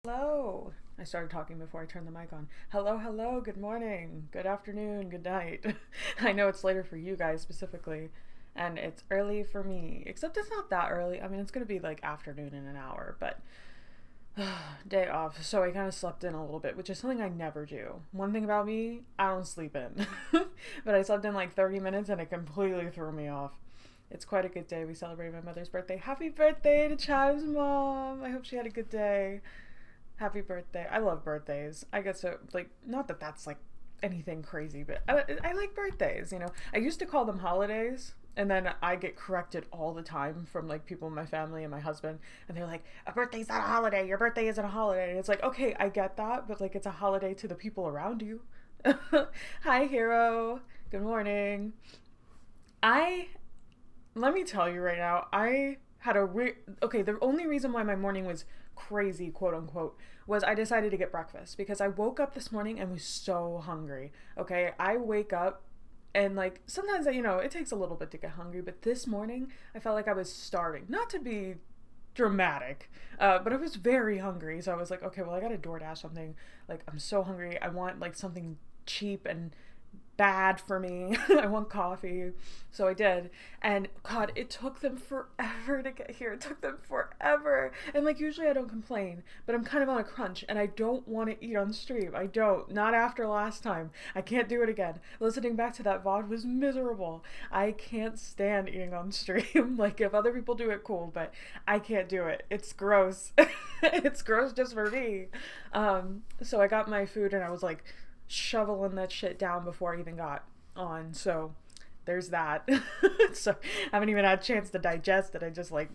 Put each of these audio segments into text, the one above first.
Hello. I started talking before I turned the mic on. Hello, hello, good morning, good afternoon, good night. I know it's later for you guys specifically, and it's early for me, except it's not that early. I mean, it's going to be like afternoon in an hour, but day off. So I kind of slept in a little bit, which is something I never do. One thing about me, I don't sleep in. But I slept in like 30 minutes and it completely threw me off. It's quite a good day. We celebrated my mother's birthday. Happy birthday to Chiv's mom. I hope she had a good day. Happy birthday. I love birthdays. I get so, like, not that that's like anything crazy, but I like birthdays, you know. I used to call them holidays, and then I get corrected all the time from like people in my family and my husband, and they're like, a birthday's not a holiday, your birthday isn't a holiday. And it's like, okay, I get that, but like it's a holiday to the people around you. Hi, hero. Good morning. I Let me tell you right now, I had okay, the only reason why my morning was crazy, quote unquote, was I decided to get breakfast because I woke up this morning and was so hungry. Okay, I wake up and like sometimes, you know, it takes a little bit to get hungry, but this morning I felt like I was starving. Not to be dramatic, but I was very hungry, so I was like, okay, well, I gotta DoorDash something. Like, I'm so hungry. I want like something cheap and bad for me. I want coffee. So I did. And God, it took them forever to get here. It took them forever. And like usually I don't complain, but I'm kind of on a crunch and I don't want to eat on stream. I don't. Not after last time. I can't do it again. Listening back to that VOD was miserable. I can't stand eating on stream. Like if other people do it, cool, but I can't do it. It's gross. It's gross just for me. So I got my food and I was like shoveling that shit down before I even got on. So there's that. So I haven't even had a chance to digest it. I just like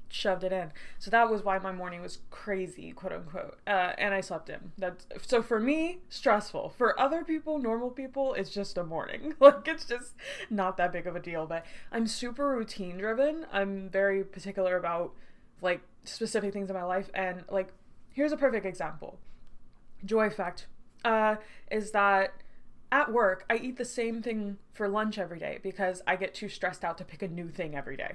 shoved it in. So that was why my morning was crazy, quote unquote. And I slept in. That's so for me, stressful. For other people, normal people, it's just a morning. Like it's just not that big of a deal. But I'm super routine driven. I'm very particular about like specific things in my life. And like here's a perfect example. Joy effect. Is that at work, I eat the same thing for lunch every day because I get too stressed out to pick a new thing every day.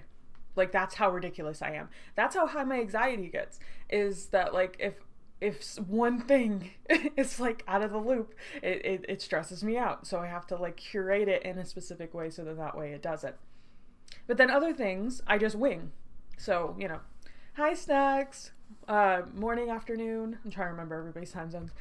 Like that's how ridiculous I am. That's how high my anxiety gets. Is that like if one thing is like out of the loop, it stresses me out. So I have to like curate it in a specific way so that way it doesn't. But then other things I just wing. So you know, hi snacks. Morning, afternoon. I'm trying to remember everybody's time zones.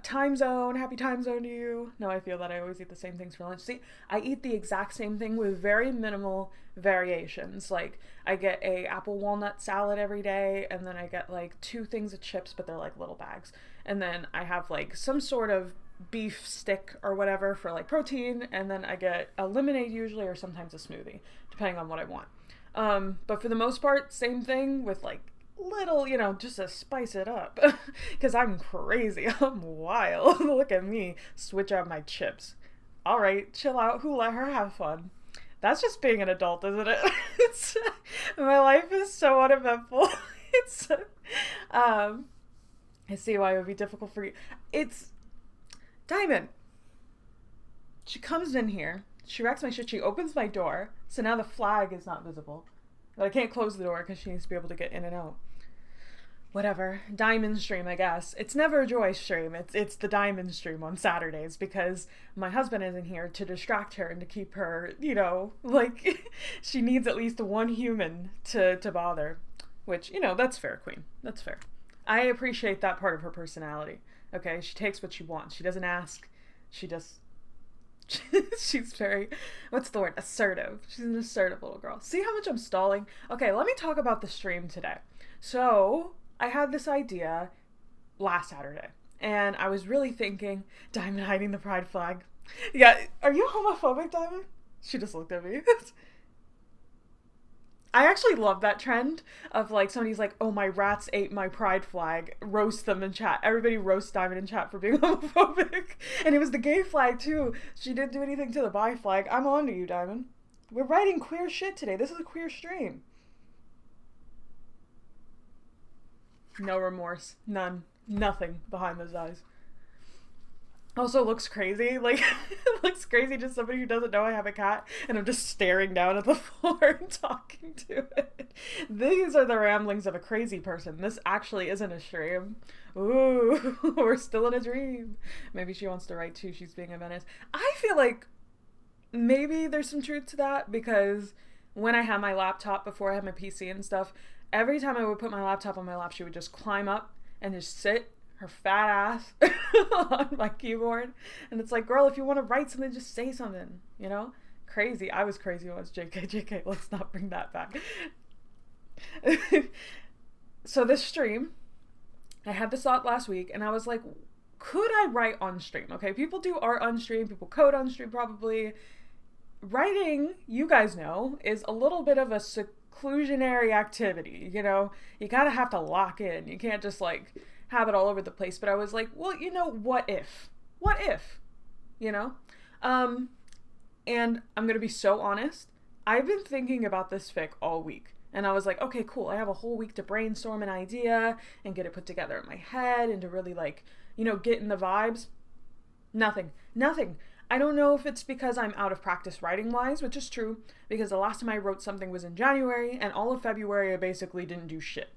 Time zone, happy time zone to you. No, I feel that I always eat the same things for lunch. See, I eat the exact same thing with very minimal variations. Like, I get a apple walnut salad every day, and then I get like 2 things of chips, but they're like little bags. And then I have like some sort of beef stick or whatever for like protein, and then I get a lemonade usually, or sometimes a smoothie, depending on what I want. But for the most part, same thing with like little, you know, just to spice it up. Because I'm crazy. I'm wild. Look at me. Switch out my chips. All right, chill out. Who let her have fun? That's just being an adult, isn't it? It's, my life is so uneventful. It's, I see why it would be difficult for you. It's Diamond. She comes in here. She wrecks my shit. She opens my door. So now the flag is not visible. But I can't close the door because she needs to be able to get in and out. Whatever. Diamond stream, I guess. It's never a Joy stream. It's the Diamond stream on Saturdays because my husband isn't here to distract her and to keep her, you know, like she needs at least one human to bother. Which, you know, that's fair, Queen. That's fair. I appreciate that part of her personality. Okay, she takes what she wants. She doesn't ask. She just She's very, what's the word? Assertive. She's an assertive little girl. See how much I'm stalling? Okay, let me talk about the stream today. So, I had this idea last Saturday, and I was really thinking, Diamond hiding the pride flag. Yeah, are you homophobic, Diamond? She just looked at me. I actually love that trend of like somebody's like, oh, my rats ate my pride flag. Roast them in chat. Everybody roast Diamond in chat for being homophobic. And it was the gay flag too. She didn't do anything to the bi flag. I'm on to you, Diamond. We're writing queer shit today. This is a queer stream. No remorse. None. Nothing behind those eyes. Also looks crazy. Like, it looks crazy to somebody who doesn't know I have a cat and I'm just staring down at the floor and talking to it. These are the ramblings of a crazy person. This actually isn't a stream. Ooh, we're still in a dream. Maybe she wants to write too. She's being a menace. I feel like maybe there's some truth to that, because when I had my laptop before I had my PC and stuff, every time I would put my laptop on my lap, she would just climb up and just sit her fat ass on my keyboard. And it's like, girl, if you want to write something, just say something, you know? Crazy. I was crazy once. JK, let's not bring that back. So this stream, I had this thought last week, and I was like, could I write on stream? Okay, people do art on stream, people code on stream probably. Writing, you guys know, is a little bit of a seclusionary activity, you know? You gotta have to lock in. You can't just like have it all over the place. But I was like, well, you know, what if? What if? You know? And I'm gonna be so honest, I've been thinking about this fic all week. And I was like, okay, cool. I have a whole week to brainstorm an idea and get it put together in my head and to really like, you know, get in the vibes. Nothing. I don't know if it's because I'm out of practice writing wise, which is true, because the last time I wrote something was in January, and all of February I basically didn't do shit.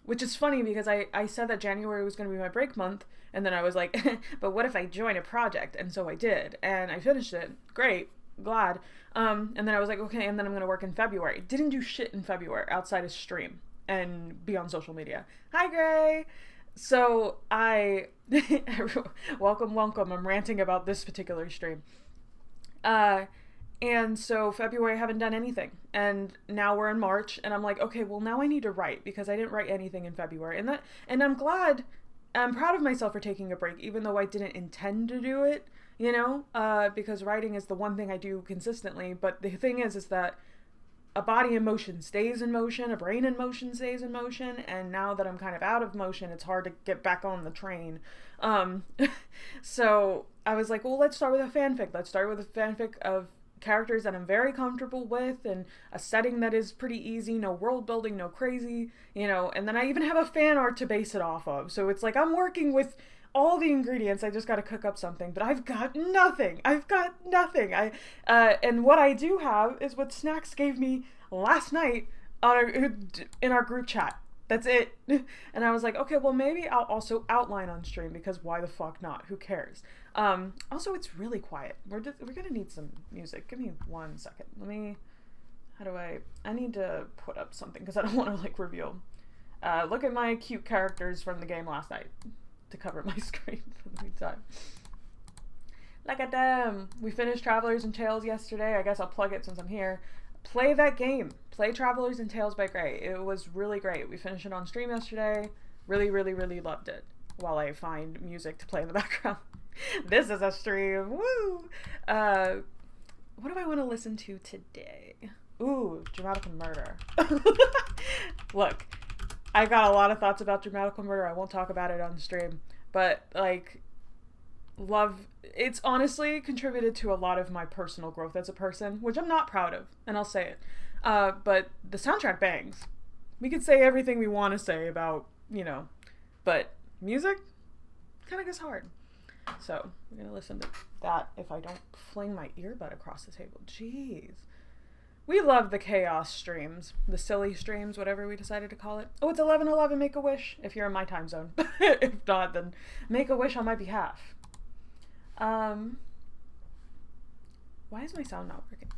Which is funny because I said that January was going to be my break month, and then I was like, but what if I join a project? And so I did, and I finished it. Great. Glad. And then I was like, okay, and then I'm going to work in February. Didn't do shit in February outside of stream and be on social media. Hi, Gray. So welcome. I'm ranting about this particular stream. And so February I haven't done anything. And now we're in March, and I'm like, okay, well now I need to write because I didn't write anything in February. And I'm proud of myself for taking a break, even though I didn't intend to do it, you know, because writing is the one thing I do consistently. But the thing is that a body in motion stays in motion, a brain in motion stays in motion, and now that I'm kind of out of motion, it's hard to get back on the train. So I was like, well, let's start with a fanfic. Let's start with a fanfic of characters that I'm very comfortable with and a setting that is pretty easy, no world building, no crazy, you know, and then I even have a fan art to base it off of. So it's like I'm working with all the ingredients. I just got to cook up something, but I've got nothing. And what I do have is what Snacks gave me last night in our group chat. That's it. And I was like, okay, well maybe I'll also outline on stream, because why the fuck not? Who cares? Also, it's really quiet. We're gonna need some music. Give me 1 second. I need to put up something because I don't want to like reveal. Look at my cute characters from the game last night to cover my screen for the meantime. Look at them. We finished Travelers and Tales yesterday. I guess I'll plug it since I'm here. Play that game. Play Travelers and Tales by Gray. It was really great. We finished it on stream yesterday. Really, really, really loved it. While I find music to play in the background. This is a stream. Woo! What do I want to listen to today? Ooh, Dramatical Murder. Look, I got a lot of thoughts about Dramatical Murder. I won't talk about it on stream. But, like, it's honestly contributed to a lot of my personal growth as a person, which I'm not proud of, and I'll say it. But the soundtrack bangs. We could say everything we want to say about, you know, but music kind of gets hard. So we're going to listen to that if I don't fling my earbud across the table. Jeez. We love the chaos streams, the silly streams, whatever we decided to call it. Oh, it's 11:11, make a wish if you're in my time zone. If not, then make a wish on my behalf. Why is my sound not working?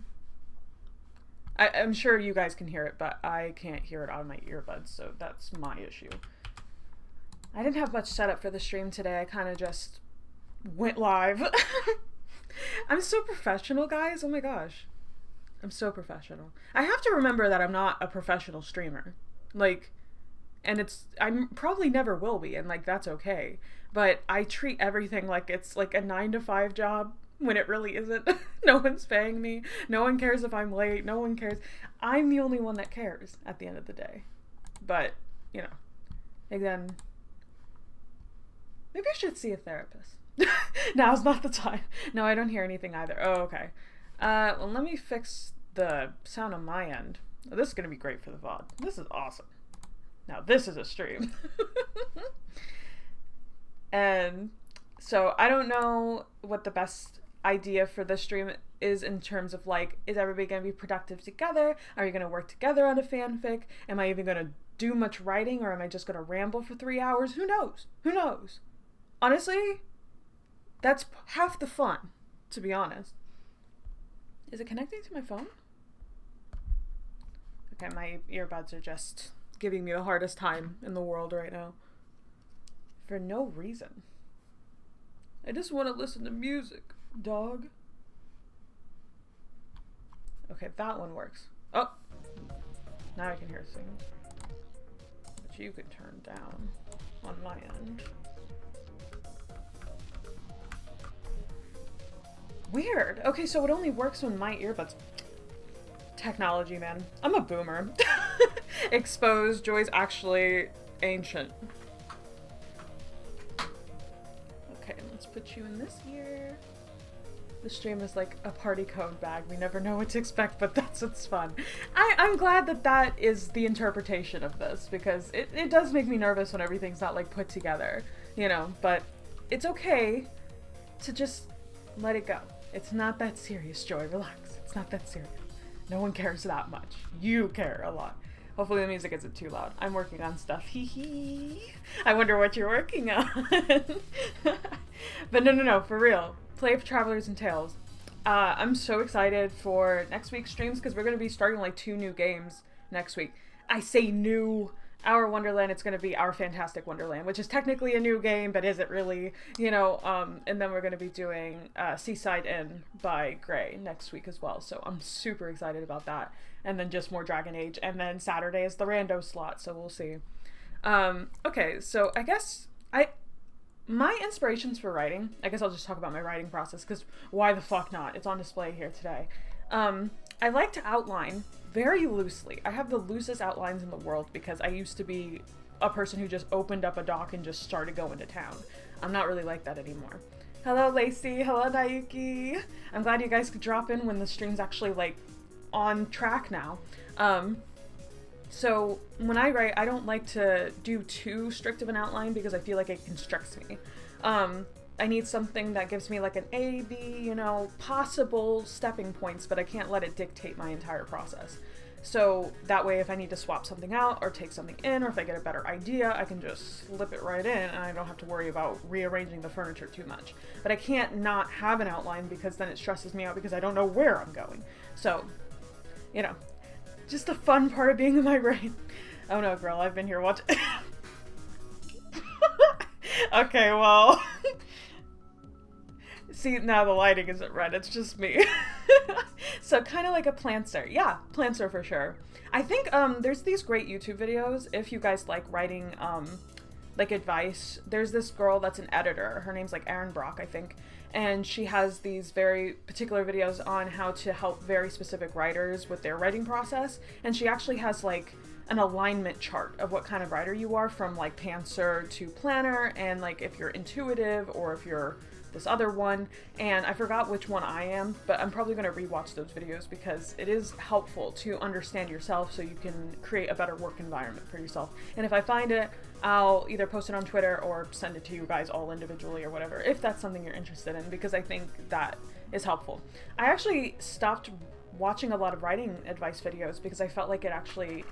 I'm sure you guys can hear it, but I can't hear it on my earbuds, so that's my issue. I didn't have much setup for the stream today. I kind of just went live. I'm so professional, guys. Oh my gosh. I'm so professional. I have to remember that I'm not a professional streamer. Like, and I'm probably never will be, and like that's okay. But I treat everything like it's like a 9 to 5 job when it really isn't. No one's paying me. No one cares if I'm late. No one cares. I'm the only one that cares at the end of the day. But, you know, again, maybe I should see a therapist. Now's not the time. No, I don't hear anything either. Oh, okay. Well, let me fix the sound on my end. Oh, this is going to be great for the VOD. This is awesome. Now, this is a stream. And so I don't know what the best idea for this stream is in terms of like, is everybody going to be productive together? Are you going to work together on a fanfic? Am I even going to do much writing, or am I just going to ramble for 3 hours? Who knows? Who knows? Honestly, that's half the fun, to be honest. Is it connecting to my phone? Okay, my earbuds are just giving me the hardest time in the world right now. For no reason. I just want to listen to music, dog. Okay, that one works. Oh! Now I can hear singing. Which you can turn down on my end. Weird. Okay, so it only works when my earbuds... Technology, man. I'm a boomer. Exposed. Joy's actually ancient. Okay, let's put you in this ear. The stream is like a party code bag. We never know what to expect, but that's what's fun. I'm glad that that is the interpretation of this, because it does make me nervous when everything's not like put together, you know, but it's okay to just let it go. It's not that serious, Joy. Relax. It's not that serious. No one cares that much. You care a lot. Hopefully the music isn't too loud. I'm working on stuff. Hee hee. I wonder what you're working on. But no, for real. Play of Travelers and Tales. I'm so excited for next week's streams because we're going to be starting like 2 new games next week. I say new. Our Wonderland, it's going to be Our Fantastic Wonderland, which is technically a new game, but is it really? You know, and then we're going to be doing Seaside Inn by Gray next week as well. So I'm super excited about that. And then just more Dragon Age. And then Saturday is the rando slot, so we'll see. Okay, so I guess my inspirations for writing, I guess I'll just talk about my writing process, because why the fuck not? It's on display here today. I like to outline very loosely. I have the loosest outlines in the world because I used to be a person who just opened up a doc and just started going to town. I'm not really like that anymore. Hello, Lacey. Hello, Naoki. I'm glad you guys could drop in when the stream's actually like on track now. So when I write, I don't like to do too strict of an outline because I feel like it constricts me. I need something that gives me like an A, B, you know, possible stepping points, but I can't let it dictate my entire process. So that way if I need to swap something out or take something in, or if I get a better idea, I can just slip it right in and I don't have to worry about rearranging the furniture too much. But I can't not have an outline because then it stresses me out because I don't know where I'm going. So, you know, just the fun part of being in my brain. Oh no, girl, I've been here watching. Okay, well... See, now the lighting isn't red, it's just me. So kind of like a plantster. Yeah, plantster for sure. I think there's these great YouTube videos if you guys like writing like advice. There's this girl that's an editor. Her name's like Erin Brock, I think. And she has these very particular videos on how to help very specific writers with their writing process. And she actually has like an alignment chart of what kind of writer you are, from like pantser to planner, and like if you're intuitive or if you're this other one, and I forgot which one I am, but I'm probably going to rewatch those videos because it is helpful to understand yourself so you can create a better work environment for yourself. And if I find it, I'll either post it on Twitter or send it to you guys all individually or whatever, if that's something you're interested in, because I think that is helpful. I actually stopped watching a lot of writing advice videos because I felt like it actually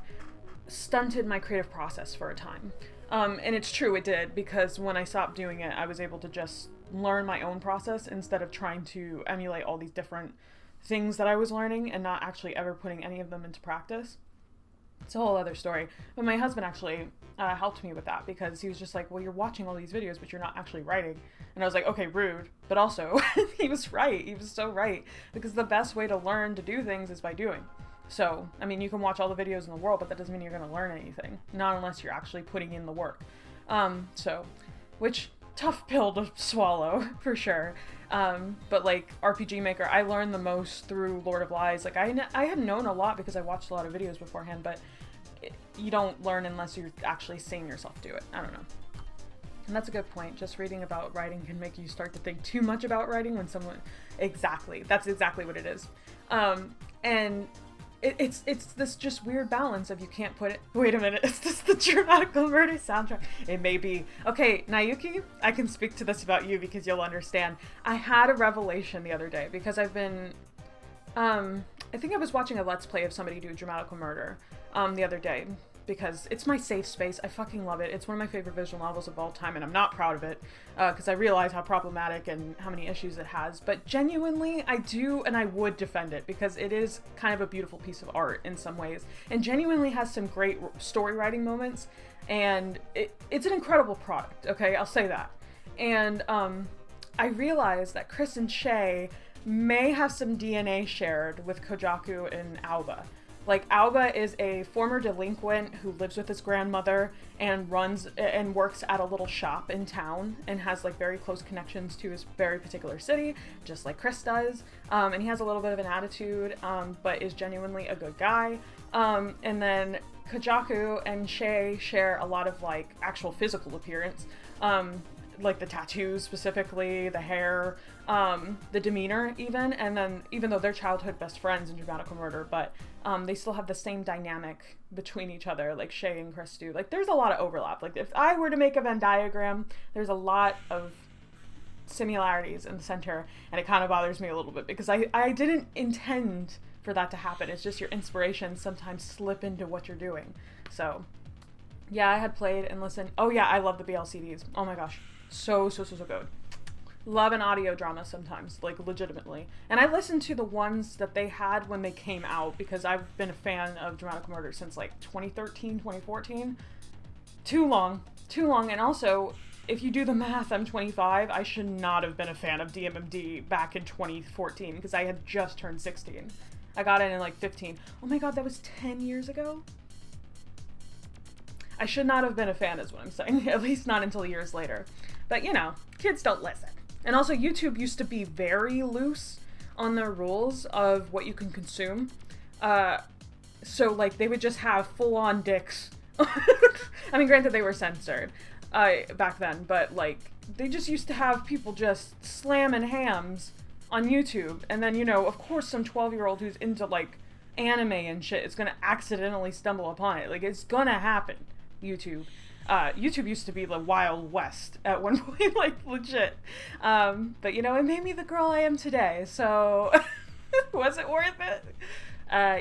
stunted my creative process for a time. And it's true, it did, because when I stopped doing it, I was able to just learn my own process instead of trying to emulate all these different things that I was learning and not actually ever putting any of them into practice. It's a whole other story. But my husband actually helped me with that, because he was just like, well, you're watching all these videos, but you're not actually writing. And I was like, okay, rude. But also, he was right. He was so right. Because the best way to learn to do things is by doing. So, I mean, you can watch all the videos in the world, but that doesn't mean you're going to learn anything. Not unless you're actually putting in the work. Which, tough pill to swallow, for sure. But like RPG Maker, I learned the most through Lord of Lies. Like I had known a lot because I watched a lot of videos beforehand, but you don't learn unless you're actually seeing yourself do it. I don't know. And that's a good point. Just reading about writing can make you start to think too much about writing when someone... Exactly. That's exactly what it is. And it's this just weird balance of you can't put it... Wait a minute. Is this the Dramatical Murder soundtrack? It may be. Okay, Nayuki, I can speak to this about you because you'll understand. I had a revelation the other day because I've been... I think I was watching a Let's Play of somebody do Dramatical Murder the other day, because it's my safe space. I fucking love it. It's one of my favorite visual novels of all time, and I'm not proud of it because I realize how problematic and how many issues it has. But genuinely, I do, and I would defend it because it is kind of a beautiful piece of art in some ways, and genuinely has some great story writing moments, and it's an incredible product, okay? I'll say that. And I realized that Chris and Shay may have some DNA shared with Kojaku and Aoba. Like, Aoba is a former delinquent who lives with his grandmother and runs and works at a little shop in town and has like very close connections to his very particular city, just like Chris does. And he has a little bit of an attitude, but is genuinely a good guy. And then Kojaku and Shay share a lot of like actual physical appearance. Like the tattoos specifically, the hair, the demeanor even, and then even though they're childhood best friends in Dramatical Murder, but they still have the same dynamic between each other, like Shay and Chris do. Like there's a lot of overlap. Like if I were to make a Venn diagram, there's a lot of similarities in the center, and it kind of bothers me a little bit because I didn't intend for that to happen. It's just your inspirations sometimes slip into what you're doing. So yeah, I had played and listened. Oh yeah, I love the BLCDs. Oh my gosh. So good. Love an audio drama sometimes, like legitimately. And I listened to the ones that they had when they came out because I've been a fan of Dramatical Murder since like 2013, 2014. Too long. And also, if you do the math, I'm 25. I should not have been a fan of DMMD back in 2014 because I had just turned 16. I got in like 15. Oh my god, that was 10 years ago? I should not have been a fan is what I'm saying, at least not until years later. But you know, kids don't listen. And also YouTube used to be very loose on their rules of what you can consume. So like they would just have full-on dicks. I mean, granted they were censored back then, but like they just used to have people just slamming hams on YouTube. And then, you know, of course some 12-year-old who's into like anime and shit is gonna accidentally stumble upon it. Like it's gonna happen. YouTube used to be the Wild West at one point, like legit. But you know, it made me the girl I am today, so was it worth it?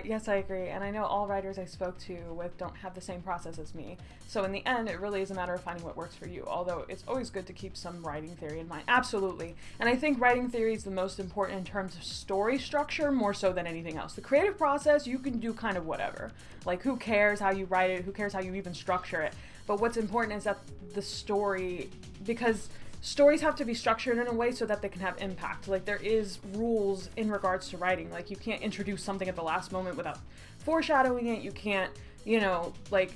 Yes, I agree, and I know all writers I spoke to with don't have the same process as me. So in the end, it really is a matter of finding what works for you, although it's always good to keep some writing theory in mind. Absolutely. And I think writing theory is the most important in terms of story structure, more so than anything else. The creative process, you can do kind of whatever. Like, who cares how you write it? Who cares how you even structure it? But what's important is that the story, because stories have to be structured in a way so that they can have impact. Like, there is rules in regards to writing. Like, you can't introduce something at the last moment without foreshadowing it. You can't, you know, like,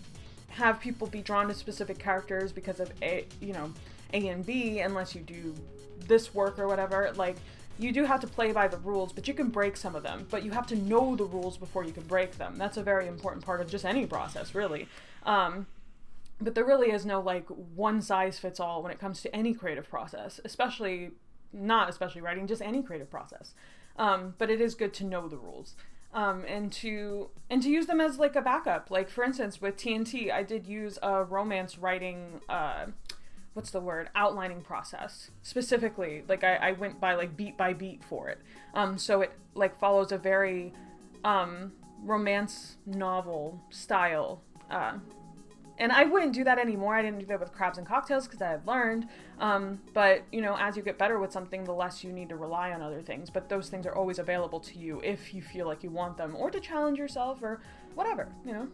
have people be drawn to specific characters because of A and B, unless you do this work or whatever. Like, you do have to play by the rules, but you can break some of them. But you have to know the rules before you can break them. That's a very important part of just any process, really. But there really is no, like, one-size-fits-all when it comes to any creative process, especially writing, just any creative process. But it is good to know the rules, and to use them as, like, a backup. Like, for instance, with TNT, I did use a romance writing, outlining process. Specifically, like, I went by, like, beat by beat for it. So it, like, follows a very, romance novel style, and I wouldn't do that anymore. I didn't do that with Crabs and Cocktails because I had learned. But, you know, as you get better with something, the less you need to rely on other things. But those things are always available to you if you feel like you want them, or to challenge yourself or whatever, you know.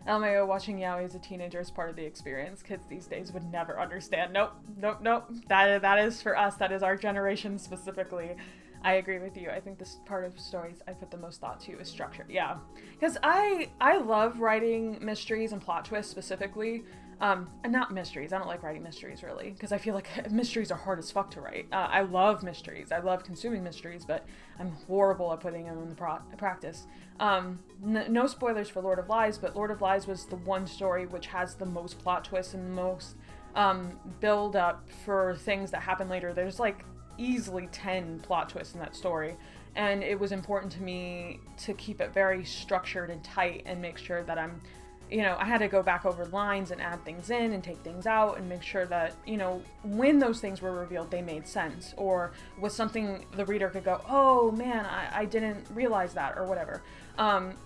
LMAO, watching yaoi as a teenager is part of the experience. Kids these days would never understand. Nope, nope, nope. That is for us. That is our generation specifically. I agree with you. I think this part of stories I put the most thought to is structure. Yeah, because I love writing mysteries and plot twists specifically. And not mysteries. I don't like writing mysteries really, because I feel like mysteries are hard as fuck to write. I love mysteries. I love consuming mysteries, but I'm horrible at putting them in the practice. No spoilers for Lord of Lies, but Lord of Lies was the one story which has the most plot twists and the most build up for things that happen later. There's like easily 10 plot twists in that story, and it was important to me to keep it very structured and tight and make sure that I'm, you know, I had to go back over lines and add things in and take things out and make sure that, you know, when those things were revealed, they made sense, or was something the reader could go, oh man, I didn't realize that, or whatever.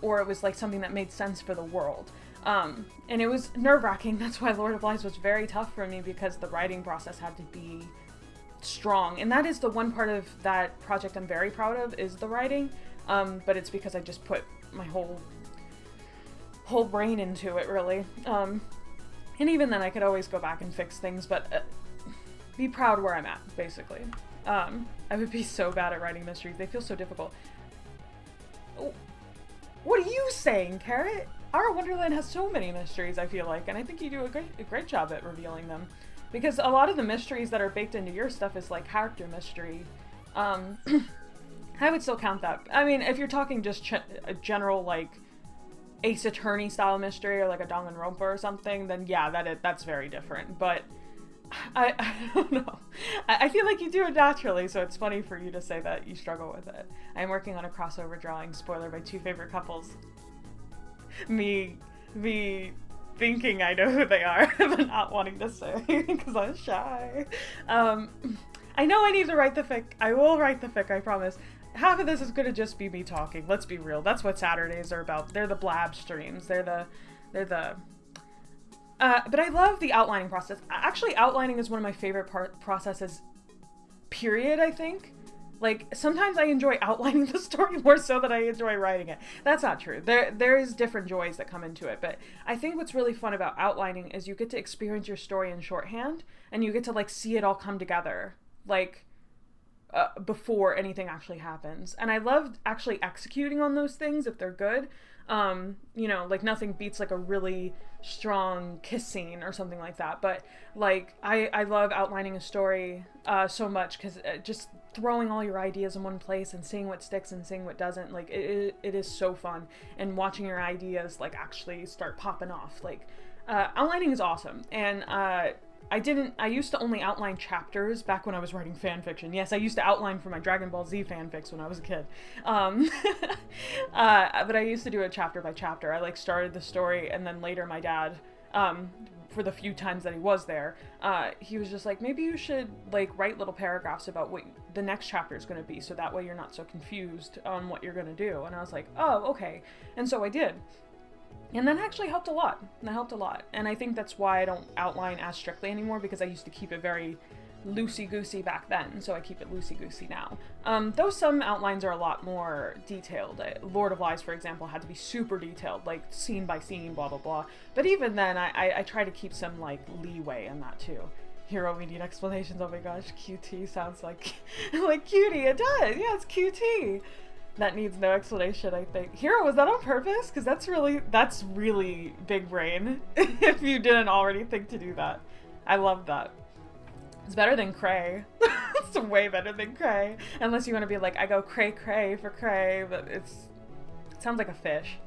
Or it was like something that made sense for the world. And it was nerve-wracking. That's why Lord of Lies was very tough for me, because the writing process had to be strong. And that is the one part of that project I'm very proud of, is the writing. But it's because I just put my whole brain into it, really. And even then I could always go back and fix things, but be proud where I'm at, basically. I would be so bad at writing mysteries. They feel so difficult. What are you saying, Carrot? Our Wonderland has so many mysteries, I feel like, and I think you do a great job at revealing them. Because a lot of the mysteries that are baked into your stuff is like character mystery. I would still count that. I mean, if you're talking just a general, like, Ace Attorney style mystery, or like a Danganronpa or something, then yeah, that's very different. But I don't know. I feel like you do it naturally, so it's funny for you to say that you struggle with it. I'm working on a crossover drawing, spoiler, by two favorite couples. Me thinking I know who they are, but not wanting to say because I'm shy. I know I need to write the fic. I will write the fic, I promise. Half of this is gonna just be me talking. Let's be real. That's what Saturdays are about. They're the blab streams. But I love the outlining process. Actually, outlining is one of my favorite processes, period, I think. Like, sometimes I enjoy outlining the story more so than I enjoy writing it. That's not true. There's different joys that come into it, but I think what's really fun about outlining is you get to experience your story in shorthand, and you get to, like, see it all come together, like, before anything actually happens. And I love actually executing on those things if they're good. You know, like, nothing beats like a really strong kiss scene or something like that, but like I love outlining a story so much, because just throwing all your ideas in one place and seeing what sticks and seeing what doesn't, like, it is so fun, and watching your ideas like actually start popping off. Like, outlining is awesome. And I used to only outline chapters back when I was writing fan fiction. Yes, I used to outline for my Dragon Ball Z fanfics when I was a kid. But I used to do it chapter by chapter. I, like, started the story, and then later my dad, for the few times that he was there, he was just like, maybe you should, like, write little paragraphs about what the next chapter is going to be, so that way you're not so confused on what you're going to do. And I was like, oh, okay. And so I did. And that actually helped a lot. And I think that's why I don't outline as strictly anymore, because I used to keep it very loosey-goosey back then, so I keep it loosey-goosey now. Though some outlines are a lot more detailed. Lord of Lies, for example, had to be super detailed, like scene by scene, blah, blah, blah. But even then, I try to keep some, like, leeway in that too. Hero, we need explanations. Oh my gosh, QT sounds like like cutie. It does. Yeah, it's QT. That needs no explanation, I think. Hero, was that on purpose? Because that's really big brain, if you didn't already think to do that. I love that. It's better than cray. It's way better than cray. Unless you want to be like, I go cray cray for cray, but it sounds like a fish.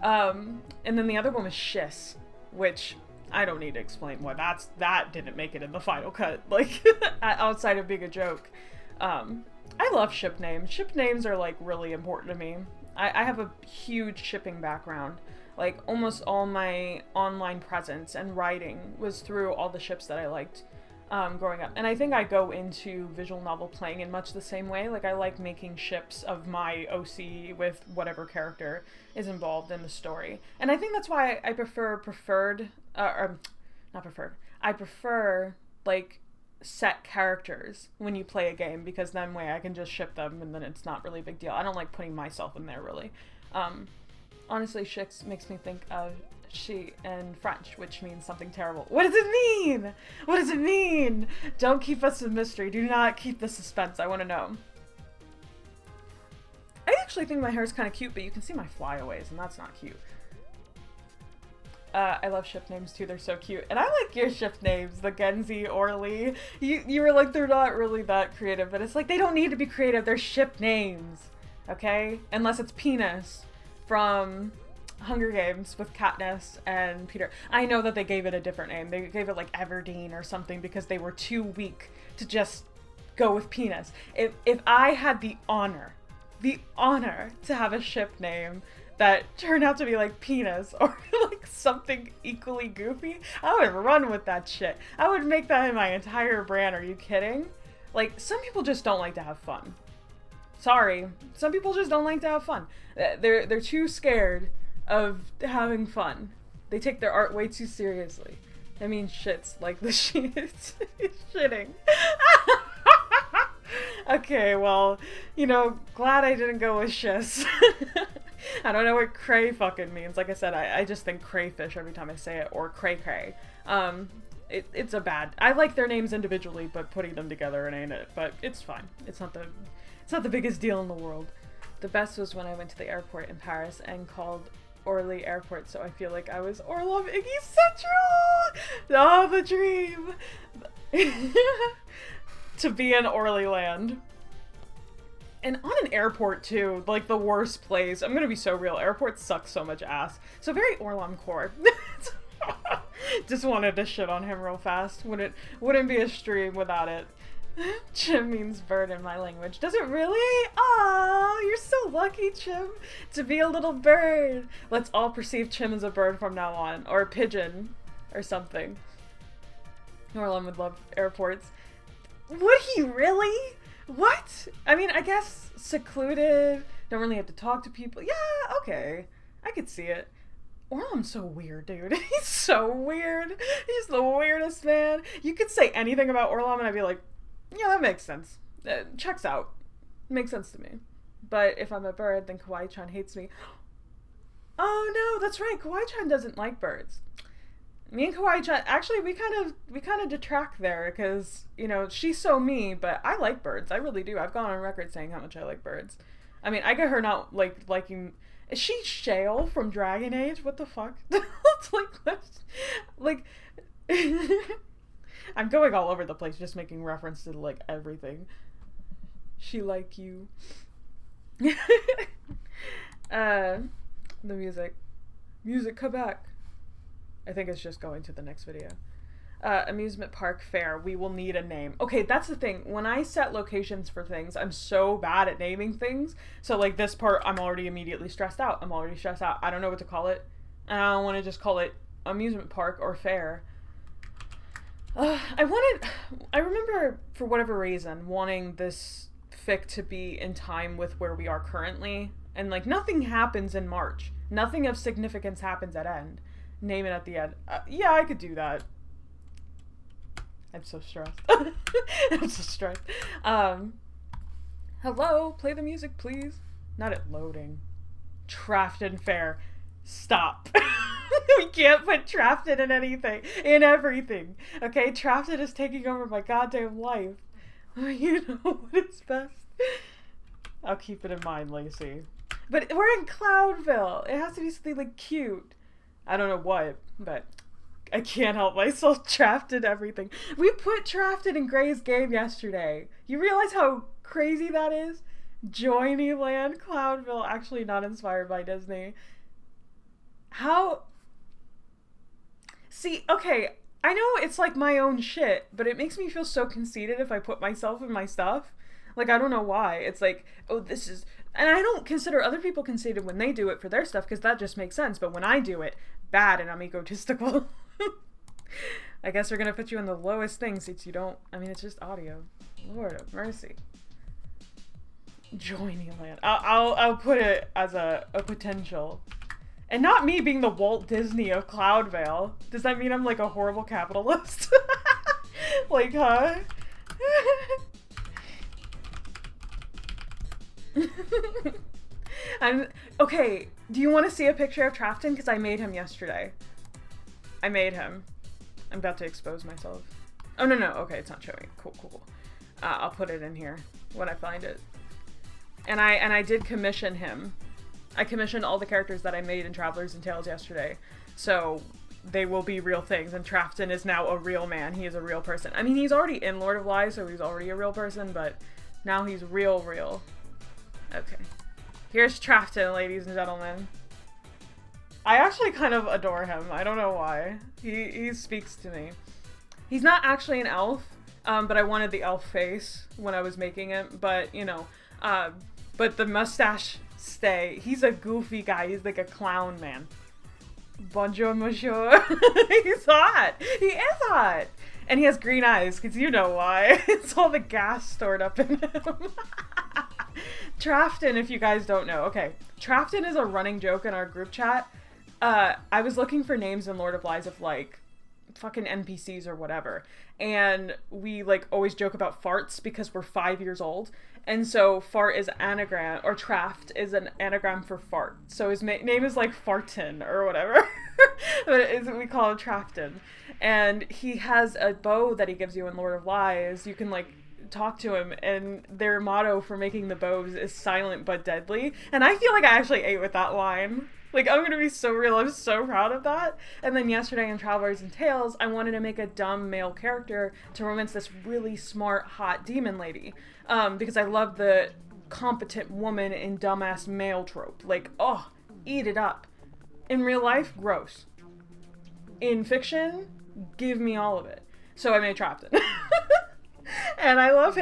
And then the other one was shiss, which I don't need to explain why that didn't make it in the final cut, like, outside of being a joke. I love ship names. Ship names are, like, really important to me. I have a huge shipping background. Like, almost all my online presence and writing was through all the ships that I liked growing up. And I think I go into visual novel playing in much the same way. Like, I like making ships of my OC with whatever character is involved in the story. And I think that's why I I prefer, like, set characters when you play a game, because then way I can just ship them and then it's not really a big deal. I don't like putting myself in there, really. Honestly, Shix makes me think of in French, which means something terrible. What does it mean? What does it mean? Don't keep us in mystery. Do not keep the suspense. I want to know. I actually think my hair is kind of cute, but you can see my flyaways, and that's not cute. I love ship names too, they're so cute. And I like your ship names, the Genzi, Orly. You were like, they're not really that creative, but it's like, they don't need to be creative, they're ship names, okay? Unless it's Penis from Hunger Games with Katniss and Peter. I know that they gave it a different name. They gave it like Everdeen or something because they were too weak to just go with Penis. If I had the honor to have a ship name that turned out to be like Penis or like something equally goofy, I would run with that shit. I would make that my entire brand. Are you kidding? Like, some people just don't like to have fun. Sorry. Some people just don't like to have fun. They're too scared of having fun. They take their art way too seriously. I mean, shits like the shit. Shitting. Okay, well, you know, glad I didn't go with shiz. I don't know what cray fucking means. Like I said, I just think crayfish every time I say it, or cray cray. It's a bad. I like their names individually, but putting them together, it ain't it. But it's fine. It's not the biggest deal in the world. The best was when I went to the airport in Paris and called Orly Airport, so I feel like I was Orlov Iggy Central! Oh, the dream! To be in Orly land. And on an airport too, like the worst place. I'm gonna be so real, airports suck so much ass. So very Orlom core. Just wanted to shit on him real fast. Wouldn't be a stream without it. Chim means bird in my language. Does it really? Aw, you're so lucky, Chim, to be a little bird. Let's all perceive Chim as a bird from now on, or a pigeon, or something. Orlom would love airports. Would he really? What? I mean, I guess secluded, don't really have to talk to people. Yeah, okay. I could see it. Orlom's so weird, dude. He's so weird. He's the weirdest man. You could say anything about Orlom and I'd be like, yeah, that makes sense. Checks out. Makes sense to me. But if I'm a bird, then Kawaii-chan hates me. Oh no, that's right. Kawaii-chan doesn't like birds. Me and Kawaii-chan, actually, we kind of detract there because, you know, she's so me, but I like birds. I really do. I've gone on record saying how much I like birds. I mean, I get her not liking. Is she Shale from Dragon Age? What the fuck? It's like, I'm going all over the place, just making reference to like everything. She like you. The music, come back. I think it's just going to the next video. Amusement park fair. We will need a name. Okay, that's the thing. When I set locations for things, I'm so bad at naming things. So like this part, I'm already immediately stressed out. I don't know what to call it. And I don't want to just call it amusement park or fair. I remember, for whatever reason, wanting this fic to be in time with where we are currently. And like nothing happens in March. Nothing of significance happens at end. Name it at the end. Yeah, I could do that. I'm so stressed. I'm so stressed. Hello, play the music, please. Not at loading. Trafton Fair. Stop. We can't put Trafton in anything. In everything. Okay, Trafton is taking over my goddamn life. You know what is best. I'll keep it in mind, Lacey. But we're in Cloudville. It has to be something like cute. I don't know what, but I can't help myself. Trafton everything. We put Trafton in Gray's game yesterday. You realize how crazy that is? Joinyland, Cloudville, actually not inspired by Disney. How? See, okay, I know it's like my own shit, but it makes me feel so conceited if I put myself in my stuff. Like, I don't know why. It's like, oh, this is... And I don't consider other people conceited when they do it for their stuff, because that just makes sense. But when I do it, bad, and I'm egotistical. I guess we're going to put you in the lowest thing since you don't... I mean, it's just audio. Lord of mercy. Joinyland. I'll put it as a potential. And not me being the Walt Disney of Cloudvale. Does that mean I'm like a horrible capitalist? Like, huh? I'm okay. Do you want to see a picture of Trafton? Because I made him yesterday. I made him. I'm about to expose myself. Oh, no. Okay, it's not showing. Cool. I'll put it in here when I find it. And I did commission him. I commissioned all the characters that I made in Travelers and Tales yesterday. So they will be real things. And Trafton is now a real man. He is a real person. I mean, he's already in Lord of Lies, so he's already a real person. But now he's real. Okay. Here's Trafton, ladies and gentlemen. I actually kind of adore him. I don't know why. He speaks to me. He's not actually an elf, but I wanted the elf face when I was making it. But, you know, but the mustache stay. He's a goofy guy. He's like a clown man. Bonjour, monsieur. He's hot. He is hot. And he has green eyes, because you know why. It's all the gas stored up in him. Trafton, if you guys don't know. Okay, Trafton is a running joke in our group chat. I was looking for names in Lord of Lies of, like, fucking NPCs or whatever. And we, like, always joke about farts because we're 5 years old. And so fart is anagram, or Traft is an anagram for fart. So his name is, like, Farton or whatever. But we call him Trafton. And he has a bow that he gives you in Lord of Lies. You can, like, talk to him, and their motto for making the bows is silent but deadly. And I feel like I actually ate with that line. Like, I'm gonna be so real. I'm so proud of that. And then yesterday in Travelers and Tales, I wanted to make a dumb male character to romance this really smart, hot demon lady. Because I love the competent woman in dumbass male trope. Like, oh, eat it up. In real life, gross. In fiction, give me all of it. So I made Trafton. And I love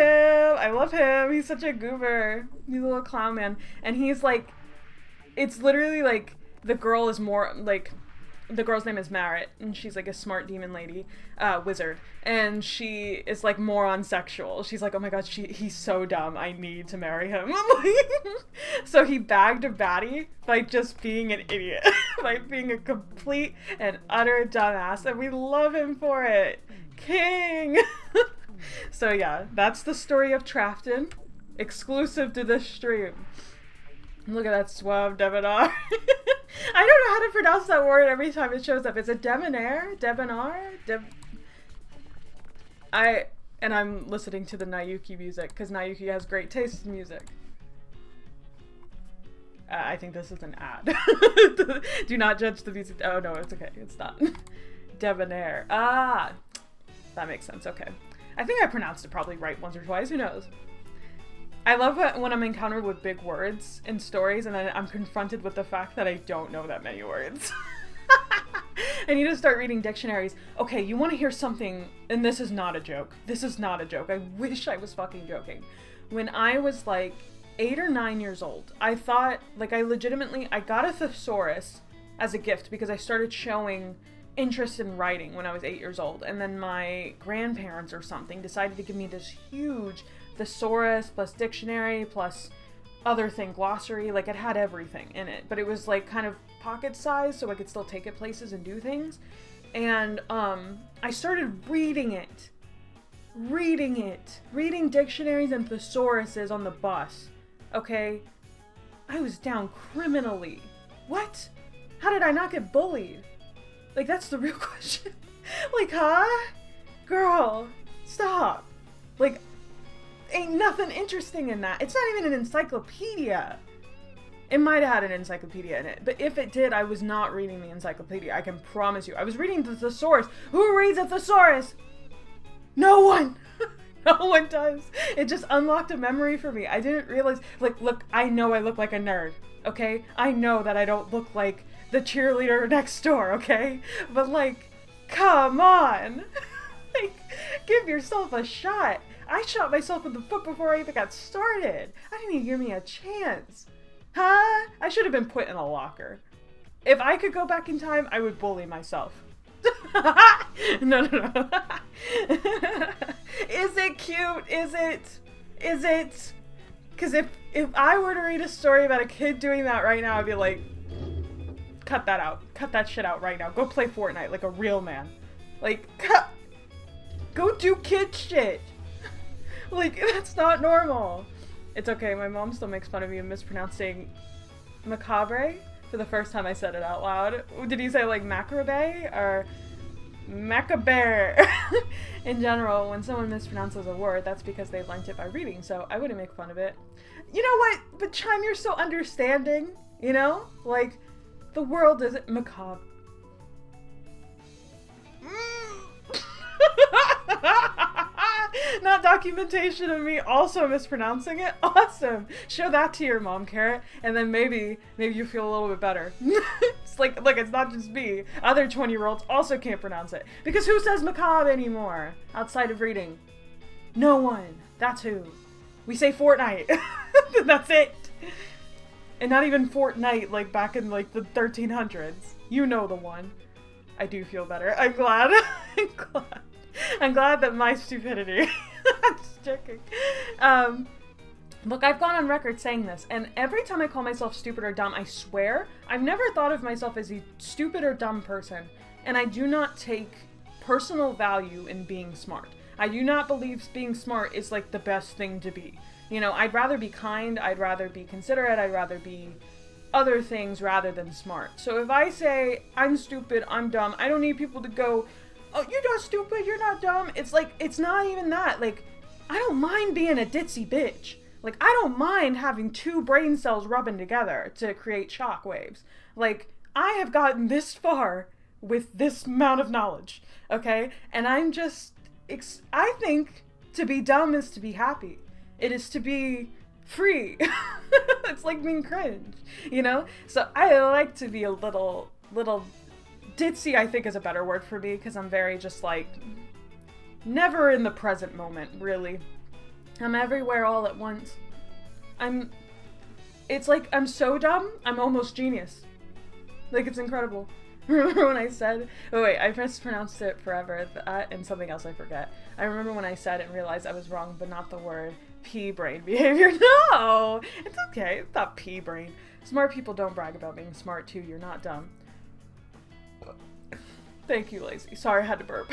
him. He's such a goober. He's a little clown man. And he's like, it's literally like, the girl is more, like, the girl's name is Marit, and she's like a smart demon lady, wizard. And she is like moron sexual. She's like, oh my god, he's so dumb. I need to marry him. So he bagged a baddie by just being an idiot. By being a complete and utter dumbass. And we love him for it. King! So yeah, that's the story of Trafton, exclusive to this stream. Look at that suave debonair. I don't know how to pronounce that word every time it shows up. Is it debonair? Debonair? I'm listening to the Nayuki music, because Nayuki has great taste in music. I think this is an ad. Do not judge the music. Oh no, it's okay. It's not. Debonair. Ah, that makes sense. Okay. I think I pronounced it probably right once or twice. Who knows? I love when I'm encountered with big words in stories and then I'm confronted with the fact that I don't know that many words. I need to start reading dictionaries. Okay, you want to hear something, and this is not a joke. This is not a joke. I wish I was fucking joking. When I was like 8 or 9 years old, I thought, like, I got a thesaurus as a gift because I started showing interest in writing when I was 8 years old. And then my grandparents or something decided to give me this huge thesaurus plus dictionary plus other thing, glossary. Like, it had everything in it, but it was like kind of pocket size so I could still take it places and do things. And I started reading dictionaries and thesauruses on the bus. Okay, I was down criminally. What? How did I not get bullied? Like, that's the real question. Like, huh? Girl, stop. Like, ain't nothing interesting in that. It's not even an encyclopedia. It might have had an encyclopedia in it, but if it did, I was not reading the encyclopedia. I can promise you. I was reading the thesaurus. Who reads a thesaurus? No one. No one does. It just unlocked a memory for me. I didn't realize, like, look, I know I look like a nerd, okay? I know that I don't look like the cheerleader next door, okay? But, like, come on. Like, give yourself a shot. I shot myself in the foot before I even got started. I didn't even give me a chance. Huh? I should have been put in a locker. If I could go back in time, I would bully myself. No. Is it cute? Is it? Because if I were to read a story about a kid doing that right now, I'd be like, cut that out. Cut that shit out right now. Go play Fortnite like a real man. Like, go do kid shit. Like, that's not normal. It's okay, my mom still makes fun of me mispronouncing macabre for the first time I said it out loud. Did you say like macabre or macabre? In general, when someone mispronounces a word, that's because they learned it by reading, so I wouldn't make fun of it. You know what? But Chime, you're so understanding, you know? Like, the world isn't macabre. Not documentation of me also mispronouncing it. Awesome. Show that to your mom, Carrot, and then maybe you feel a little bit better. It's like, look, it's not just me. Other 20-year-olds also can't pronounce it. Because who says macabre anymore outside of reading? No one. That's who. We say Fortnite. That's it. And not even Fortnite like back in like the 1300s. You know the one. I do feel better. I'm glad. I'm glad that my stupidity. I'm just joking. Look, I've gone on record saying this, and every time I call myself stupid or dumb, I swear, I've never thought of myself as a stupid or dumb person, and I do not take personal value in being smart. I do not believe being smart is like the best thing to be. You know, I'd rather be kind, I'd rather be considerate, I'd rather be other things rather than smart. So if I say, I'm stupid, I'm dumb, I don't need people to go, oh, you're not stupid, you're not dumb. It's like, it's not even that. Like, I don't mind being a ditzy bitch. Like, I don't mind having two brain cells rubbing together to create shock waves. Like, I have gotten this far with this amount of knowledge, okay? And I'm just, I think to be dumb is to be happy. It is to be free. It's like being cringe, you know? So I like to be a little ditzy, I think is a better word for me, because I'm very just like, never in the present moment, really. I'm everywhere all at once. It's like, I'm so dumb, I'm almost genius. Like, it's incredible. Remember when I said, wait, I mispronounced it forever, and something else I forget. I remember when I said it and realized I was wrong, but not the word pea-brain behavior. No! It's okay, it's not pea-brain. Smart people don't brag about being smart too, you're not dumb. Thank you, Lacey. Sorry, I had to burp.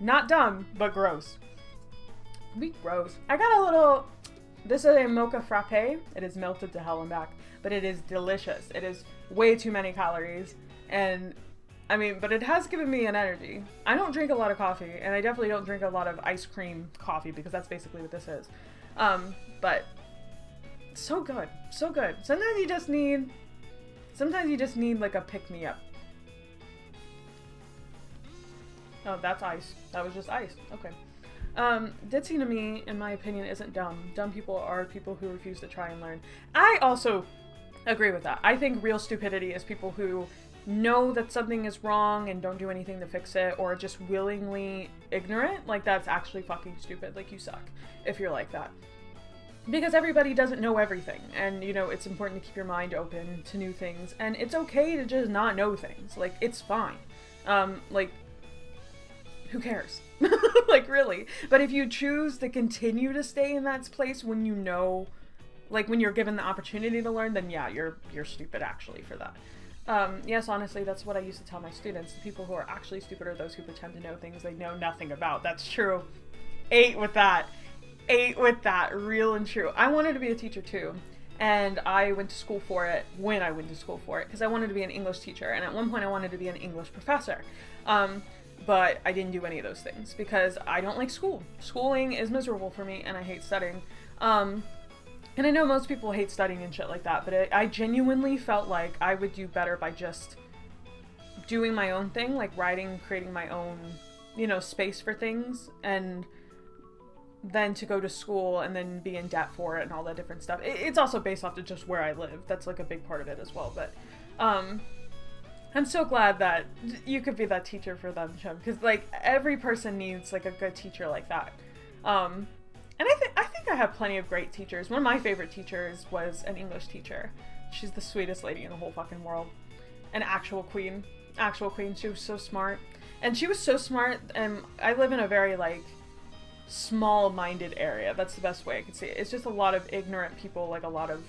Not dumb, but gross. Be gross. I got a little... This is a mocha frappe. It is melted to hell and back, but it is delicious. It is way too many calories, and I mean, but it has given me an energy. I don't drink a lot of coffee, and I definitely don't drink a lot of ice cream coffee, because that's basically what this is. But so good, so good. Sometimes you just need like a pick-me-up. Oh, that's ice. That was just ice. Okay. Ditzy to me, in my opinion, isn't dumb. Dumb people are people who refuse to try and learn. I also agree with that. I think real stupidity is people who know that something is wrong and don't do anything to fix it, or just willingly ignorant. Like, that's actually fucking stupid. Like, you suck if you're like that. Because everybody doesn't know everything, and, you know, it's important to keep your mind open to new things, and it's okay to just not know things. Like, it's fine. Like, who cares? Like, really. But if you choose to continue to stay in that place when you know, like, when you're given the opportunity to learn, then yeah, you're stupid actually for that. Yes, honestly, that's what I used to tell my students. The people who are actually stupid are those who pretend to know things they know nothing about. That's true. Ate with that. Real and true. I wanted to be a teacher too. And I went to school for it when I went to school for it, because I wanted to be an English teacher. And at one point I wanted to be an English professor. But I didn't do any of those things because I don't like school. Schooling is miserable for me, and I hate studying. And I know most people hate studying and shit like that, but I genuinely felt like I would do better by just doing my own thing, like writing, creating my own, you know, space for things, and then to go to school and then be in debt for it and all that different stuff. It's also based off of just where I live. That's like a big part of it as well, but I'm so glad that you could be that teacher for them, Chum, because, like, every person needs, like, a good teacher like that. And I think I have plenty of great teachers. One of my favorite teachers was an English teacher. She's the sweetest lady in the whole fucking world. An actual queen. Actual queen. She was so smart. And she was so smart, and I live in a very, like, small-minded area. That's the best way I could say it. It's just a lot of ignorant people, like, a lot of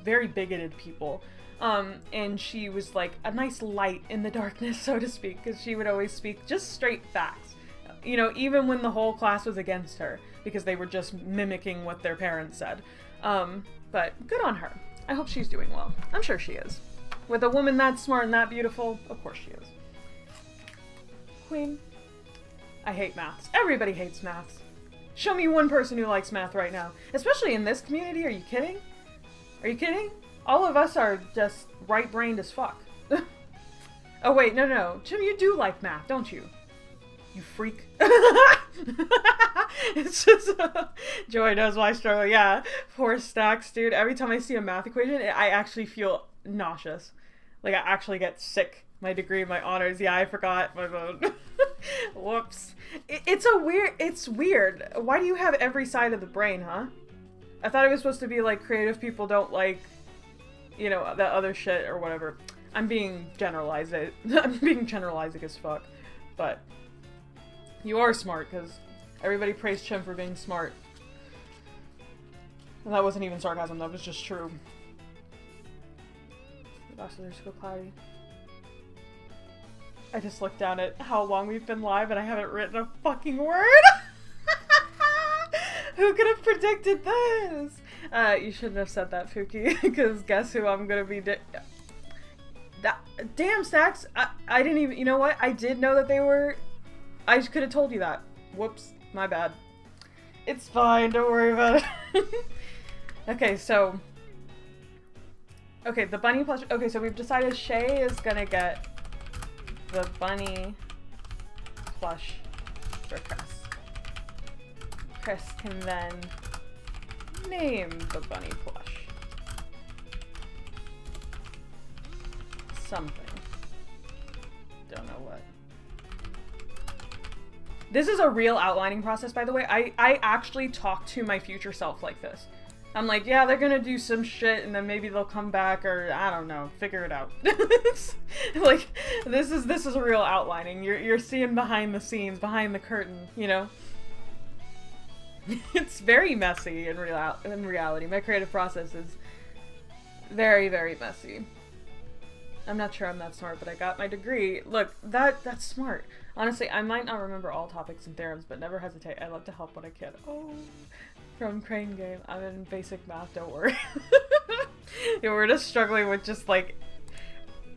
very bigoted people. And she was like a nice light in the darkness, so to speak, because she would always speak just straight facts. You know, even when the whole class was against her, because they were just mimicking what their parents said. But good on her. I hope she's doing well. I'm sure she is. With a woman that smart and that beautiful, of course she is. Queen. I hate maths. Everybody hates maths. Show me one person who likes math right now. Especially in this community, are you kidding? Are you kidding? All of us are just right-brained as fuck. Oh wait, no. Jim, you do like math, don't you? You freak. It's just Joy knows why I struggle. Yeah, 4 stacks, dude. Every time I see a math equation, I actually feel nauseous. Like I actually get sick. My degree, my honors. Yeah, I forgot my vote. Whoops. It's weird. Why do you have every side of the brain, huh? I thought it was supposed to be like creative people don't like, you know, that other shit or whatever. I'm being generalizing. I'm being generalizing as fuck. But you are smart, because everybody praised Chim for being smart. And that wasn't even sarcasm, that was just true. The glasses are so cloudy. I just looked down at how long we've been live and I haven't written a fucking word! Who could have predicted this? You shouldn't have said that, Fuki, because guess who I'm gonna be damn, Stacks! I didn't even- you know what? I did know that they were- I just could have told you that. Whoops. My bad. It's fine, don't worry about it. Okay, so... Okay, the bunny plush... Okay, so we've decided Shay is gonna get the bunny plush for Chris. Chris can then name the bunny plush. Something. Don't know what. This is a real outlining process, by the way. I actually talk to my future self like this. I'm like, yeah, they're gonna do some shit and then maybe they'll come back or I don't know, figure it out. Like, this is a real outlining. You're seeing behind the scenes, behind the curtain, you know? It's very messy in reality. My creative process is very, very messy. I'm not sure I'm that smart, but I got my degree. Look, that's smart. Honestly, I might not remember all topics and theorems, but never hesitate. I love to help when I can. Oh, from Crane Game. I'm in basic math, don't worry. Yeah, we're just struggling with just like,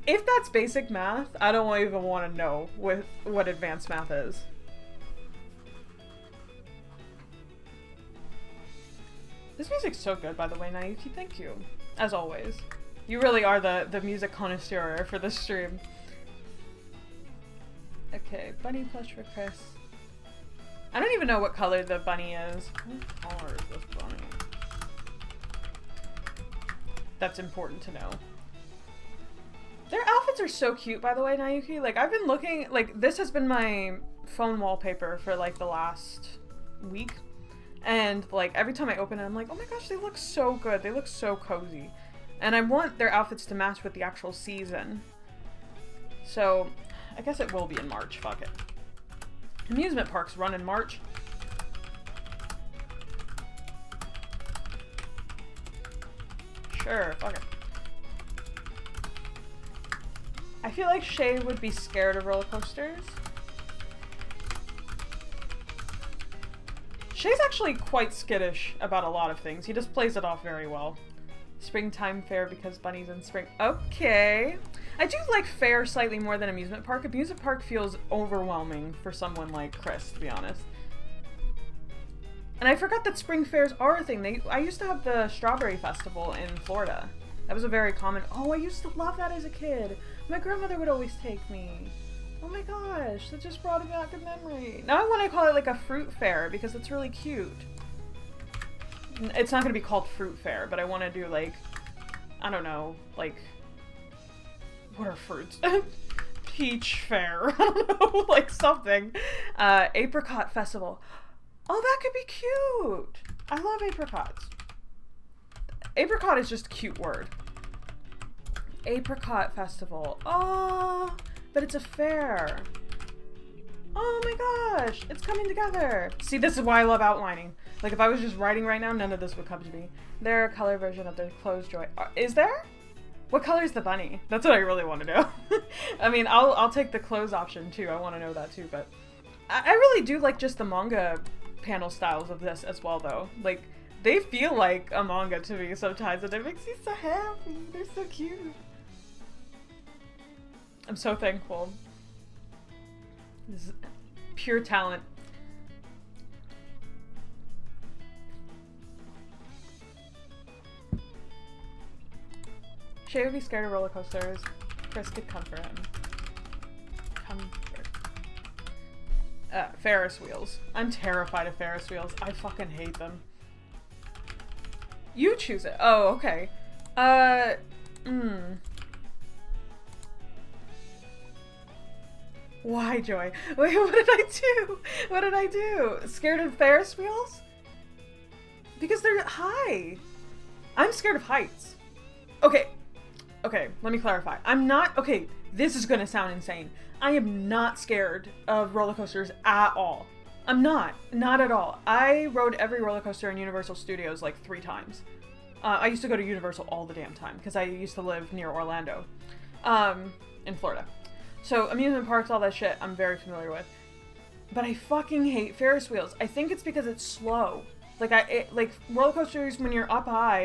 if that's basic math, I don't even want to know what advanced math is. This music's so good, by the way, Naiki. Thank you. As always. You really are the music connoisseur for this stream. Okay, bunny plush for Chris. I don't even know what color the bunny is. What color is this bunny? That's important to know. Their outfits are so cute, by the way, Nayuki. Like, I've been looking, like, this has been my phone wallpaper for, like, the last week. And, like, every time I open it, I'm like, oh my gosh, they look so good. They look so cozy. And I want their outfits to match with the actual season. So, I guess it will be in March. Fuck it. Amusement parks run in March. Sure, fuck it. I feel like Shay would be scared of roller coasters. Shay's actually quite skittish about a lot of things. He just plays it off very well. Springtime fair because bunnies in spring. Okay. I do like fair slightly more than amusement park. Amusement park feels overwhelming for someone like Chris, to be honest. And I forgot that spring fairs are a thing. I used to have the Strawberry Festival in Florida. That was a very common... Oh, I used to love that as a kid. My grandmother would always take me. Oh my gosh, that just brought back a memory. Now I want to call it like a fruit fair because it's really cute. It's not going to be called fruit fair, but I want to do like, I don't know, like, what are fruits? Peach fair. I don't know, like something. Apricot festival. Oh, that could be cute. I love apricots. Apricot is just a cute word. Apricot festival. Oh, but it's a fair. Oh my gosh, it's coming together. See, this is why I love outlining. Like, if I was just writing right now, none of this would come to me. Their color version of their clothes joy. Is there? What color is the bunny? That's what I really want to know. I mean, I'll take the clothes option too. I want to know that too, but I really do like just the manga panel styles of this as well, though. Like, they feel like a manga to me sometimes, and it makes me so happy. They're so cute. I'm so thankful. This is pure talent. Shay would be scared of roller coasters. Chris could comfort him. Comfort. Ferris wheels. I'm terrified of Ferris wheels. I fucking hate them. You choose it. Oh, okay. Why, Joy? Wait, what did I do? What did I do? Scared of Ferris wheels? Because they're high. I'm scared of heights. Okay, let me clarify. I'm not, okay, this is gonna sound insane. I am not scared of roller coasters at all. I'm not at all. I rode every roller coaster in Universal Studios like 3 times. I used to go to Universal all the damn time because I used to live near Orlando, in Florida. So amusement parks, all that shit, I'm very familiar with. But I fucking hate Ferris wheels. I think it's because it's slow. Like roller coasters, when you're up high,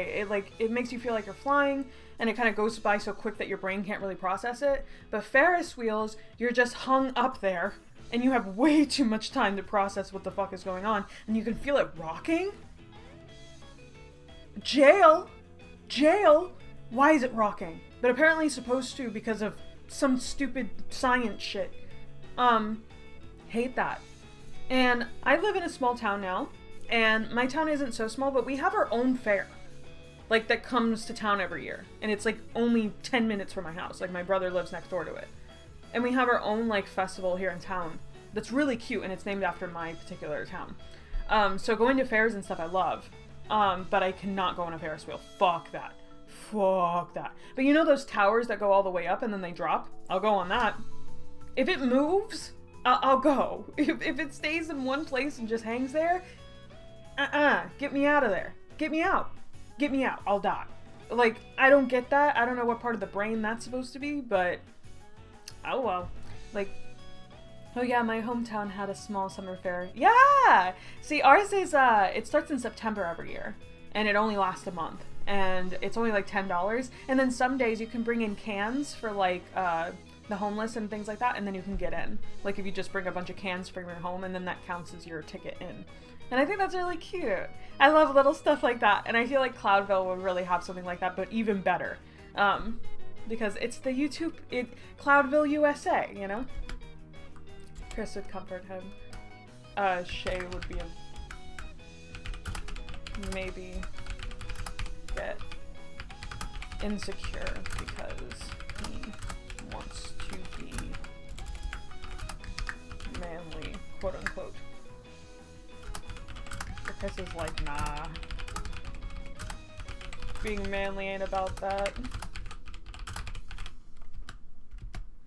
it makes you feel like you're flying, and it kind of goes by so quick that your brain can't really process it. But Ferris wheels, you're just hung up there, and you have way too much time to process what the fuck is going on, and you can feel it rocking. Jail. Why is it rocking? But apparently it's supposed to because of some stupid science shit. Hate that. And I live in a small town now, and my town isn't so small, but we have our own fair, like, that comes to town every year, and it's like only 10 minutes from my house. Like, my brother lives next door to it, and we have our own like festival here in town that's really cute, and it's named after my particular town. So going to fairs and stuff I love, but I cannot go on a Ferris wheel. Fuck that. But you know those towers that go all the way up and then they drop? I'll go on that. If it moves, I'll go. If it stays in one place and just hangs there, get me out of there. Get me out. I'll die. Like, I don't get that. I don't know what part of the brain that's supposed to be, but oh well. Like, oh yeah, my hometown had a small summer fair. Yeah! See, ours is, it starts in September every year, and it only lasts a month, and it's only like $10, and then some days you can bring in cans for like, the homeless and things like that, and then you can get in. Like, if you just bring a bunch of cans from your home, and then that counts as your ticket in. And I think that's really cute. I love little stuff like that, and I feel like Cloudville would really have something like that, but even better. Because it's the Cloudville, USA, you know? Chris would comfort him. Shay would be maybe get insecure because he wants to be manly, quote unquote. But Chris is like, nah. Being manly ain't about that.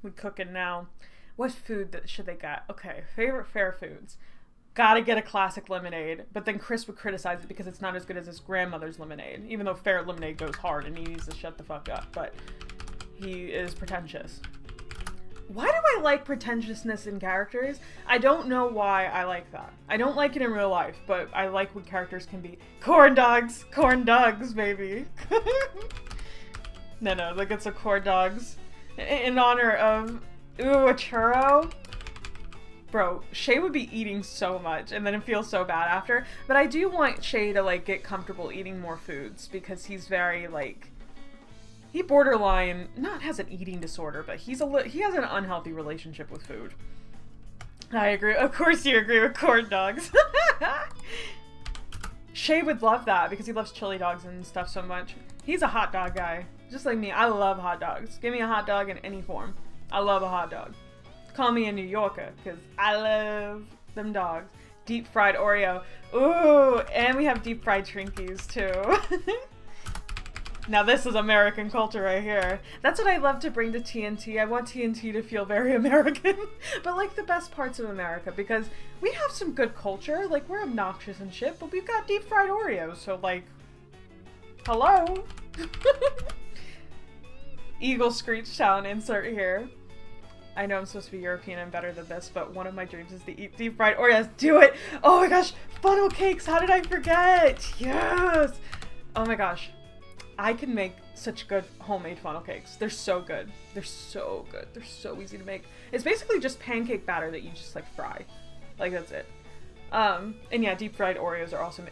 We cooking now. What food should they get? Okay, favorite fair foods. Gotta get a classic lemonade, but then Chris would criticize it because it's not as good as his grandmother's lemonade, even though fair lemonade goes hard and he needs to shut the fuck up, but he is pretentious. Why do I like pretentiousness in characters? I don't know why I like that. I don't like it in real life, but I like when characters can be corn dogs, baby. No, like it's a corn dogs in honor of, ooh, a churro. Bro, Shay would be eating so much, and then it feels so bad after. But I do want Shay to, like, get comfortable eating more foods, because he's very, like, he borderline, not has an eating disorder, but he has an unhealthy relationship with food. I agree. Of course you agree with corn dogs. Shay would love that, because he loves chili dogs and stuff so much. He's a hot dog guy. Just like me, I love hot dogs. Give me a hot dog in any form. I love a hot dog. Call me a New Yorker, because I love them dogs. Deep fried Oreo. Ooh, and we have deep fried Twinkies, too. Now this is American culture right here. That's what I love to bring to TNT. I want TNT to feel very American, but like the best parts of America, because we have some good culture. Like, we're obnoxious and shit, but we've got deep fried Oreos, so like, hello? Eagle Screech Town insert here. I know I'm supposed to be European and better than this, but one of my dreams is to eat deep fried Oreos. Do it! Oh my gosh! Funnel cakes! How did I forget? Yes! Oh my gosh. I can make such good homemade funnel cakes. They're so good. They're so good. They're so easy to make. It's basically just pancake batter that you just like fry. Like that's it. And yeah, deep fried Oreos are awesome.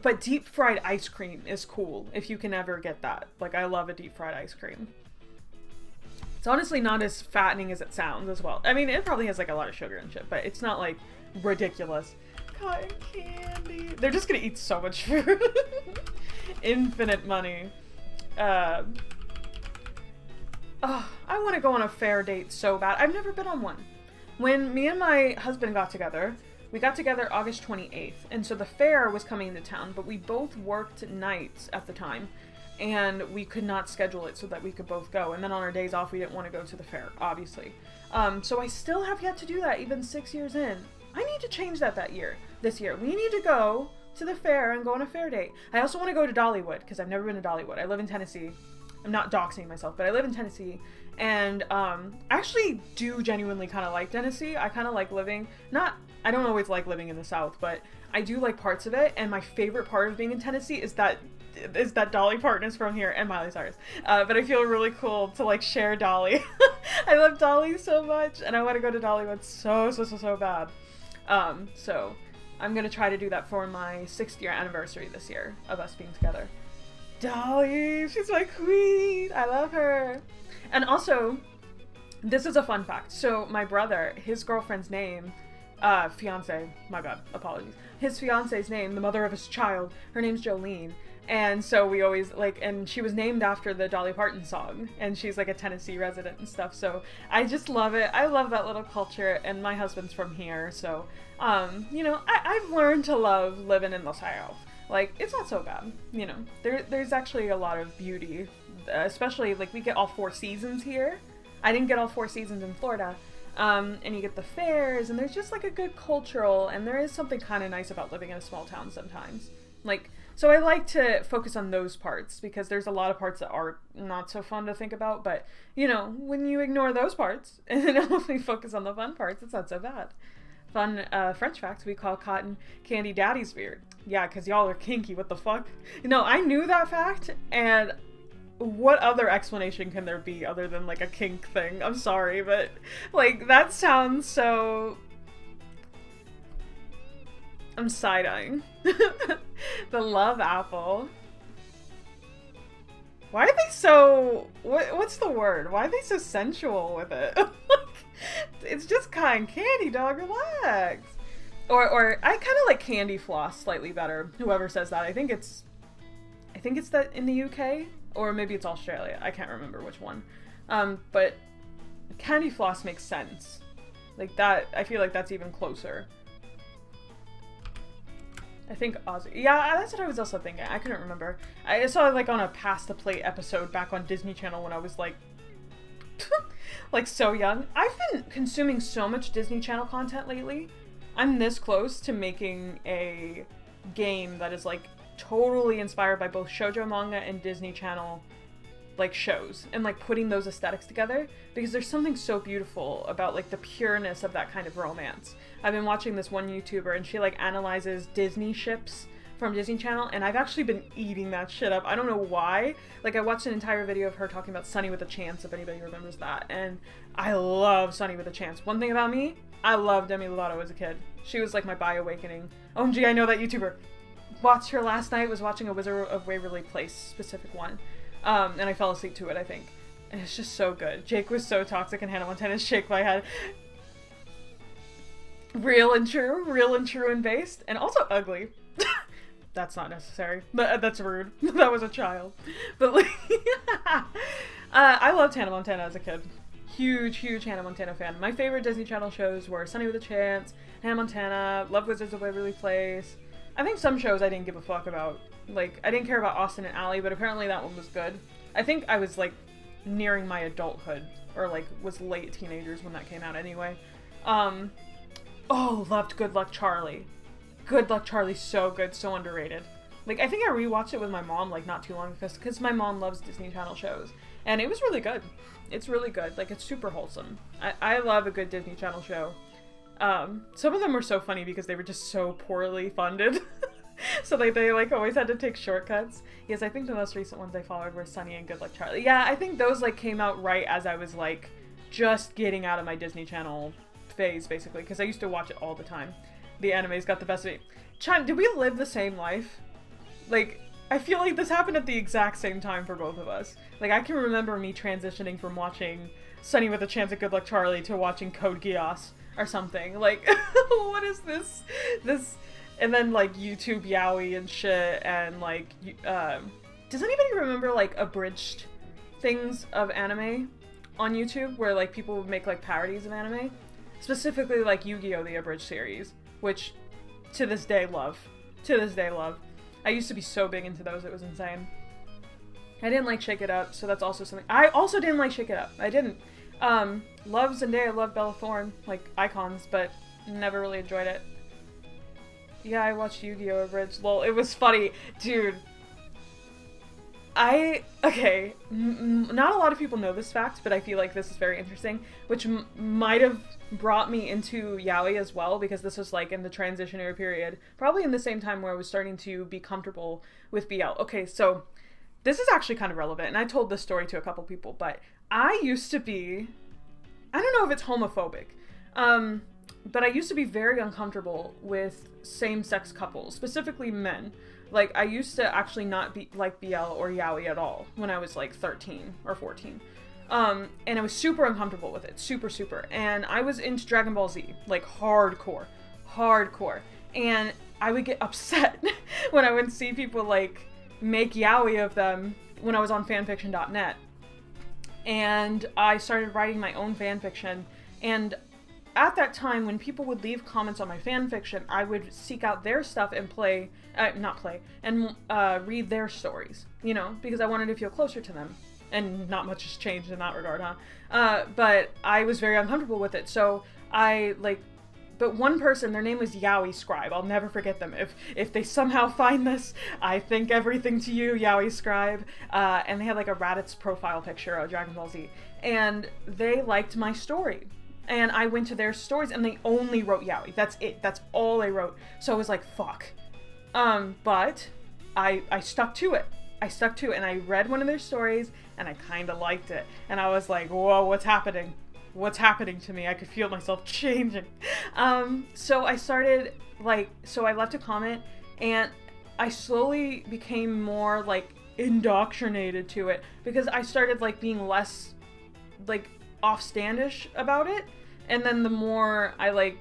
But deep fried ice cream is cool if you can ever get that. Like I love a deep fried ice cream. It's honestly not as fattening as it sounds as well. I mean, it probably has like a lot of sugar and shit, but it's not like ridiculous. Cotton candy. They're just gonna eat so much food. Infinite money. Oh, I want to go on a fair date so bad. I've never been on one. When me and my husband got together, we got together August 28th, and so the fair was coming into town, but we both worked nights at the time, and we could not schedule it so that we could both go. And then on our days off, we didn't want to go to the fair, obviously. So I still have yet to do that, even 6 years in. I need to change that this year. We need to go to the fair and go on a fair date. I also want to go to Dollywood, because I've never been to Dollywood. I live in Tennessee. I'm not doxing myself, but I live in Tennessee, and I actually do genuinely kind of like Tennessee. I kind of like living, I don't always like living in the South, but I do like parts of it, and my favorite part of being in Tennessee is that Dolly Parton is from here, and Miley Cyrus. But I feel really cool to like share Dolly. I love Dolly so much, and I want to go to Dollywood so bad. So I'm gonna try to do that for my 6th year anniversary this year of us being together. Dolly, she's my queen. I love her. And also, this is a fun fact. So my brother, his girlfriend's name, fiance, my bad, apologies. His fiance's name, the mother of his child, her name's Jolene. And so we always and she was named after the Dolly Parton song, and she's like a Tennessee resident and stuff. So I just love it. I love that little culture, and my husband's from here. So, you know, I've learned to love living in the South. Like, it's not so bad, you know. There's actually a lot of beauty, especially, like, we get all 4 seasons here. I didn't get all 4 seasons in Florida. And you get the fairs, and there's just, like, a good cultural, and there is something kind of nice about living in a small town sometimes. Like, so I like to focus on those parts, because there's a lot of parts that are not so fun to think about, but, you know, when you ignore those parts, and only focus on the fun parts, it's not so bad. Fun French facts, we call cotton candy daddy's beard. Yeah, because y'all are kinky, what the fuck? You know, I knew that fact, and what other explanation can there be other than, like, a kink thing? I'm sorry, but, like, that sounds so... I'm side-eyeing. The love apple. Why are they so... What's the word? Why are they so sensual with it? It's just cotton candy, dog. Relax. Or I kind of like candy floss slightly better. Whoever says that, I think it's that in the UK, or maybe it's Australia. I can't remember which one. But candy floss makes sense. Like that, I feel like that's even closer. I think Aussie. Yeah, that's what I was also thinking. I couldn't remember. I saw it like on a Pass the Plate episode back on Disney Channel when I was like like so young. I've been consuming so much Disney Channel content lately. I'm this close to making a game that is like totally inspired by both shoujo manga and Disney Channel like shows, and like putting those aesthetics together, because there's something so beautiful about like the pureness of that kind of romance. I've been watching this one YouTuber, and she like analyzes Disney ships from Disney Channel, and I've actually been eating that shit up. I don't know why. Like, I watched an entire video of her talking about Sunny with a Chance, if anybody remembers that, and I love Sunny with a Chance. One thing about me, I loved Demi Lovato as a kid. She was like my bi-awakening. OMG, I know that YouTuber. Watched her last night, was watching a Wizard of Waverly Place specific one. And I fell asleep to it, I think. And it's just so good. Jake was so toxic, and Hannah Montana's Shake My Head. Real and true and based, and also ugly. That's not necessary. That's rude. That was a child. But like, I loved Hannah Montana as a kid. Huge Hannah Montana fan. My favorite Disney Channel shows were Sunny with a Chance, Hannah Montana, Love Wizards of Waverly Place. I think some shows I didn't give a fuck about. Like, I didn't care about Austin and Ally, but apparently that one was good. I think I was, like, nearing my adulthood, or, like, was late teenagers when that came out anyway. Oh, loved Good Luck Charlie. Good Luck Charlie, so good, so underrated. Like, I think I rewatched it with my mom, like, not too long ago, because my mom loves Disney Channel shows. And it was really good. It's really good. Like, it's super wholesome. I love a good Disney Channel show. Some of them were so funny because they were just so poorly funded. So they like always had to take shortcuts. Yes, I think the most recent ones I followed were Sunny and Good Luck Charlie. Yeah, I think those like came out right as I was like just getting out of my Disney Channel phase, basically, because I used to watch it all the time. The anime's got the best of me. Chime, did we live the same life? Like, I feel like this happened at the exact same time for both of us. Like, I can remember me transitioning from watching Sunny with a Chance at Good Luck Charlie to watching Code Geass or something. Like, what is this? And then, like, YouTube Yaoi and shit, and, like, does anybody remember, like, abridged things of anime on YouTube, where, like, people would make, like, parodies of anime? Specifically, like, Yu-Gi-Oh! The abridged series, which, to this day, love. To this day, love. I used to be so big into those, it was insane. I didn't like Shake It Up, so that's also something. I also didn't like Shake It Up. I didn't. Love Zendaya, love Bella Thorne, like, icons, but never really enjoyed it. Yeah, I watched Yu-Gi-Oh! Abridged. Lol, it was funny. Dude. Okay, not a lot of people know this fact, but I feel like this is very interesting, which might have brought me into yaoi as well, because this was like in the transitionary period, probably in the same time where I was starting to be comfortable with BL. Okay, so this is actually kind of relevant, and I told this story to a couple people, but I used to be, I don't know if it's homophobic, but I used to be very uncomfortable with same-sex couples, specifically men. Like, I used to actually not like BL or yaoi at all when I was, like, 13 or 14. And I was super uncomfortable with it. Super. And I was into Dragon Ball Z. Like, hardcore. And I would get upset when I would see people, like, make yaoi of them when I was on fanfiction.net. And I started writing my own fanfiction. And at that time, when people would leave comments on my fanfiction, I would seek out their stuff and read their stories, you know, because I wanted to feel closer to them. And not much has changed in that regard, huh? But I was very uncomfortable with it, so but one person, their name was Yaoi Scribe. I'll never forget them. If they somehow find this, I think everything to you, Yaoi Scribe. And they had like a Raditz profile picture of Dragon Ball Z. And they liked my story. And I went to their stories and they only wrote yaoi. That's it. That's all they wrote. So I was like, fuck. But I stuck to it. And I read one of their stories and I kind of liked it. And I was like, whoa, what's happening? What's happening to me? I could feel myself changing. So I started, so I left a comment and I slowly became more, like, indoctrinated to it because I started, like, being less, like, offstandish about it, and then the more I like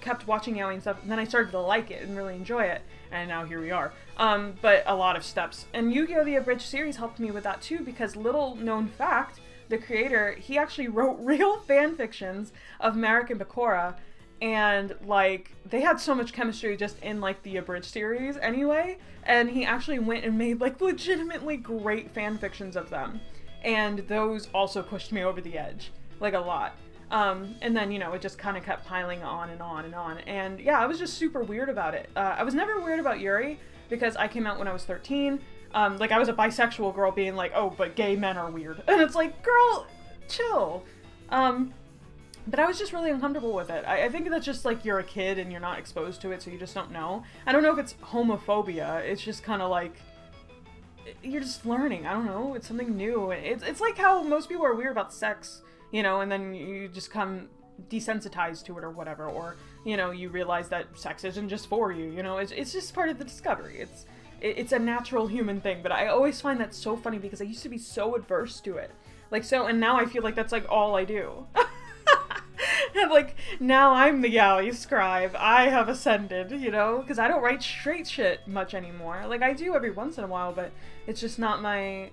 kept watching yaoi and stuff, and then I started to like it and really enjoy it, and now here we are. But a lot of steps, and Yu-Gi-Oh! The Abridged series helped me with that too, because little known fact, the creator, he actually wrote real fan fictions of Marek and Bakura, and like they had so much chemistry just in like the Abridged series anyway, and he actually went and made like legitimately great fan fictions of them. And those also pushed me over the edge, like a lot. And then, you know, it just kind of kept piling on and on and on. And yeah, I was just super weird about it. I was never weird about Yuri because I came out when I was 13. Like I was a bisexual girl being like, oh, but gay men are weird. And it's like, girl, chill. But I was just really uncomfortable with it. I think that's just like you're a kid and you're not exposed to it, so you just don't know. I don't know if it's homophobia. It's just kind of like, you're just learning. I don't know. It's something new. It's like how most people are weird about sex, you know, and then you just come desensitized to it or whatever, or, you know, you realize that sex isn't just for you, you know, it's just part of the discovery. It's a natural human thing, but I always find that so funny because I used to be so adverse to it. Like, so, and now I feel like that's like all I do. And like, now I'm the yaoi scribe. I have ascended, you know? Because I don't write straight shit much anymore. Like, I do every once in a while, but it's just not my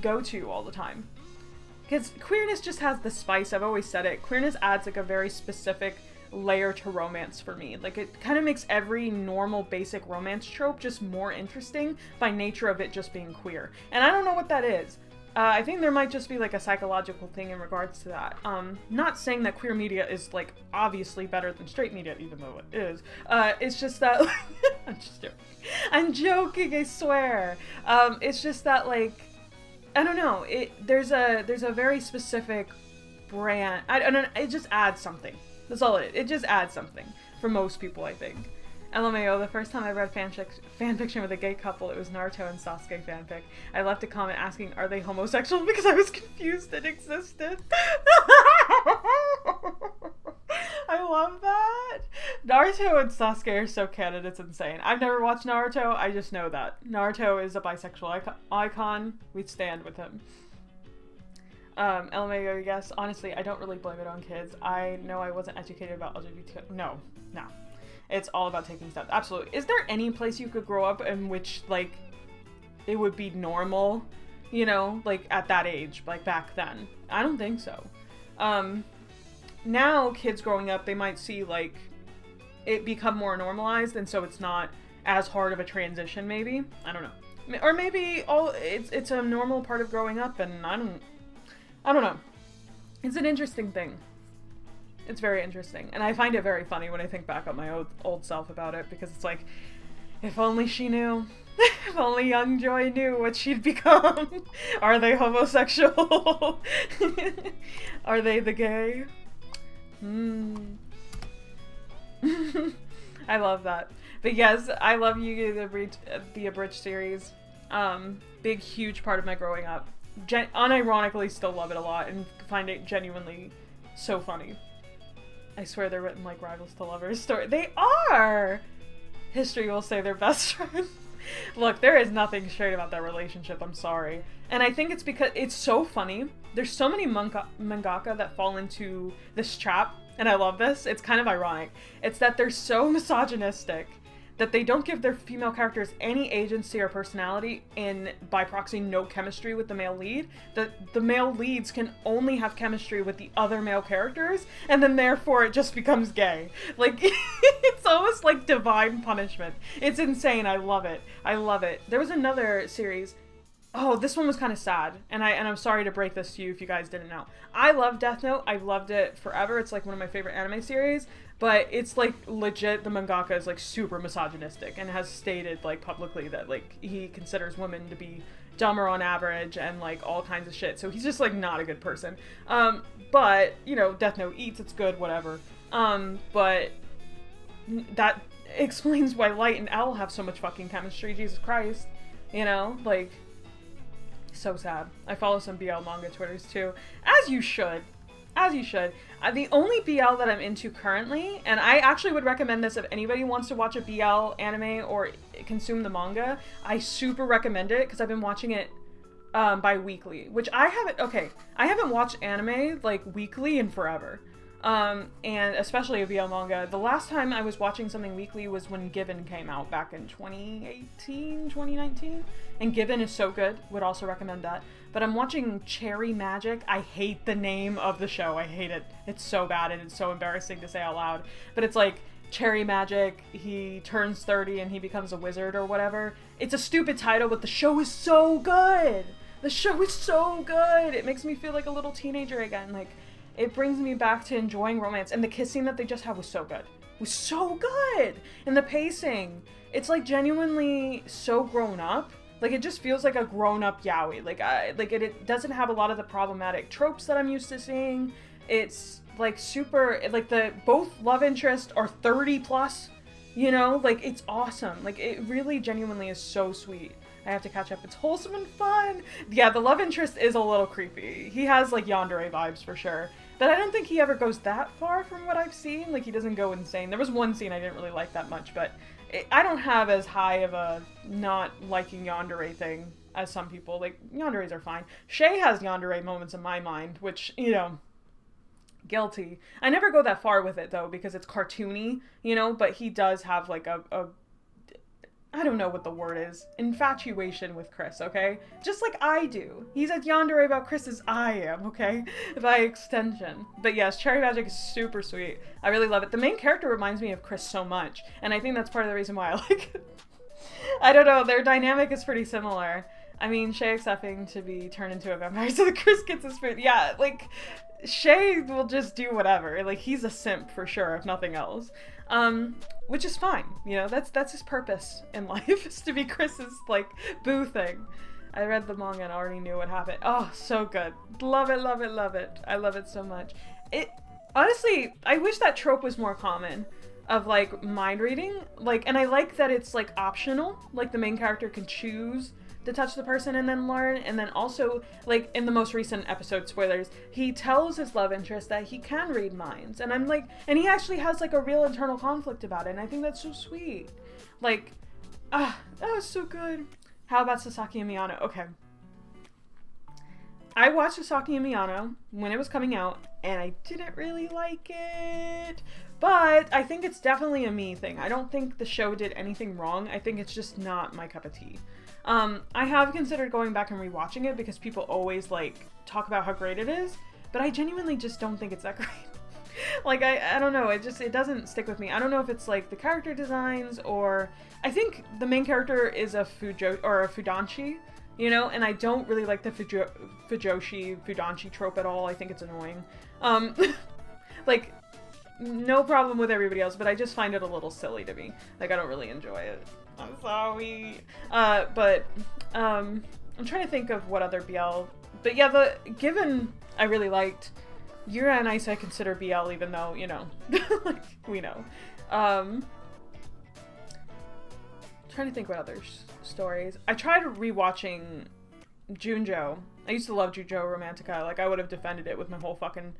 go-to all the time. Because queerness just has the spice. I've always said it. Queerness adds like a very specific layer to romance for me. Like, it kind of makes every normal basic romance trope just more interesting by nature of it just being queer. And I don't know what that is. I think there might just be like a psychological thing in regards to that. Not saying that queer media is like obviously better than straight media, even though it is. It's just that I'm just joking. I'm joking, I swear. It's just that like, I don't know. There's a very specific brand. I don't know. It just adds something. That's all it is. It just adds something for most people, I think. LMAO, the first time I read fanfiction with a gay couple, it was Naruto and Sasuke fanfic. I left a comment asking, are they homosexual? Because I was confused it existed. I love that. Naruto and Sasuke are so canon, it's insane. I've never watched Naruto, I just know that. Naruto is a bisexual icon. We stand with him. LMAO, yes. Honestly, I don't really blame it on kids. I know I wasn't educated about LGBT. No. It's all about taking steps. Absolutely. Is there any place you could grow up in which, like, it would be normal, you know, like, at that age, like, back then? I don't think so. Now, kids growing up, they might see, like, it become more normalized, and so it's not as hard of a transition, maybe? I don't know. Or maybe it's a normal part of growing up, and I don't know. It's an interesting thing. It's very interesting. And I find it very funny when I think back on my old self about it, because it's like, if only she knew. If only young Joy knew what she'd become. Are they homosexual? Are they the gay? I love that. But yes, I love Yu-Gi-Oh! The Abridged series. Big, huge part of my growing up. Unironically still love it a lot and find it genuinely so funny. I swear they're written like rivals to lovers story. They are! History will say they're best friends. Look, there is nothing straight about that relationship, I'm sorry. And I think it's because it's so funny. There's so many mangaka that fall into this trap, and I love this. It's kind of ironic. It's that they're so misogynistic that they don't give their female characters any agency or personality, and by proxy no chemistry with the male lead. The male leads can only have chemistry with the other male characters, and then therefore it just becomes gay. Like, it's almost like divine punishment. It's insane. I love it. I love it. There was another series. Oh, this one was kind of sad, and I'm sorry to break this to you if you guys didn't know. I love Death Note. I've loved it forever. It's like one of my favorite anime series, but it's like legit, the mangaka is like super misogynistic and has stated like publicly that like he considers women to be dumber on average and like all kinds of shit. So he's just like not a good person. But you know, Death Note eats, it's good, whatever. But that explains why Light and L have so much fucking chemistry. Jesus Christ, you know, like. So sad. I follow some BL manga Twitters too. As you should. As you should. The only BL that I'm into currently, and I actually would recommend this if anybody wants to watch a BL anime or consume the manga, I super recommend it because I've been watching it bi-weekly, which I haven't watched anime like weekly in forever. And especially a BL manga. The last time I was watching something weekly was when Given came out back in 2018, 2019. And Given is so good. Would also recommend that. But I'm watching Cherry Magic. I hate the name of the show. I hate it. It's so bad and it's so embarrassing to say out loud. But it's like Cherry Magic, he turns 30 and he becomes a wizard or whatever. It's a stupid title, but the show is so good. The show is so good. It makes me feel like a little teenager again. Like, it brings me back to enjoying romance. And the kiss scene that they just had was so good. It was so good! And the pacing. It's like genuinely so grown up. Like, it just feels like a grown-up yaoi. Like, it doesn't have a lot of the problematic tropes that I'm used to seeing. It's, like, super, like, both love interests are 30 plus, you know? Like, it's awesome. Like, it really genuinely is so sweet. I have to catch up. It's wholesome and fun. Yeah, the love interest is a little creepy. He has, like, yandere vibes for sure. But I don't think he ever goes that far from what I've seen. Like, he doesn't go insane. There was one scene I didn't really like that much, but I don't have as high of a not liking yandere thing as some people. Like, yanderes are fine. Shay has yandere moments in my mind, which, you know, guilty. I never go that far with it, though, because it's cartoony, you know, but he does have, like, I don't know what the word is. Infatuation with Chris, okay? Just like I do. He's as yandere about Chris as I am, okay? By extension. But yes, Cherry Magic is super sweet. I really love it. The main character reminds me of Chris so much, and I think that's part of the reason why I like it. I don't know, their dynamic is pretty similar. I mean, Shay accepting to be turned into a vampire so that Chris gets his food. Yeah, like, Shay will just do whatever. Like, he's a simp for sure, if nothing else. Which is fine, you know, that's his purpose in life, is to be Chris's, like, boo thing. I read the manga and already knew what happened. Oh, so good. Love it, love it, love it. I love it so much. Honestly, I wish that trope was more common. of like mind reading, like, and I like that it's like optional, like the main character can choose to touch the person and then learn. And then also, like, in the most recent episode, spoilers, he tells his love interest that he can read minds, and I'm like, and he actually has like a real internal conflict about it, and I think that's so sweet. Like, that was so good. How about Sasaki and Miyano? Okay, I watched Sasaki and Miyano when it was coming out, and I didn't really like it. But I think it's definitely a me thing. I don't think the show did anything wrong. I think it's just not my cup of tea. I have considered going back and rewatching it because people always like talk about how great it is, but I genuinely just don't think it's that great. Like, I don't know, it doesn't stick with me. I don't know if it's like the character designs, or I think the main character is a Fudanshi, you know, and I don't really like the Fudanshi trope at all. I think it's annoying. Like, no problem with everybody else, but I just find it a little silly to me. Like, I don't really enjoy it. I'm sorry. But I'm trying to think of what other BL. But yeah, given I really liked Yura and Ice, I consider BL, even though, you know, like, we know. Trying to think what other stories. I tried rewatching Junjo. I used to love Junjo Romantica. Like, I would have defended it with my whole fucking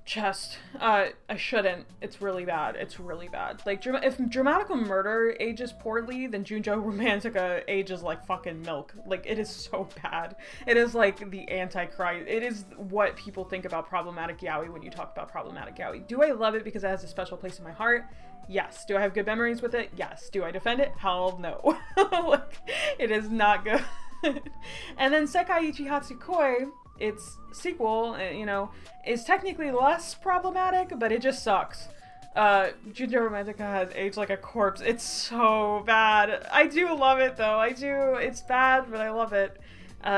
chest. I shouldn't. It's really bad. It's really bad. Like, if Dramatical Murder ages poorly, then Junjo Romantica ages like fucking milk. Like, it is so bad. It is like the Antichrist. It is what people think about problematic yaoi when you talk about problematic yaoi. Do I love it because it has a special place in my heart? Yes. Do I have good memories with it? Yes. Do I defend it? Hell no. Like, it is not good. And then Sekai Ichi Hatsukoi, its sequel, you know, is technically less problematic, but it just sucks. Junjo Romantica has aged like a corpse. It's so bad. I do love it though. I do. It's bad, but I love it.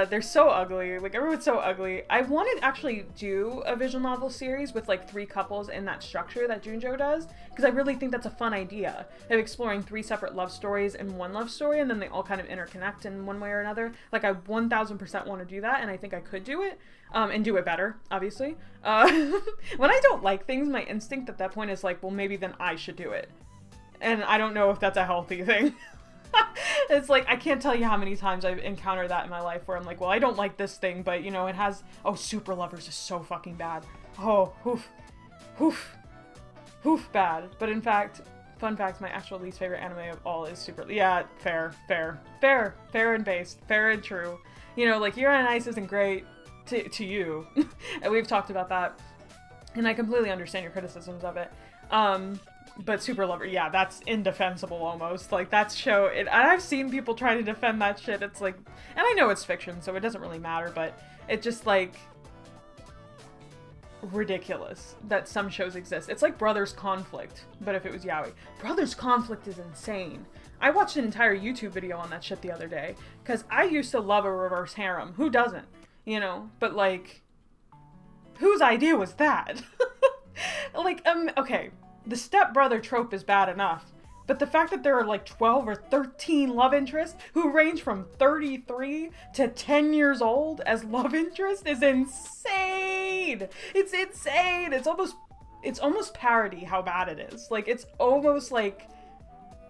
They're so ugly. Like, everyone's so ugly. I want to actually do a visual novel series with like 3 couples in that structure that Junjo does, because I really think that's a fun idea of exploring 3 separate love stories in one love story, and then they all kind of interconnect in one way or another. Like, I 1000% want to do that, and I think I could do it, and do it better, obviously. When I don't like things, my instinct at that point is like, well, maybe then I should do it. And I don't know if that's a healthy thing. It's like, I can't tell you how many times I've encountered that in my life where I'm like, well, I don't like this thing, but, you know, it has, oh, Super Lovers is so fucking bad. Oh, bad. But in fact, fun fact, my actual least favorite anime of all is yeah, fair and based, fair and true. You know, like, Yura on Ice isn't great to you, and we've talked about that, and I completely understand your criticisms of it. But Super Lover, yeah, that's indefensible almost. Like, that show, and I've seen people try to defend that shit. It's like, and I know it's fiction, so it doesn't really matter, but it just, like, ridiculous that some shows exist. It's like Brothers Conflict, but if it was yaoi. Brothers Conflict is insane. I watched an entire YouTube video on that shit the other day, because I used to love a reverse harem. Who doesn't? You know? But, like, whose idea was that? Like, okay. The stepbrother trope is bad enough, but the fact that there are like 12 or 13 love interests who range from 33 to 10 years old as love interest is insane. It's insane. It's almost parody how bad it is. Like, it's almost like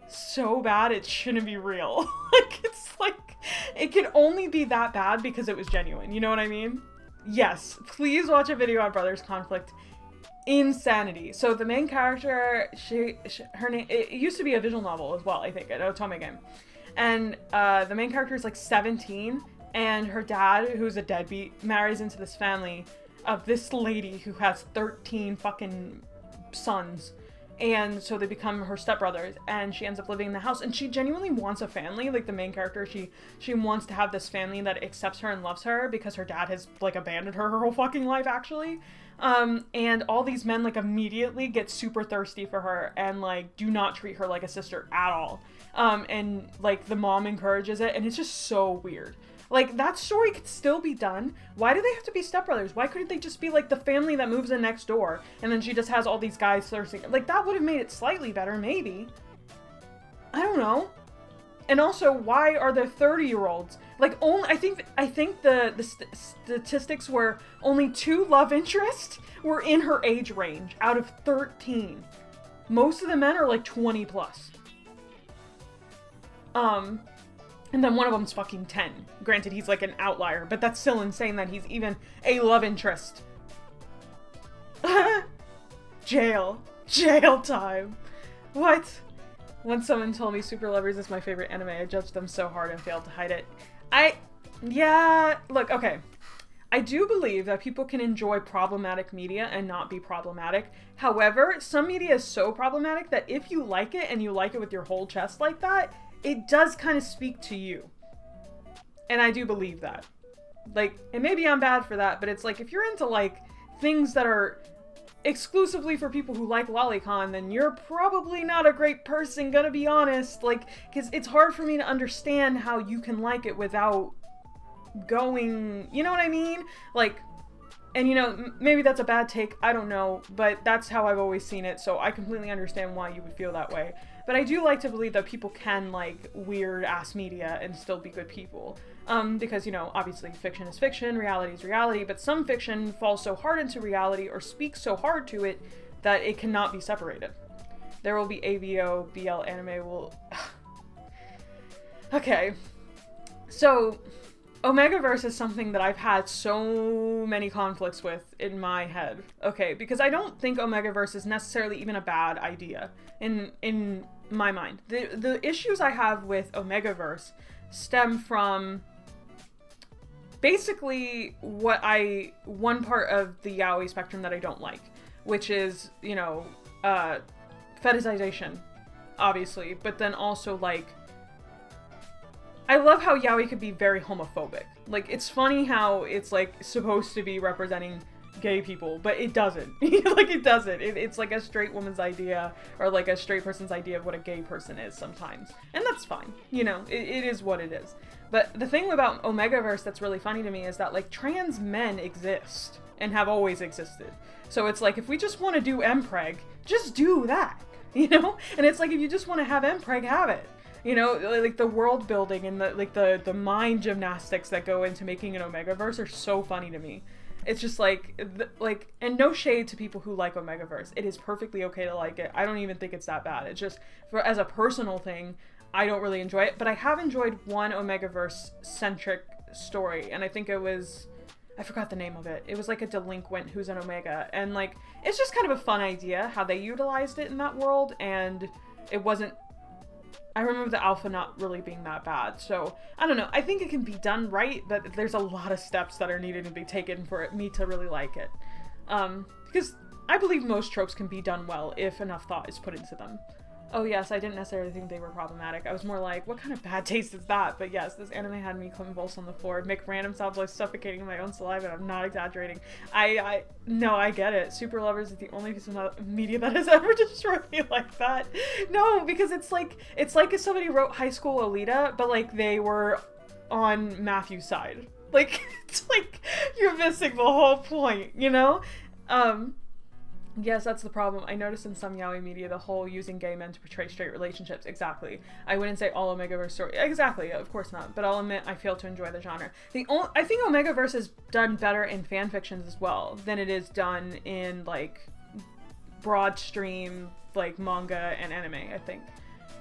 so bad it shouldn't be real. Like, it's like, it can only be that bad because it was genuine. You know what I mean? Yes, please watch a video on Brothers Conflict. Insanity. So the main character, her name, it used to be a visual novel as well, I think, an Otome game. And the main character is like 17, and her dad, who's a deadbeat, marries into this family of this lady who has 13 fucking sons. And so they become her stepbrothers, and she ends up living in the house, and she genuinely wants a family. Like, the main character, she wants to have this family that accepts her and loves her because her dad has, like, abandoned her whole fucking life, actually. And all these men, like, immediately get super thirsty for her and, like, do not treat her like a sister at all. And, like, the mom encourages it, and it's just so weird. Like, that story could still be done. Why do they have to be stepbrothers? Why couldn't they just be, like, the family that moves in next door, and then she just has all these guys thirsting? Like, that would have made it slightly better, maybe. I don't know. And also, why are there 30-year-olds? Like, only I think the statistics were only 2 love interests were in her age range out of 13. Most of the men are like 20 plus. And then one of them's fucking 10. Granted, he's like an outlier, but that's still insane that he's even a love interest. Jail. Jail time. What? Once someone told me Super Lovers is my favorite anime, I judged them so hard and failed to hide it. Yeah, look, okay. I do believe that people can enjoy problematic media and not be problematic. However, some media is so problematic that if you like it and you like it with your whole chest like that, it does kind of speak to you. And I do believe that. Like, and maybe I'm bad for that, but it's like, if you're into like things that are exclusively for people who like lolicon, then you're probably not a great person, gonna be honest. Like, because it's hard for me to understand how you can like it without going, you know what I mean? Like, and you know, maybe that's a bad take, I don't know, but that's how I've always seen it, so I completely understand why you would feel that way. But I do like to believe that people can like weird-ass media and still be good people. Because, you know, obviously fiction is fiction, reality is reality, but some fiction falls so hard into reality or speaks so hard to it that it cannot be separated. There will be AVO, BL anime will... Okay. So, Omegaverse is something that I've had so many conflicts with in my head. Okay, because I don't think Omegaverse is necessarily even a bad idea in my mind. The issues I have with Omegaverse stem from basically one part of the yaoi spectrum that I don't like, which is, you know, fetishization, obviously, but then also like, I love how yaoi could be very homophobic. Like, it's funny how it's, like, supposed to be representing gay people, but it doesn't. Like, it doesn't. It's like a straight woman's idea, or like a straight person's idea of what a gay person is sometimes. And that's fine. You know, it is what it is. But the thing about Omegaverse that's really funny to me is that, like, trans men exist, and have always existed. So it's like, if we just want to do MPreg, just do that, you know? And it's like, if you just want to have MPreg, have it. You know, like the world building and the mind gymnastics that go into making an Omegaverse are so funny to me. It's just like, and no shade to people who like Omegaverse. It is perfectly okay to like it. I don't even think it's that bad. It's just, as a personal thing, I don't really enjoy it. But I have enjoyed one Omegaverse-centric story, and I think it was, I forgot the name of it. It was like a delinquent who's an Omega, and like, it's just kind of a fun idea how they utilized it in that world, and it wasn't, I remember the alpha not really being that bad, so I don't know. I think it can be done right, but there's a lot of steps that are needed to be taken for me to really like it. Because I believe most tropes can be done well if enough thought is put into them. Oh yes, I didn't necessarily think they were problematic. I was more like, what kind of bad taste is that? But yes, this anime had me convulse on the floor, make random sounds like suffocating in my own saliva, and I'm not exaggerating. No, I get it. Super Lovers is the only piece of media that has ever destroyed me like that. No, because it's like if somebody wrote High School Alita, but like they were on Matthew's side. Like, it's like, you're missing the whole point, you know? Yes, that's the problem. I noticed in some yaoi media the whole using gay men to portray straight relationships. Exactly. I wouldn't say all Omegaverse story. Exactly, of course not. But I'll admit I fail to enjoy the genre. I think Omegaverse is done better in fanfictions as well than it is done in like broad stream like manga and anime, I think.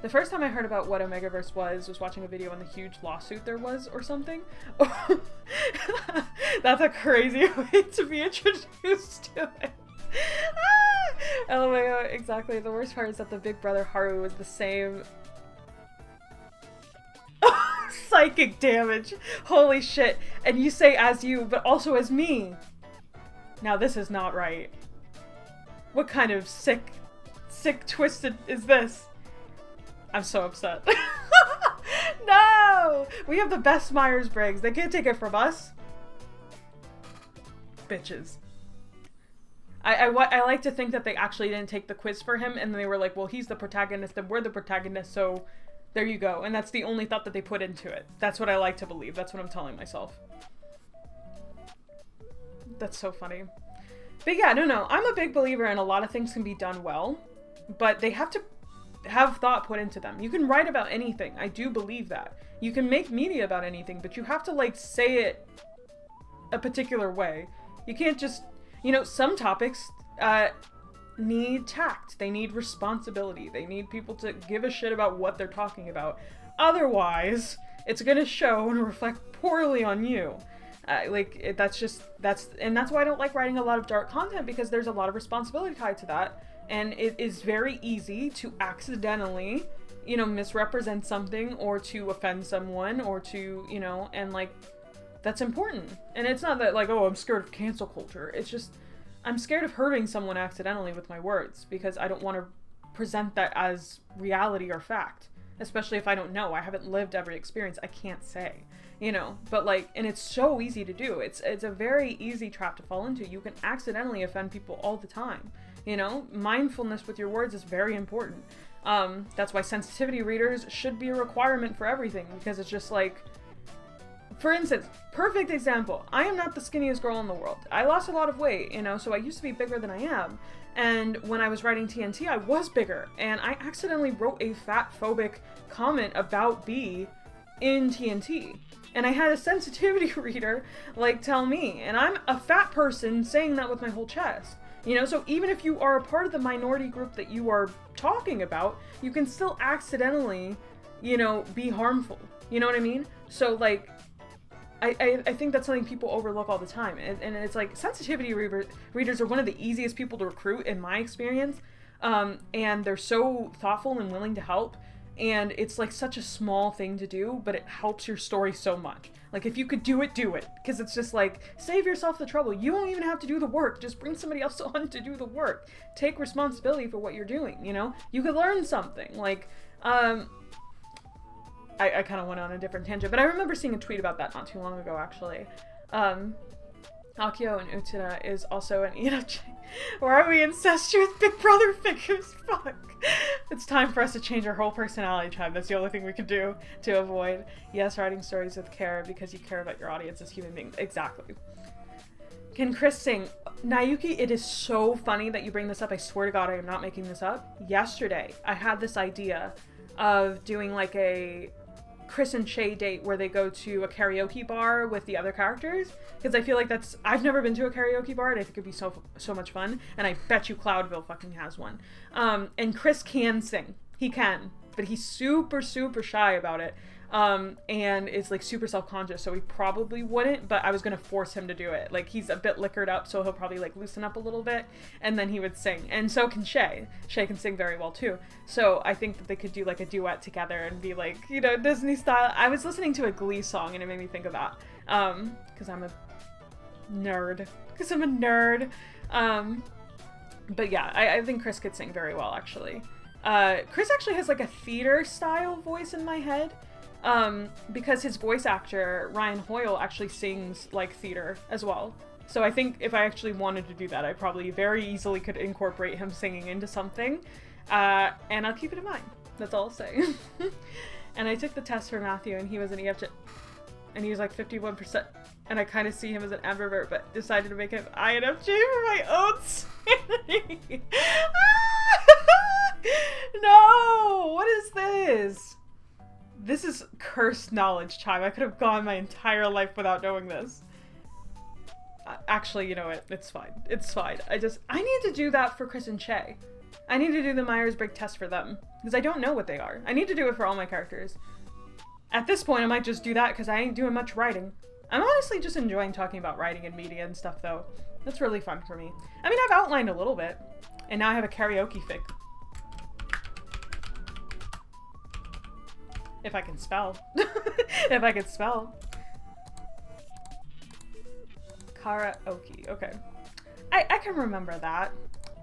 The first time I heard about what Omegaverse was watching a video on the huge lawsuit there was or something. That's a crazy way to be introduced to it. LMAO, exactly. The worst part is that the big brother Haru was the same. Psychic damage. Holy shit. And you say as you, but also as me. Now this is not right. What kind of sick twisted is this? I'm so upset. No! We have the best Myers-Briggs. They can't take it from us. Bitches. I like to think that they actually didn't take the quiz for him and they were like, well, he's the protagonist and we're the protagonist, so there you go. And that's the only thought that they put into it. That's what I like to believe. That's what I'm telling myself. That's so funny. But yeah, no. I'm a big believer in a lot of things can be done well, but they have to have thought put into them. You can write about anything. I do believe that. You can make media about anything, but you have to like say it a particular way. You can't just, you know, some topics, need tact. They need responsibility. They need people to give a shit about what they're talking about. Otherwise, it's gonna show and reflect poorly on you. That's why I don't like writing a lot of dark content, because there's a lot of responsibility tied to that, and it is very easy to accidentally, misrepresent something, or to offend someone, or to, and like, that's important. And it's not that like, oh, I'm scared of cancel culture. It's just, I'm scared of hurting someone accidentally with my words, because I don't want to present that as reality or fact. Especially if I don't know. I haven't lived every experience. I can't say, but like, and it's so easy to do. It's a very easy trap to fall into. You can accidentally offend people all the time. Mindfulness with your words is very important. That's why sensitivity readers should be a requirement for everything, because it's just like, for instance, perfect example, I am not the skinniest girl in the world. I lost a lot of weight, so I used to be bigger than I am. And when I was writing TNT, I was bigger. And I accidentally wrote a fat-phobic comment about B in TNT. And I had a sensitivity reader, tell me. And I'm a fat person saying that with my whole chest. So even if you are a part of the minority group that you are talking about, you can still accidentally, be harmful. You know what I mean? So, I think that's something people overlook all the time. And it's like, sensitivity readers are one of the easiest people to recruit in my experience. And they're so thoughtful and willing to help. And it's like such a small thing to do, but it helps your story so much. Like, if you could do it, do it. Because it's just like, save yourself the trouble. You don't even have to do the work. Just bring somebody else on to do the work. Take responsibility for what you're doing, You could learn something. I kind of went on a different tangent, but I remember seeing a tweet about that not too long ago, actually. Akio and Utena is also an ENFJ. Why are we incestuous Big Brother figures? Fuck. It's time for us to change our whole personality type. That's the only thing we can do to avoid. Yes, writing stories with care, because you care about your audience as human beings. Exactly. Can Chris sing? Nayuki, it is so funny that you bring this up. I swear to God, I am not making this up. Yesterday, I had this idea of doing like a Chris and Shay date where they go to a karaoke bar with the other characters, because I feel like I've never been to a karaoke bar, and I think it'd be so much fun, and I bet you Cloudville fucking has one. And Chris can sing. He can, but he's super, super shy about it. And is like super self-conscious, so he probably wouldn't, but I was gonna force him to do it. Like, he's a bit liquored up, so he'll probably like loosen up a little bit, and then he would sing. And so can Shay. Shay can sing very well too. So I think that they could do like a duet together and be like, Disney style. I was listening to a Glee song and it made me think of that. Because I'm a nerd. But yeah, I think Chris could sing very well, actually. Chris actually has like a theater style voice in my head. Because his voice actor, Ryan Hoyle, actually sings like theater as well. So I think if I actually wanted to do that, I probably very easily could incorporate him singing into something. And I'll keep it in mind. That's all I'll say. And I took the test for Matthew, and he was an EFJ, and he was like 51%. And I kind of see him as an ambivert, but decided to make him INFJ for my own sanity. No! What is this? This is cursed knowledge, Chime. I could have gone my entire life without knowing this. Actually, you know what? It's fine. It's fine. I need to do that for Chris and Shay. I need to do the Myers-Briggs test for them, because I don't know what they are. I need to do it for all my characters. At this point, I might just do that because I ain't doing much writing. I'm honestly just enjoying talking about writing and media and stuff, though. That's really fun for me. I mean, I've outlined a little bit, and now I have a karaoke fic. If I can spell. If I can spell. Karaoke. Okay. I can remember that.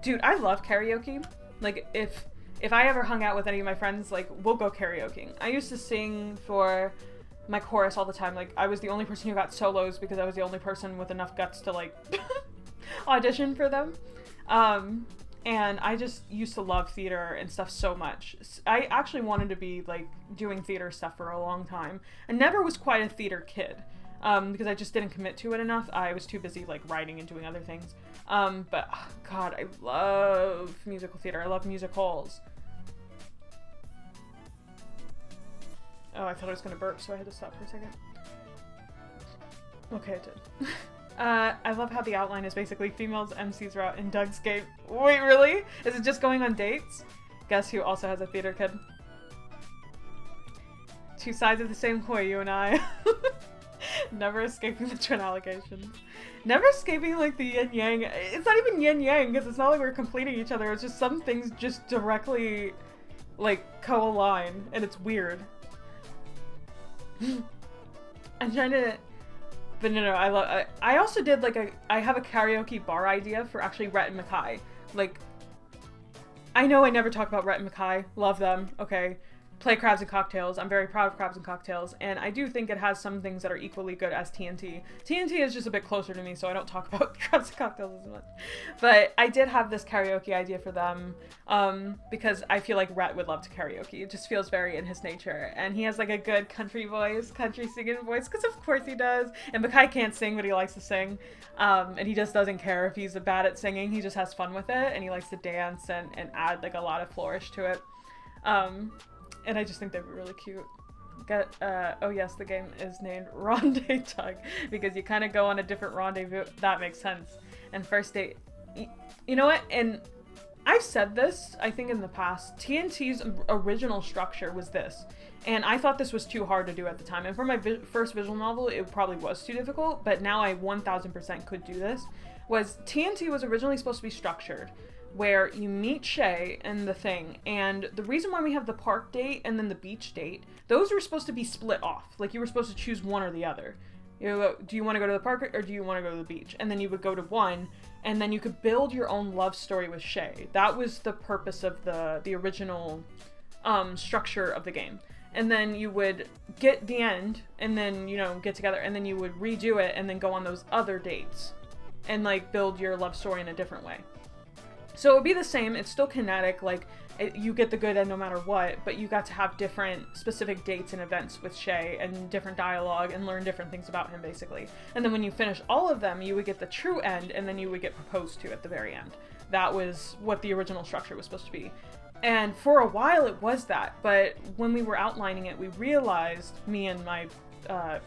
Dude, I love karaoke. Like, if I ever hung out with any of my friends, like, we'll go karaoke. I used to sing for my chorus all the time. Like, I was the only person who got solos because I was the only person with enough guts to, like, audition for them. And I just used to love theater and stuff so much. I actually wanted to be, like, doing theater stuff for a long time. I never was quite a theater kid, because I just didn't commit to it enough. I was too busy, like, writing and doing other things. But, oh, God, I love musical theater. I love musicals. Oh, I thought I was going to burp, so I had to stop for a second. Okay, I did. I love how the outline is basically females MC's route in Doug's game. Wait, really? Is it just going on dates? Guess who also has a theater kid? Two sides of the same coin, you and I. Never escaping the twin allegations. Never escaping like the yin yang. It's not even yin yang because it's not like we're completing each other. It's just some things just directly like co-align and it's weird. I'm trying to, but no, I also did like I have a karaoke bar idea for actually Rhett and Mackay. Like, I know I never talk about Rhett and Mackay. Love them. Okay. Play Crabs and Cocktails. I'm very proud of Crabs and Cocktails, and I do think it has some things that are equally good as TNT. TNT is just a bit closer to me, so I don't talk about Crabs and Cocktails as much. But I did have this karaoke idea for them, because I feel like Rhett would love to karaoke. It just feels very in his nature, and he has like a good country voice, country singing voice, because of course he does. And Mackay can't sing, but he likes to sing, and he just doesn't care if he's bad at singing. He just has fun with it, and he likes to dance and add like a lot of flourish to it. And I just think they'd be really cute. Oh yes, the game is named Rendezvous Tug because you kind of go on a different rendezvous. That makes sense. And first date, you know what? And I've said this, I think in the past, TNT's original structure was this. And I thought this was too hard to do at the time. And for my first visual novel, it probably was too difficult, but now I 1000% could do this. Was TNT was originally supposed to be structured where you meet Shay and the thing, and the reason why we have the park date and then the beach date, those were supposed to be split off. Like, you were supposed to choose one or the other. You know, do you want to go to the park or do you want to go to the beach? And then you would go to one, and then you could build your own love story with Shay. That was the purpose of the original structure of the game. And then you would get the end, and then, you know, get together, and then you would redo it, and then go on those other dates, and, like, build your love story in a different way. So it would be the same, it's still kinetic, like, you get the good end no matter what, but you got to have different specific dates and events with Shay, and different dialogue, and learn different things about him, basically. And then when you finish all of them, you would get the true end, and then you would get proposed to at the very end. That was what the original structure was supposed to be. And for a while it was that, but when we were outlining it, we realized, me and my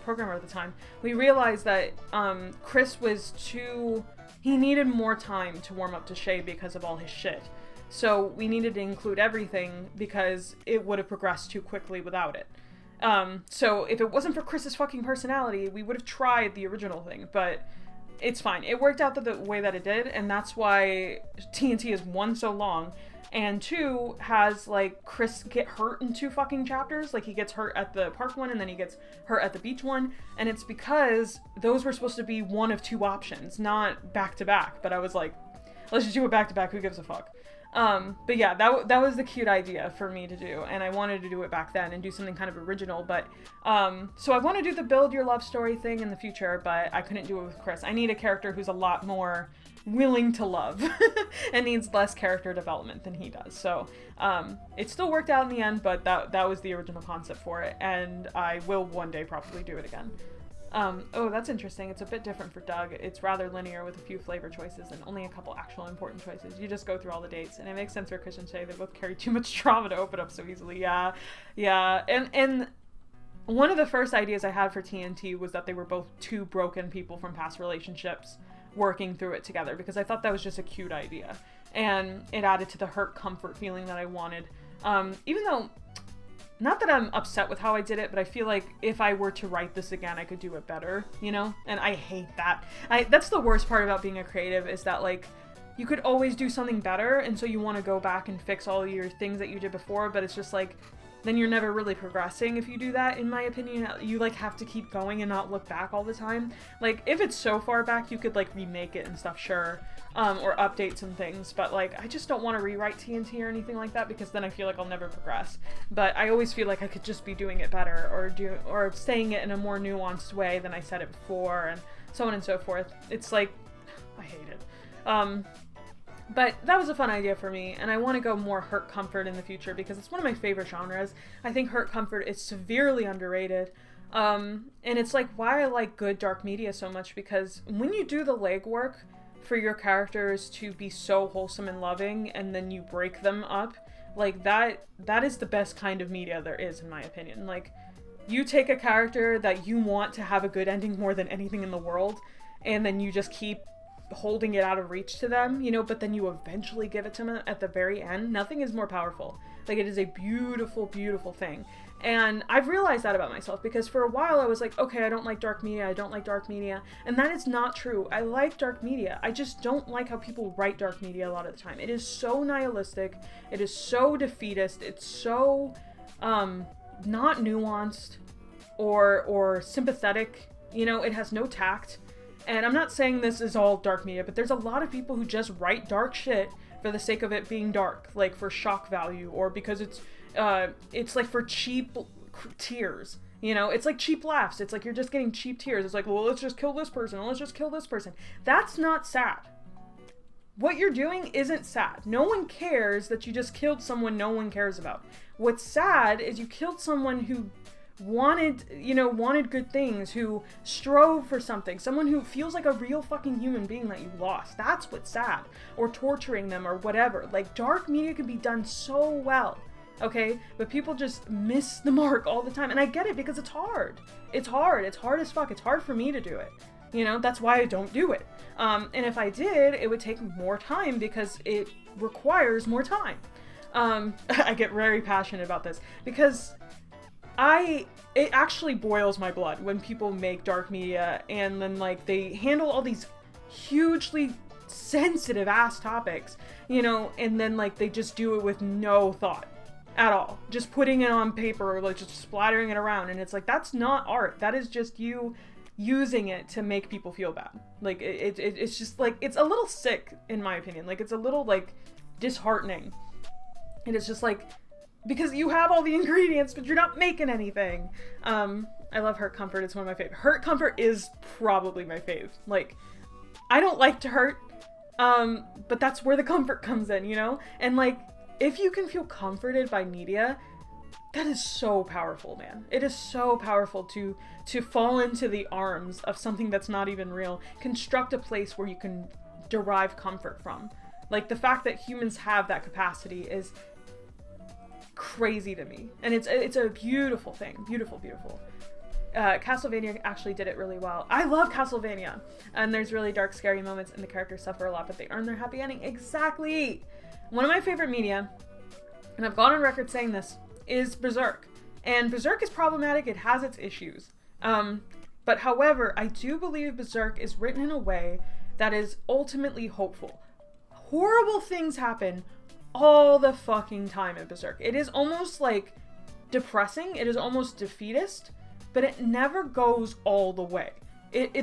programmer at the time, we realized that Chris was he needed more time to warm up to Shay because of all his shit. So we needed to include everything because it would have progressed too quickly without it. So if it wasn't for Chris's fucking personality, we would have tried the original thing, but it's fine. It worked out the way that it did, and that's why TNT is 1, so long, and 2, has, like, Chris get hurt in 2 fucking chapters. Like, he gets hurt at the park one, and then he gets hurt at the beach one, and it's because those were supposed to be one of 2 options, not back-to-back. But I was like, let's just do it back-to-back, who gives a fuck? But yeah, that was the cute idea for me to do, and I wanted to do it back then and do something kind of original, but, so I want to do the build your love story thing in the future, but I couldn't do it with Chris. I need a character who's a lot more willing to love and needs less character development than he does. So it still worked out in the end, but that was the original concept for it, and I will one day probably do it again. Oh, that's interesting. It's a bit different for Doug. It's rather linear with a few flavor choices and only a couple actual important choices. You just go through all the dates, and it makes sense for Chris and Shay. They both carry too much trauma to open up so easily. Yeah. And one of the first ideas I had for TNT was that they were both 2 broken people from past relationships working through it together, because I thought that was just a cute idea, and it added to the hurt comfort feeling that I wanted. Even though, not that I'm upset with how I did it, but I feel like if I were to write this again, I could do it better, you know? And I hate that. That's the worst part about being a creative, is that, like, you could always do something better, and so you want to go back and fix all your things that you did before, but it's just like, then you're never really progressing if you do that, in my opinion. You, like, have to keep going and not look back all the time. Like, if it's so far back, you could, like, remake it and stuff, sure, or update some things, but, like, I just don't want to rewrite TNT or anything like that, because then I feel like I'll never progress. But I always feel like I could just be doing it better, or saying it in a more nuanced way than I said it before, and so on and so forth. It's like, I hate it. But that was a fun idea for me, and I want to go more hurt comfort in the future because it's one of my favorite genres. I think hurt comfort is severely underrated, and it's like why I like good dark media so much, because when you do the legwork for your characters to be so wholesome and loving, and then you break them up, like that is the best kind of media there is, in my opinion. Like, you take a character that you want to have a good ending more than anything in the world, and then you just keep holding it out of reach to them, you know, but then you eventually give it to them at the very end. Nothing is more powerful. Like, it is a beautiful, beautiful thing. And I've realized that about myself, because for a while I was like, okay, I don't like dark media, I don't like dark media. And that is not true. I like dark media. I just don't like how people write dark media a lot of the time. It is so nihilistic. It is so defeatist. It's so not nuanced or sympathetic. You know, it has no tact. And I'm not saying this is all dark media, but there's a lot of people who just write dark shit for the sake of it being dark, like for shock value, or because it's like for cheap tears, you know, it's like cheap laughs. It's like you're just getting cheap tears. It's like, well, let's just kill this person. Let's just kill this person. That's not sad. What you're doing isn't sad. No one cares that you just killed someone no one cares about. What's sad is you killed someone who wanted good things, who strove for something, someone who feels like a real fucking human being that you lost. That's what's sad. Or torturing them or whatever. Like, dark media can be done so well, okay? But people just miss the mark all the time. And I get it, because it's hard. It's hard. It's hard as fuck. It's hard for me to do it. You know, that's why I don't do it. And if I did, it would take more time, because it requires more time. I get very passionate about this, because it actually boils my blood when people make dark media and then, like, they handle all these hugely sensitive ass topics, you know, and then, like, they just do it with no thought at all. Just putting it on paper, or like just splattering it around, and it's like, that's not art. That is just you using it to make people feel bad. Like, it's just, like, it's a little sick, in my opinion. Like, it's a little, like, disheartening. And it's just like, because you have all the ingredients, but you're not making anything. I love Hurt Comfort. It's one of my favorite. Hurt Comfort is probably my fave. Like, I don't like to hurt, but that's where the comfort comes in, you know? And, like, if you can feel comforted by media, that is so powerful, man. It is so powerful to fall into the arms of something that's not even real. Construct a place where you can derive comfort from. Like, the fact that humans have that capacity is crazy to me, and it's a beautiful thing. Beautiful. Castlevania actually did it really well. I love Castlevania, and there's really dark, scary moments, and the characters suffer a lot, but they earn their happy ending. Exactly. One of my favorite media, and I've gone on record saying this, is Berserk. And Berserk is problematic. It has its issues. But however, I do believe Berserk is written in a way that is ultimately hopeful. Horrible things happen all the fucking time in Berserk. It is almost, like, depressing. It is almost defeatist, but it never goes all the way.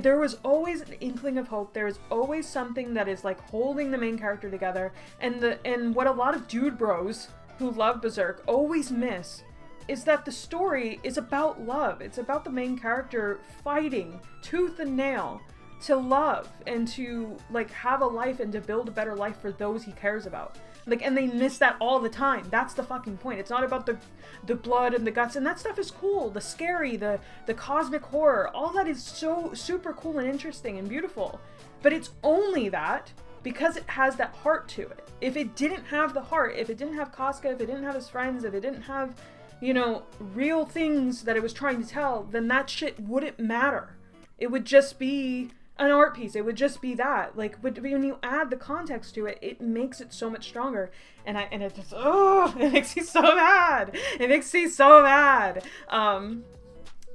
There was always an inkling of hope. There is always something that is, like, holding the main character together. And what a lot of dude bros who love Berserk always miss is that the story is about love. It's about the main character fighting tooth and nail to love and to, like, have a life and to build a better life for those he cares about. Like, and they miss that all the time. That's the fucking point. It's not about the blood and the guts, and that stuff is cool. The scary, the cosmic horror, all that is so super cool and interesting and beautiful. But it's only that because it has that heart to it. If it didn't have the heart, if it didn't have Casca, if it didn't have his friends, if it didn't have, you know, real things that it was trying to tell, then that shit wouldn't matter. It would just be an art piece. It would just be that. Like, when you add the context to it, it makes it so much stronger. And it just, it makes me so mad. It makes me so mad.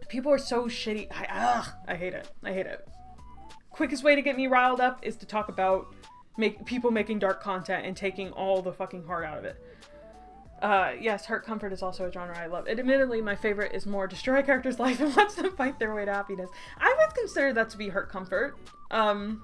People are so shitty. I hate it. I hate it. Quickest way to get me riled up is to talk about people making dark content and taking all the fucking heart out of it. Yes, Hurt Comfort is also a genre I love. Admittedly, my favorite is more destroy a character's life and watch them fight their way to happiness. I would consider that to be Hurt Comfort. No,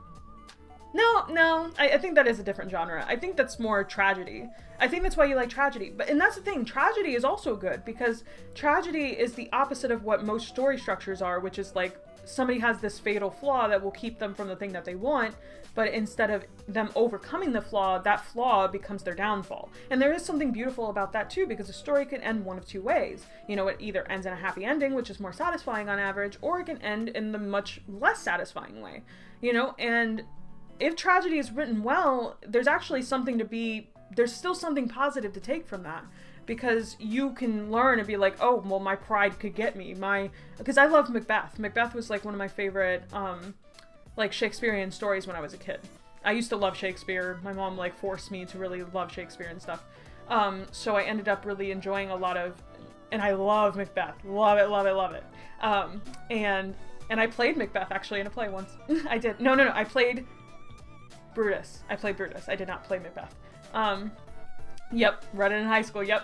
I think that is a different genre. I think that's more tragedy. I think that's why you like tragedy. And that's the thing, tragedy is also good, because tragedy is the opposite of what most story structures are, which is like, somebody has this fatal flaw that will keep them from the thing that they want, but instead of them overcoming the flaw, that flaw becomes their downfall. And there is something beautiful about that too, because a story can end one of two ways. You know, it either ends in a happy ending, which is more satisfying on average, or it can end in the much less satisfying way. You know, and if tragedy is written well, there's actually there's still something positive to take from that. Because you can learn and be like, oh, well, my pride could get me. Because I love Macbeth. Macbeth was like one of my favorite like Shakespearean stories when I was a kid. I used to love Shakespeare. My mom like forced me to really love Shakespeare and stuff. So I ended up really enjoying a lot of, and I love Macbeth. Love it, love it, love it. And I played Macbeth actually in a play once. I did. No. I played Brutus. I played Brutus. I did not play Macbeth. Yep. Read it in high school. Yep.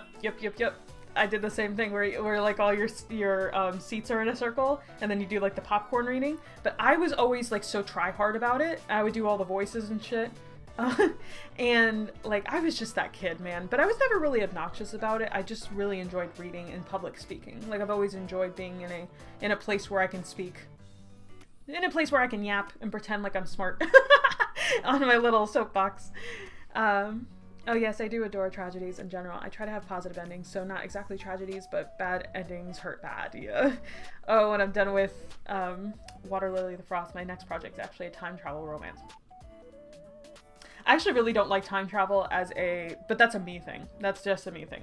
I did the same thing where like all your seats are in a circle and then you do like the popcorn reading. But I was always like so try hard about it. I would do all the voices and shit. And like I was just that kid, man. But I was never really obnoxious about it. I just really enjoyed reading and public speaking. Like I've always enjoyed being in a place where I can speak. In a place where I can yap and pretend like I'm smart on my little soapbox. Oh yes, I do adore tragedies in general. I try to have positive endings, so not exactly tragedies, but bad endings hurt bad, yeah. Oh, when I'm done with Water Lily the Frost, my next project is actually a time travel romance. I actually really don't like time travel but that's a me thing. That's just a me thing.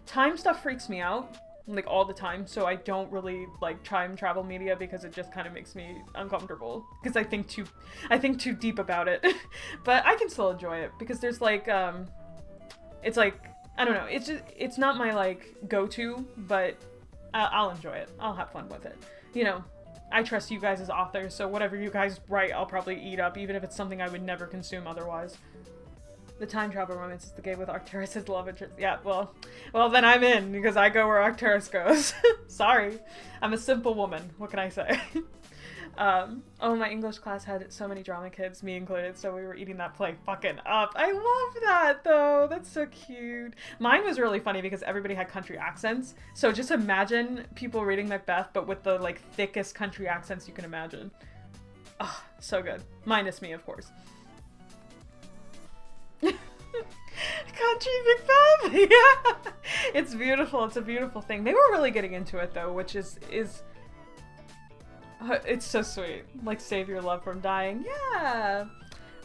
Time stuff freaks me out, like all the time, so I don't really like time travel media because it just kind of makes me uncomfortable because I think too deep about it. But I can still enjoy it because there's like it's like I don't know, it's not my like go-to, but I'll enjoy it. I'll have fun with it. You know, I trust you guys as authors, so whatever you guys write I'll probably eat up, even if it's something I would never consume otherwise. The time travel romance is the game with Arcturus' love interest. Yeah, well, then I'm in, because I go where Arcturus goes. Sorry. I'm a simple woman. What can I say? Oh, my English class had so many drama kids, me included, so we were eating that play fucking up. I love that, though. That's so cute. Mine was really funny because everybody had country accents. So just imagine people reading Macbeth, but with the, like, thickest country accents you can imagine. Oh, so good. Minus me, of course. Country Macbeth. Yeah, it's beautiful. It's a beautiful thing. They were really getting into it though, which is it's so sweet. Like, save your love from dying. Yeah,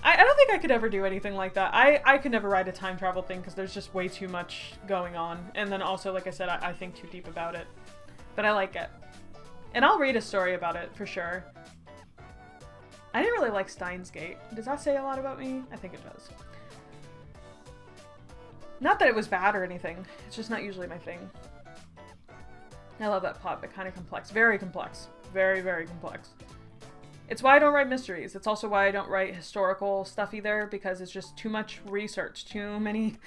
I don't think I could ever do anything like that. I could never write a time travel thing because there's just way too much going on, and then also, like I said, I think too deep about it. But I like it, and I'll read a story about it for sure. I didn't really like Steins Gate. Does that say a lot about me? I think it does. Not that it was bad or anything. It's just not usually my thing. I love that plot, but kind of complex. Very complex. Very, very complex. It's why I don't write mysteries. It's also why I don't write historical stuff either, because it's just too much research, too many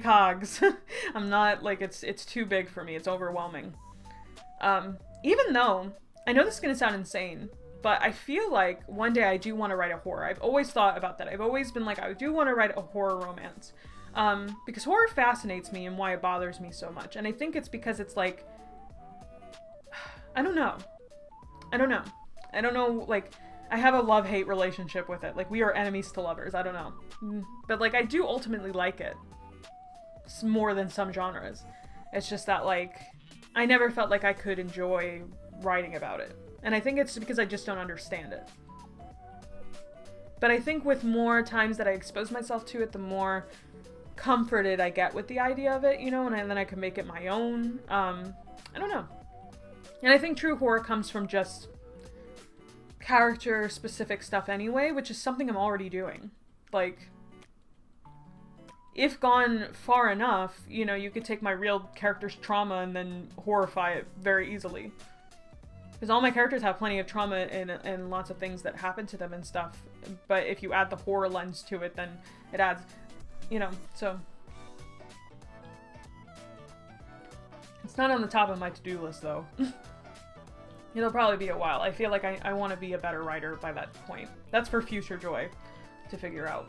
cogs. I'm not, like, it's too big for me. It's overwhelming. Even though, I know this is going to sound insane, but I feel like one day I do want to write a horror. I've always thought about that. I've always been like, I do want to write a horror romance. Because horror fascinates me and why it bothers me so much. And I think it's because it's like, I don't know, like, I have a love-hate relationship with it. Like, we are enemies to lovers, I don't know. But, like, I do ultimately like it. It's more than some genres. It's just that, like, I never felt like I could enjoy writing about it. And I think it's because I just don't understand it. But I think with more times that I expose myself to it, the more comforted I get with the idea of it, you know, and then I can make it my own. I don't know. And I think true horror comes from just character-specific stuff anyway, which is something I'm already doing. Like, if gone far enough, you know, you could take my real character's trauma and then horrify it very easily. Because all my characters have plenty of trauma and lots of things that happen to them and stuff. But if you add the horror lens to it, then it adds, you know, so. It's not on the top of my to-do list, though. It'll probably be a while. I feel like I want to be a better writer by that point. That's for future joy to figure out.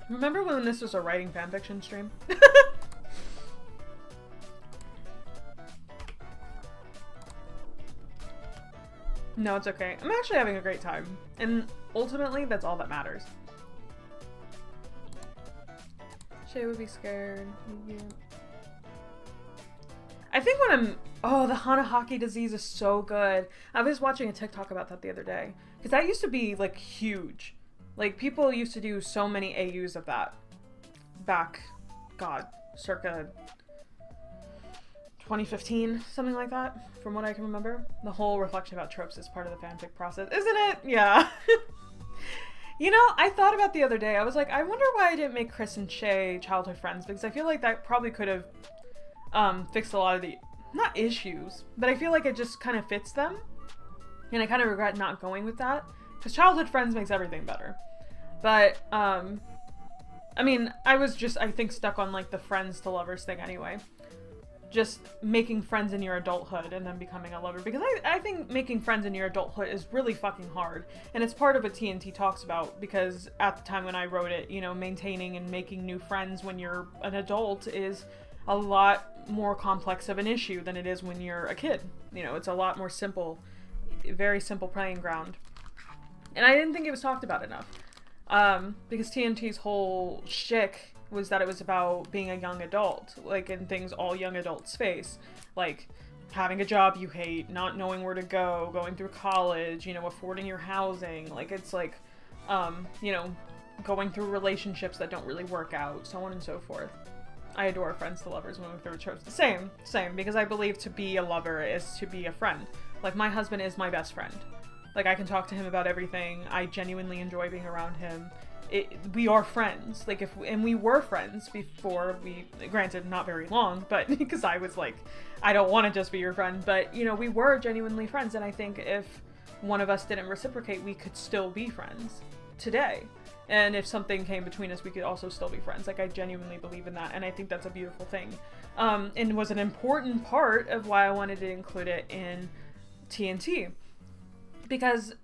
Remember when this was a writing fanfiction stream? No, it's okay. I'm actually having a great time. And ultimately, that's all that matters. Shay would be scared. Yeah. I think when I'm... Oh, the Hanahaki disease is so good. I was watching a TikTok about that the other day. Because that used to be, like, huge. Like, people used to do so many AUs of that. Back, God, circa 2015, something like that, from what I can remember. The whole reflection about tropes is part of the fanfic process, isn't it? Yeah. You know, I thought about the other day, I was like, I wonder why I didn't make Chris and Shay childhood friends, because I feel like that probably could have fixed a lot of the, not issues, but I feel like it just kind of fits them, and I kind of regret not going with that, because childhood friends makes everything better. But, I mean, I was just, I think, stuck on, like, the friends to lovers thing anyway. Just making friends in your adulthood and then becoming a lover, because I think making friends in your adulthood is really fucking hard, and it's part of what TNT talks about, because at the time when I wrote it, you know, maintaining and making new friends when you're an adult is a lot more complex of an issue than it is when you're a kid. You know, it's a lot more simple, very simple playing ground, and I didn't think it was talked about enough, because TNT's whole shtick was that it was about being a young adult, like, in things all young adults face, like having a job you hate, not knowing where to go, going through college, you know, affording your housing, like, it's like, you know, going through relationships that don't really work out, so on and so forth. I adore friends to lovers, one of my favorite tropes. Same, because I believe to be a lover is to be a friend. Like, my husband is my best friend. Like, I can talk to him about everything, I genuinely enjoy being around him. We are friends, like, and we were friends before we, granted, not very long, but because I was like, I don't want to just be your friend, but, you know, we were genuinely friends, and I think if one of us didn't reciprocate, we could still be friends today, and if something came between us, we could also still be friends. Like, I genuinely believe in that, and I think that's a beautiful thing, and was an important part of why I wanted to include it in TNT. Because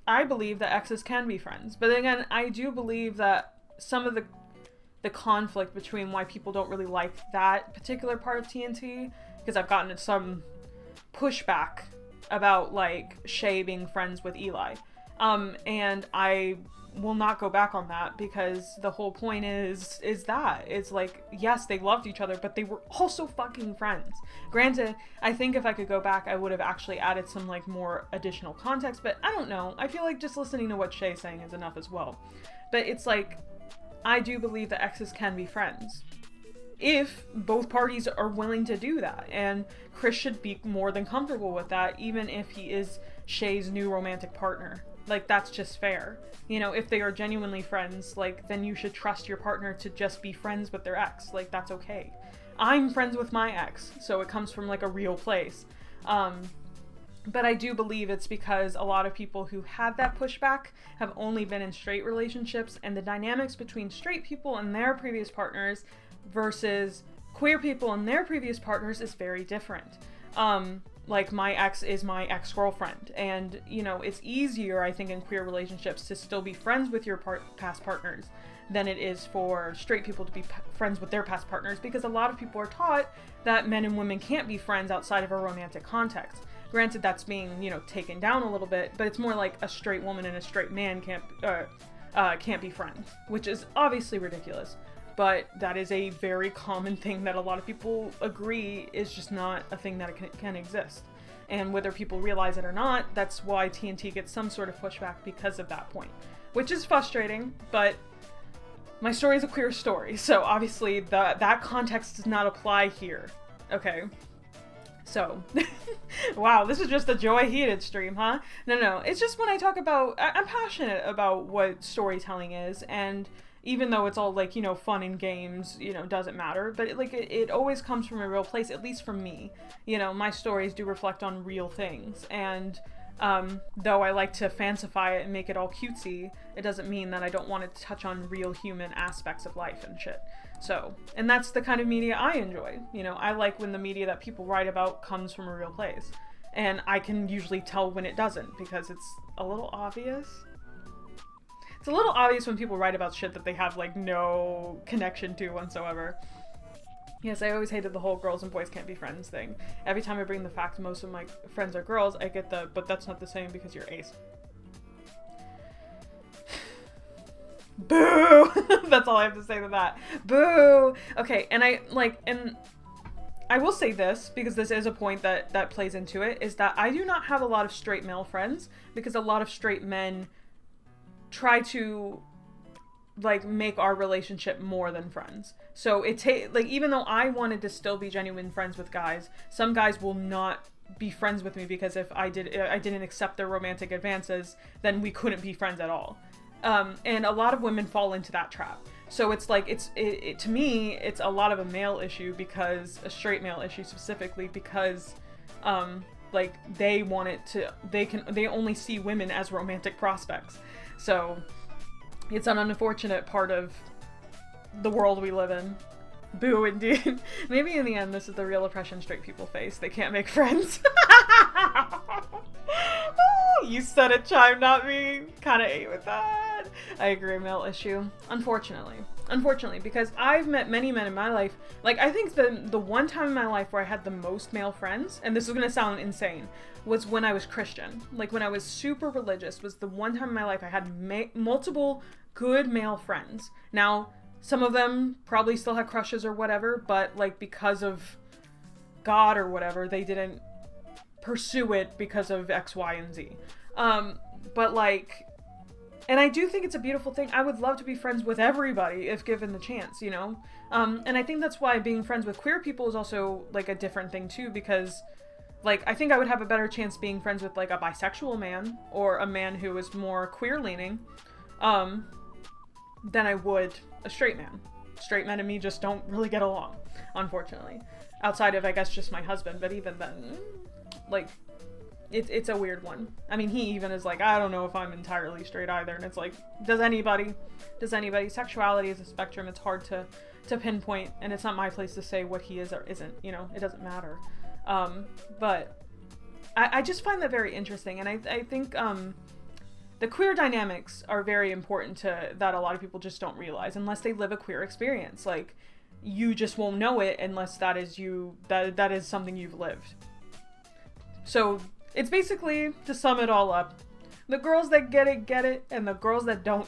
I believe that exes can be friends. But again, I do believe that some of the conflict between why people don't really like that particular part of TNT, because I've gotten some pushback about, like, Shay being friends with Eli. And I will not go back on that, because the whole point is that it's like, yes, they loved each other, but they were also fucking friends. Granted, I think if I could go back, I would have actually added some, like, more additional context, but I don't know. I feel like just listening to what Shay's saying is enough as well. But it's like, I do believe that exes can be friends if both parties are willing to do that, and Chris should be more than comfortable with that, even if he is Shay's new romantic partner. Like, that's just fair. You know, if they are genuinely friends, like, then you should trust your partner to just be friends with their ex. Like, that's okay. I'm friends with my ex, so it comes from, like, a real place. But I do believe it's because a lot of people who had that pushback have only been in straight relationships, and the dynamics between straight people and their previous partners versus queer people and their previous partners is very different. Like, my ex is my ex-girlfriend, and, you know, it's easier, I think, in queer relationships to still be friends with your past partners than it is for straight people to be friends with their past partners, because a lot of people are taught that men and women can't be friends outside of a romantic context. Granted, that's being, you know, taken down a little bit, but it's more like a straight woman and a straight man can't be friends, which is obviously ridiculous. But that is a very common thing that a lot of people agree is just not a thing that can exist. And whether people realize it or not, that's why TNT gets some sort of pushback because of that point. Which is frustrating, but my story is a queer story, so obviously that context does not apply here. Okay? So, wow, this is just a joy-heated stream, huh? No, it's just when I talk about, I'm passionate about what storytelling is, and even though it's all, like, you know, fun and games, you know, doesn't matter, but it always comes from a real place, at least from me. You know, my stories do reflect on real things, and though I like to fancify it and make it all cutesy, it doesn't mean that I don't want to touch on real human aspects of life and shit. So, and that's the kind of media I enjoy. You know, I like when the media that people write about comes from a real place, and I can usually tell when it doesn't, because it's a little obvious. It's a little obvious when people write about shit that they have, like, no connection to whatsoever. Yes, I always hated the whole girls and boys can't be friends thing. Every time I bring the fact most of my friends are girls, I get but that's not the same because you're ace. Boo! That's all I have to say to that. Boo! Okay, and I will say this, because this is a point that plays into it, is that I do not have a lot of straight male friends, because a lot of straight men try to like make our relationship more than friends. So like, even though I wanted to still be genuine friends with guys, some guys will not be friends with me because if I didn't accept their romantic advances, then we couldn't be friends at all. And a lot of women fall into that trap. So it's like, to me, it's a lot of a male issue, because a straight male issue specifically, because like they only see women as romantic prospects. So it's an unfortunate part of the world we live in. Boo, indeed. Maybe in the end, this is the real oppression straight people face. They can't make friends. You said it, Chime, not me. Kind of ate with that. I agree, male issue. Unfortunately, because I've met many men in my life. Like, I think the one time in my life where I had the most male friends, and this is going to sound insane, was when I was Christian. Like, when I was super religious, was the one time in my life I had multiple good male friends. Now, some of them probably still had crushes or whatever, but, like, because of God or whatever, they didn't pursue it because of X, Y, and Z. But, like, and I do think it's a beautiful thing. I would love to be friends with everybody if given the chance, you know? And I think that's why being friends with queer people is also, like, a different thing, too, because, like, I think I would have a better chance being friends with, like, a bisexual man or a man who is more queer-leaning, than I would a straight man. Straight men and me just don't really get along, unfortunately. Outside of, I guess, just my husband, but even then, like, it's a weird one. I mean, he even is like, I don't know if I'm entirely straight either, and it's like, does anybody? Sexuality is a spectrum. It's hard to pinpoint, and it's not my place to say what he is or isn't, you know? It doesn't matter. But I just find that very interesting, and I think, the queer dynamics are very important that a lot of people just don't realize unless they live a queer experience. Like, you just won't know it unless that is something you've lived. So it's basically, to sum it all up, the girls that get it, and the girls that don't.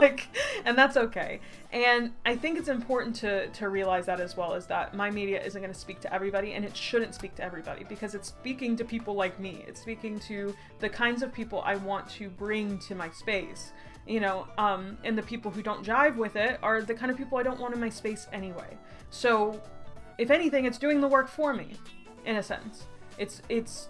Like, and that's okay. And I think it's important to realize that as well, is that my media isn't going to speak to everybody, and it shouldn't speak to everybody, because it's speaking to people like me. It's speaking to the kinds of people I want to bring to my space, you know, and the people who don't jive with it are the kind of people I don't want in my space anyway. So, if anything, it's doing the work for me, in a sense. It's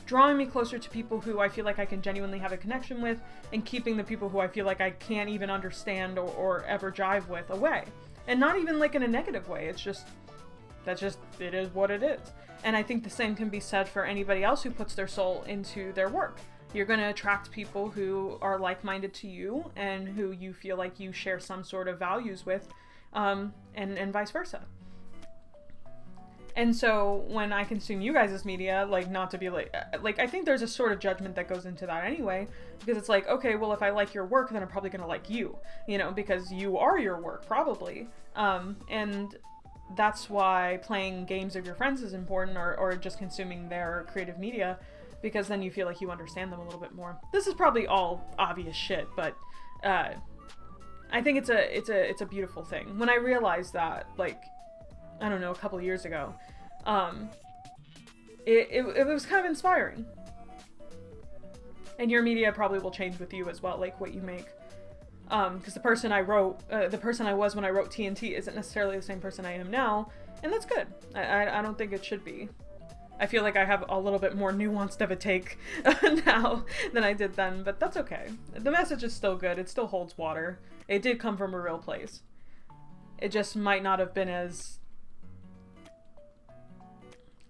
drawing me closer to people who I feel like I can genuinely have a connection with, and keeping the people who I feel like I can't even understand or ever jive with away. And not even like in a negative way. It is what it is. And I think the same can be said for anybody else who puts their soul into their work. You're going to attract people who are like-minded to you and who you feel like you share some sort of values with, and vice versa. And so when I consume you guys' media, like, not to be like, I think there's a sort of judgment that goes into that anyway, because it's like, okay, well, if I like your work, then I'm probably going to like you, you know, because you are your work, probably. And that's why playing games of your friends is important, or just consuming their creative media, because then you feel like you understand them a little bit more. This is probably all obvious shit, but, I think it's a beautiful thing. When I realized that, like, I don't know, a couple of years ago, it was kind of inspiring. And your media probably will change with you as well, like what you make. Because the person I was when I wrote TNT isn't necessarily the same person I am now, and that's good. I don't think it should be. I feel like I have a little bit more nuanced of a take now than I did then, but that's okay. The message is still good. It still holds water. It did come from a real place. It just might not have been as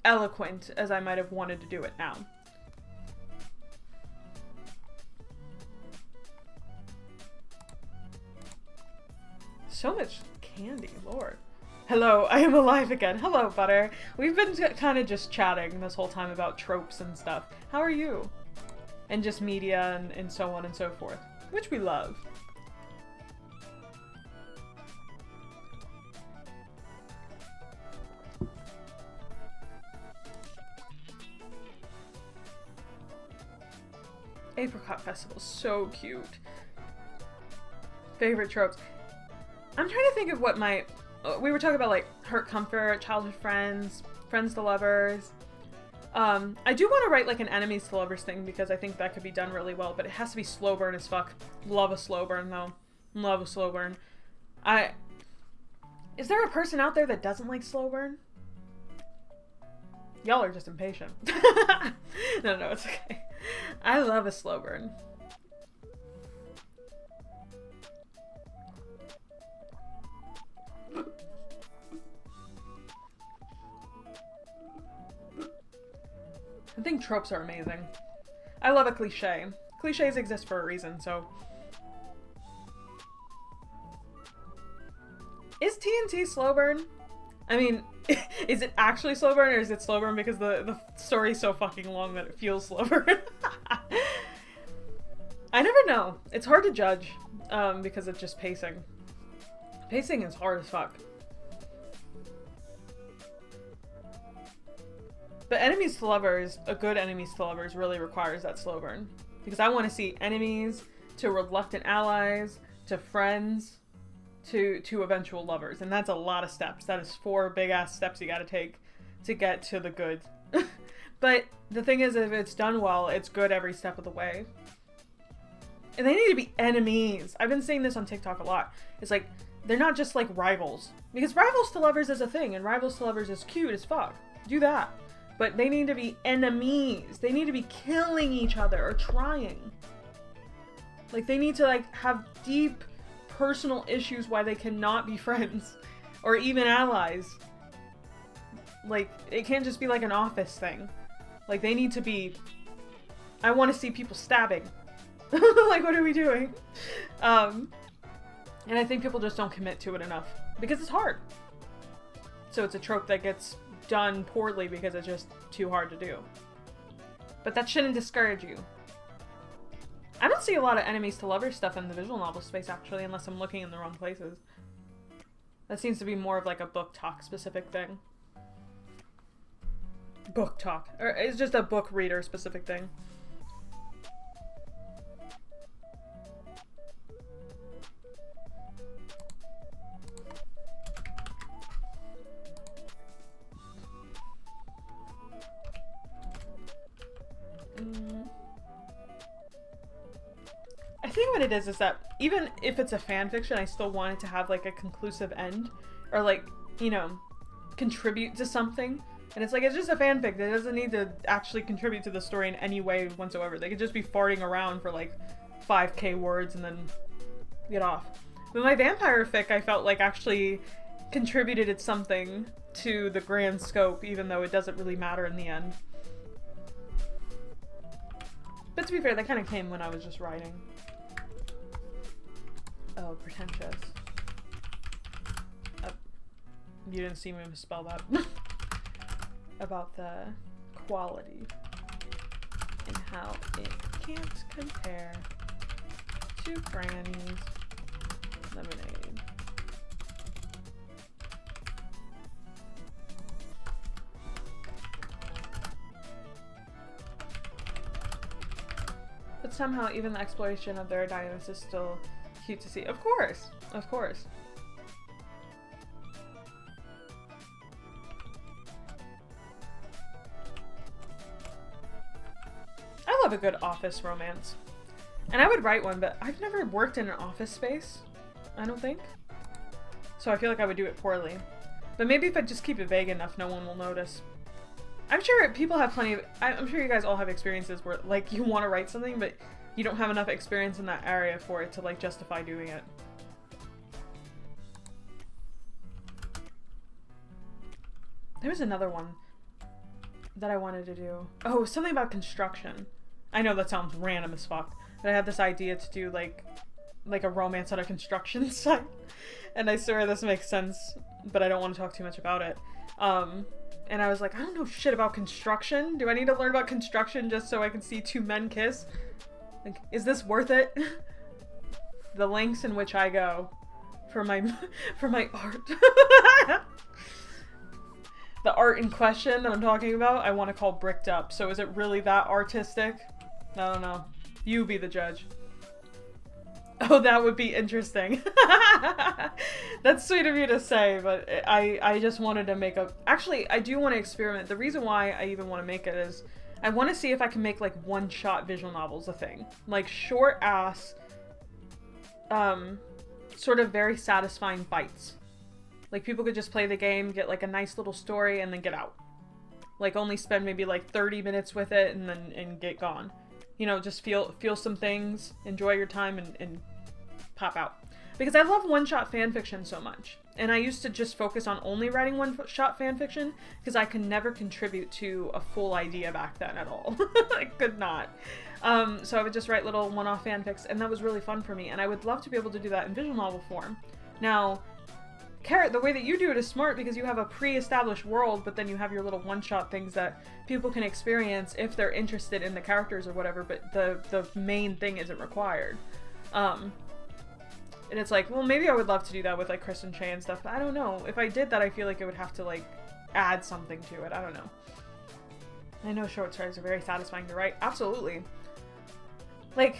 eloquent as I might have wanted to do it now. So much candy, Lord. Hello, I am alive again. Hello, Butter. We've been kind of just chatting this whole time about tropes and stuff. How are you? And just media and so on and so forth, which we love. Apricot Festival, so cute. Favorite tropes. I'm trying to think of what we were talking about, like, hurt comfort, childhood friends, friends to lovers. I do want to write, like, an enemies to lovers thing, because I think that could be done really well, but it has to be slow burn as fuck. Love a slow burn, though. Love a slow burn. Is there a person out there that doesn't like slow burn? Y'all are just impatient. No, it's okay. I love a slow burn. I think tropes are amazing. I love a cliche. Cliches exist for a reason, so... Is TNT slow burn? I mean, is it actually slow burn, or is it slow burn because the story's so fucking long that it feels slow burn? I never know. It's hard to judge, because of just pacing. Pacing is hard as fuck. But enemies to lovers, a good enemies to lovers really requires that slow burn. Because I want to see enemies to reluctant allies, to friends, to eventual lovers. And that's a lot of steps. That is 4 big ass steps you gotta take to get to the good. But the thing is, if it's done well, it's good every step of the way. And they need to be enemies. I've been seeing this on TikTok a lot. It's like, they're not just like rivals. Because rivals to lovers is a thing, and rivals to lovers is cute as fuck. Do that. But they need to be enemies. They need to be killing each other or trying. Like, they need to like have deep personal issues why they cannot be friends or even allies. Like, it can't just be like an office thing. Like, they need to be... I want to see people stabbing. Like, what are we doing? And I think people just don't commit to it enough because it's hard. So it's a trope that gets done poorly because it's just too hard to do. But that shouldn't discourage you. I don't see a lot of enemies to lovers stuff in the visual novel space, actually, unless I'm looking in the wrong places. That seems to be more of like a book talk specific thing. Book talk. Or it's just a book reader specific thing. I think what it is that even if it's a fan fiction, I still want it to have like a conclusive end, or like, you know, contribute to something. And it's like, it's just a fanfic. It doesn't need to actually contribute to the story in any way whatsoever. They could just be farting around for like 5k words and then get off. But my vampire fic, I felt like actually contributed something to the grand scope, even though it doesn't really matter in the end. But to be fair, that kind of came when I was just writing. Oh, pretentious. You didn't see me misspell that. About the quality and how it can't compare to Granny's lemonade. But somehow even the exploration of their dynamics is still cute to see. Of course! Of course. I love a good office romance. And I would write one, but I've never worked in an office space, I don't think. So I feel like I would do it poorly. But maybe if I just keep it vague enough, no one will notice. I'm sure people have plenty of... I'm sure you guys all have experiences where, like, you want to write something, but you don't have enough experience in that area for it to, like, justify doing it. There was another one that I wanted to do. Oh, something about construction. I know that sounds random as fuck, but I had this idea to do, like a romance on a construction site. And I swear this makes sense, but I don't want to talk too much about it. And I was like, I don't know shit about construction. Do I need to learn about construction just so I can see 2 men kiss? Like, is this worth it? The lengths in which I go for my art. The art in question that I'm talking about, I want to call bricked up. So is it really that artistic? I don't know. You be the judge. Oh, that would be interesting. That's sweet of you to say, but I just wanted to make a... Actually, I do want to experiment. The reason why I even want to make it is I want to see if I can make, like, one-shot visual novels a thing. Like, short-ass, sort of very satisfying bites. Like, people could just play the game, get like a nice little story, and then get out. Like, only spend maybe like 30 minutes with it and get gone. You know, just feel some things, enjoy your time, and pop out. Because I love one-shot fanfiction so much. And I used to just focus on only writing one-shot fanfiction because I could never contribute to a full idea back then at all. I could not. So I would just write little one-off fanfics, and that was really fun for me. And I would love to be able to do that in visual novel form. Now, Carrot, the way that you do it is smart because you have a pre-established world, but then you have your little one-shot things that people can experience if they're interested in the characters or whatever, but the main thing isn't required. And it's like, well, maybe I would love to do that with, like, Kristen Che and stuff, but I don't know. If I did that, I feel like it would have to, like, add something to it. I don't know. I know short stories are very satisfying to write. Absolutely. Like,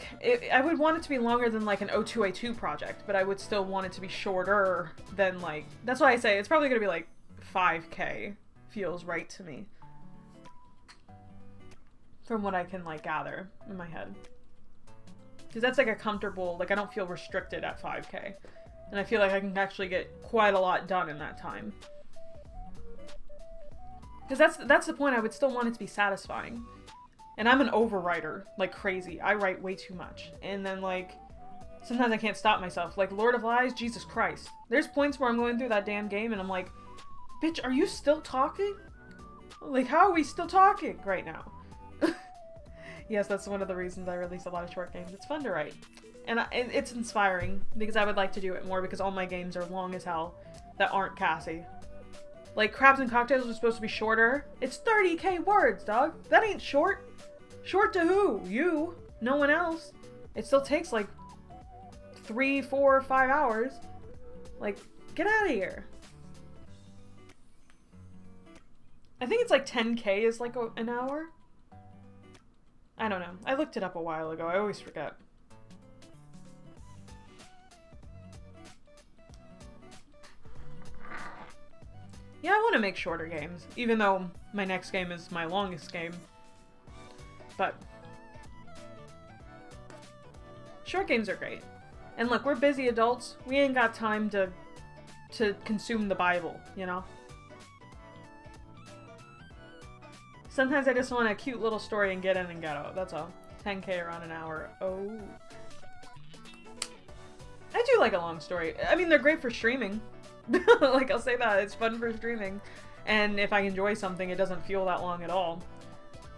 I would want it to be longer than, like, an O2A2 project, but I would still want it to be shorter than, like... That's why I say it's probably gonna be, like, 5K. Feels right to me. From what I can, like, gather in my head. Because that's like a comfortable, like, I don't feel restricted at 5K. And I feel like I can actually get quite a lot done in that time. Because that's the point, I would still want it to be satisfying. And I'm an overwriter, like crazy. I write way too much. And then, like, sometimes I can't stop myself. Like, Lord of Lies, Jesus Christ. There's points where I'm going through that damn game and I'm like, bitch, are you still talking? Like, how are we still talking right now? Yes, that's one of the reasons I release a lot of short games. It's fun to write. And it's inspiring, because I would like to do it more, because all my games are long as hell that aren't Cassie. Like, Crabs and Cocktails was supposed to be shorter. It's 30K words, dog. That ain't short. Short to who? You. No one else. It still takes, like, 3, 4, 5 hours. Like, get out of here. I think it's like 10K is like an hour. I don't know. I looked it up a while ago. I always forget. Yeah, I want to make shorter games, even though my next game is my longest game. But short games are great. And look, we're busy adults. We ain't got time to consume the Bible, you know? Sometimes I just want a cute little story and get in and get out. That's all. 10K around an hour. Oh. I do like a long story. I mean, they're great for streaming. Like, I'll say that. It's fun for streaming. And if I enjoy something, it doesn't feel that long at all.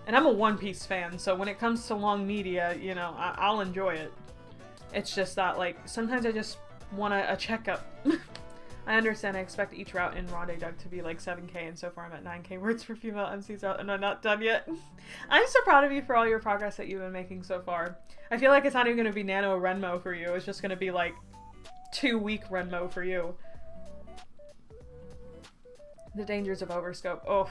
And I'm a One Piece fan, so when it comes to long media, you know, I'll enjoy it. It's just that, like, sometimes I just want a checkup. I understand I expect each route in Raw Day Doug to be like 7K, and so far I'm at 9K words for female MCs out, and I'm not done yet. I'm so proud of you for all your progress that you've been making so far. I feel like it's not even going to be Nano Renmo for you, it's just going to be like 2-week Renmo for you. The dangers of overscope. Oh.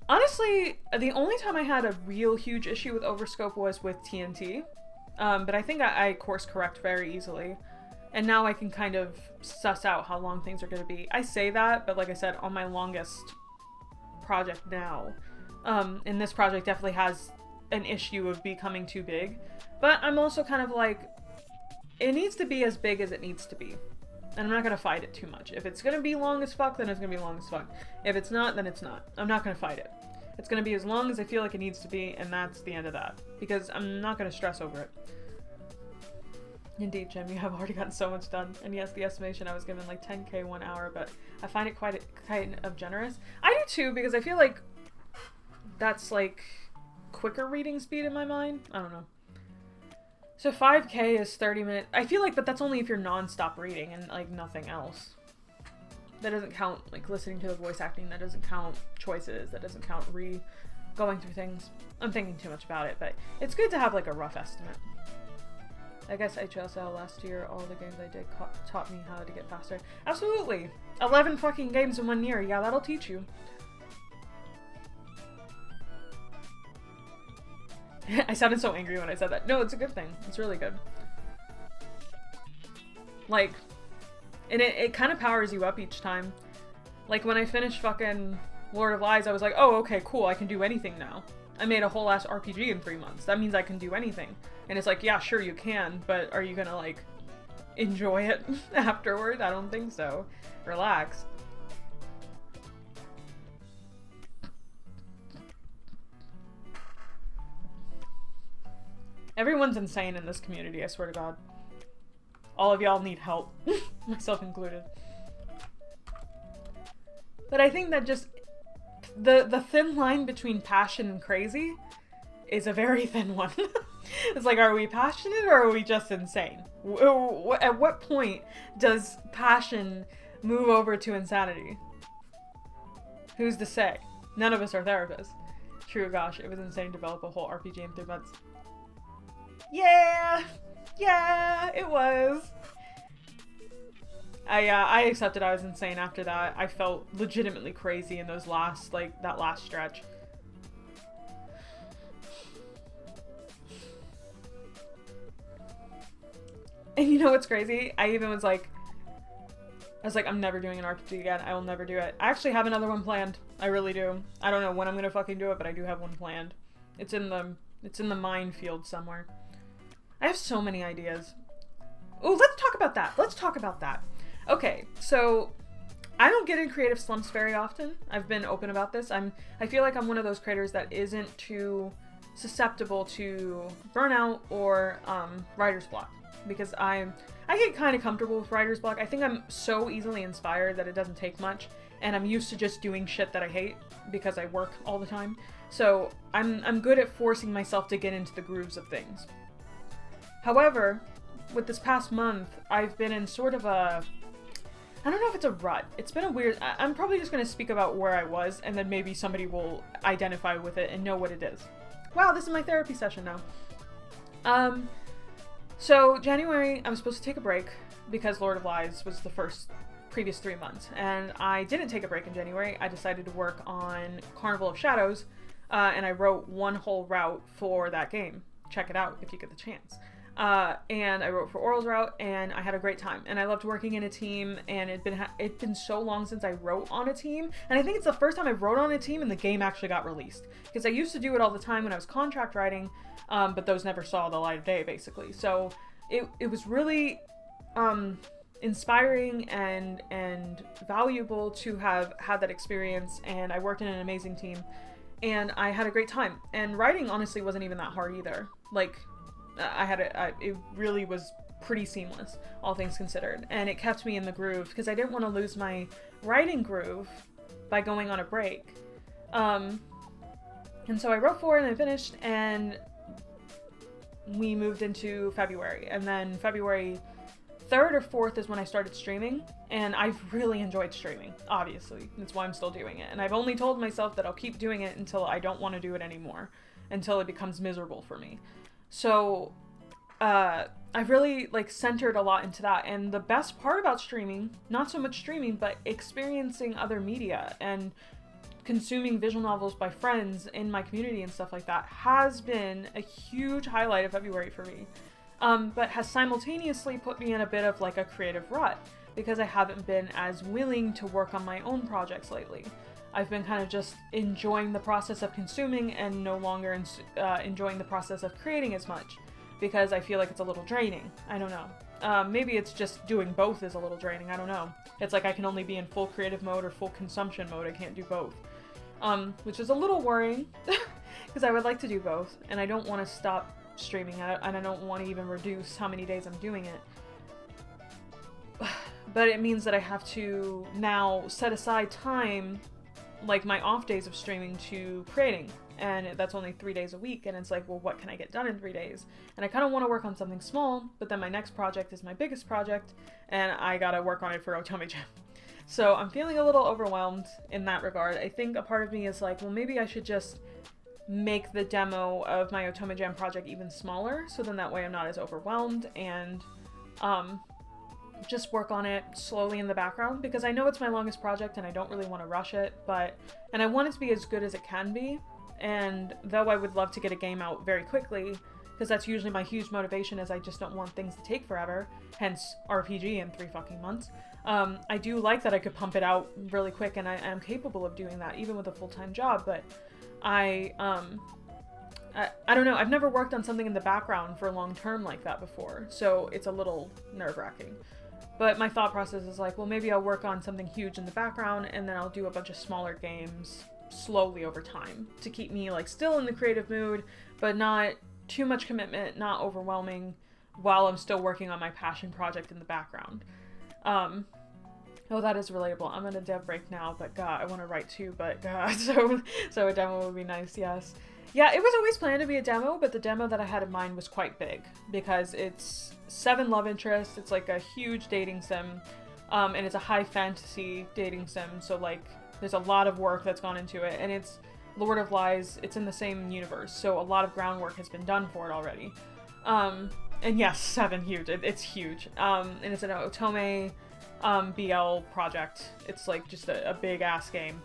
Honestly, the only time I had a real huge issue with overscope was with TNT. But I think I course correct very easily. And now I can kind of suss out how long things are going to be. I say that, but like I said, on my longest project now, and this project definitely has an issue of becoming too big. But I'm also kind of like, it needs to be as big as it needs to be. And I'm not going to fight it too much. If it's going to be long as fuck, then it's going to be long as fuck. If it's not, then it's not. I'm not going to fight it. It's going to be as long as I feel like it needs to be, and that's the end of that. Because I'm not going to stress over it. Indeed, Jim, you have already gotten so much done. And yes, the estimation I was given like 10K 1 hour, but I find it quite kind of generous. I do too, because I feel like that's like quicker reading speed in my mind. I don't know. So 5K is 30 minutes. I feel like, but that's only if you're non-stop reading and like nothing else. That doesn't count like listening to the voice acting. That doesn't count choices. That doesn't count going through things. I'm thinking too much about it, but it's good to have like a rough estimate. I guess HSL last year, all the games I did taught me how to get faster. Absolutely! 11 fucking games in 1 year. Yeah, that'll teach you. I sounded so angry when I said that. No, it's a good thing. It's really good. Like, and it kind of powers you up each time. Like, when I finished fucking Lord of Lies, I was like, oh, okay, cool, I can do anything now. I made a whole ass RPG in 3 months. That means I can do anything. And it's like, yeah, sure you can, but are you gonna, like, enjoy it afterward. I don't think so. Relax. Everyone's insane in this community, I swear to God. All of y'all need help, myself included. But I think that just the thin line between passion and crazy is a very thin one. It's like, are we passionate or are we just insane? At what point does passion move over to insanity? Who's to say? None of us are therapists. True, gosh, it was insane to develop a whole RPG in 3 months. Yeah, it was. I accepted I was insane after that. I felt legitimately crazy in those last, that last stretch. And you know what's crazy? I was like, I'm never doing an RPG again. I will never do it. I actually have another one planned. I really do. I don't know when I'm gonna fucking do it, but I do have one planned. It's in the minefield somewhere. I have so many ideas. Oh, let's talk about that. Okay, so I don't get in creative slumps very often. I've been open about this. I feel like I'm one of those creators that isn't too susceptible to burnout or writer's block, because I get kind of comfortable with writer's block. I think I'm so easily inspired that it doesn't take much, and I'm used to just doing shit that I hate because I work all the time. So I'm good at forcing myself to get into the grooves of things. However, with this past month, I've been in sort of a, I don't know if it's a rut. It's been a weird, I'm probably just going to speak about where I was, and then maybe somebody will identify with it and know what it is. Wow, this is my therapy session now. So January, I was supposed to take a break because Lord of Lies was the previous 3 months, and I didn't take a break in January. I decided to work on Carnival of Shadows, and I wrote one whole route for that game. Check it out if you get the chance. And I wrote for Oral's route, and I had a great time, and I loved working in a team, and it'd been so long since I wrote on a team, and I think it's the first time I wrote on a team and the game actually got released, because I used to do it all the time when I was contract writing, but those never saw the light of day, basically. So it was really inspiring and valuable to have had that experience, and I worked in an amazing team, and I had a great time. And writing honestly wasn't even that hard either. Like, it really was pretty seamless, all things considered, and it kept me in the groove because I didn't want to lose my writing groove by going on a break. And so I wrote 4 and I finished, and we moved into February, and then February 3rd or 4th is when I started streaming, and I've really enjoyed streaming, obviously. That's why I'm still doing it, and I've only told myself that I'll keep doing it until I don't want to do it anymore, until it becomes miserable for me. So, I've really, centered a lot into that, and the best part about streaming, not so much streaming, but experiencing other media and consuming visual novels by friends in my community and stuff like that, has been a huge highlight of February for me, but has simultaneously put me in a bit of, a creative rut, because I haven't been as willing to work on my own projects lately. I've been kind of just enjoying the process of consuming and no longer enjoying the process of creating as much, because I feel like it's a little draining. I don't know. Maybe it's just doing both is a little draining. I don't know. It's like I can only be in full creative mode or full consumption mode. I can't do both. Which is a little worrying, because I would like to do both, and I don't want to stop streaming, and I don't want to even reduce how many days I'm doing it. But it means that I have to now set aside time, my off days of streaming, to creating, and that's only 3 days a week, and it's like, well, what can I get done in 3 days? And I kind of want to work on something small, but then my next project is my biggest project, and I gotta work on it for Otome Jam. So I'm feeling a little overwhelmed in that regard. I think a part of me is like, well, maybe I should just make the demo of my Otome Jam project even smaller, so then that way I'm not as overwhelmed, and just work on it slowly in the background, because I know it's my longest project and I don't really want to rush it, and I want it to be as good as it can be. And though I would love to get a game out very quickly, because that's usually my huge motivation, is I just don't want things to take forever, hence RPG in 3 fucking months. I do like that I could pump it out really quick, and I am capable of doing that even with a full-time job, but I I don't know. I've never worked on something in the background for long term like that before, so it's a little nerve-wracking. But my thought process is like, well, maybe I'll work on something huge in the background, and then I'll do a bunch of smaller games slowly over time to keep me like still in the creative mood, but not too much commitment, not overwhelming, while I'm still working on my passion project in the background. Oh, that is relatable. I'm in a dev break now, but God, I want to write too, but God, so a demo would be nice, yes. Yeah, it was always planned to be a demo, but the demo that I had in mind was quite big, because it's 7 love interests, it's like a huge dating sim, and it's a high fantasy dating sim, so like, there's a lot of work that's gone into it, and it's Lord of Lies, it's in the same universe, so a lot of groundwork has been done for it already. And yes, 7 huge, it's huge, and it's an Otome BL project. It's like just a big ass game.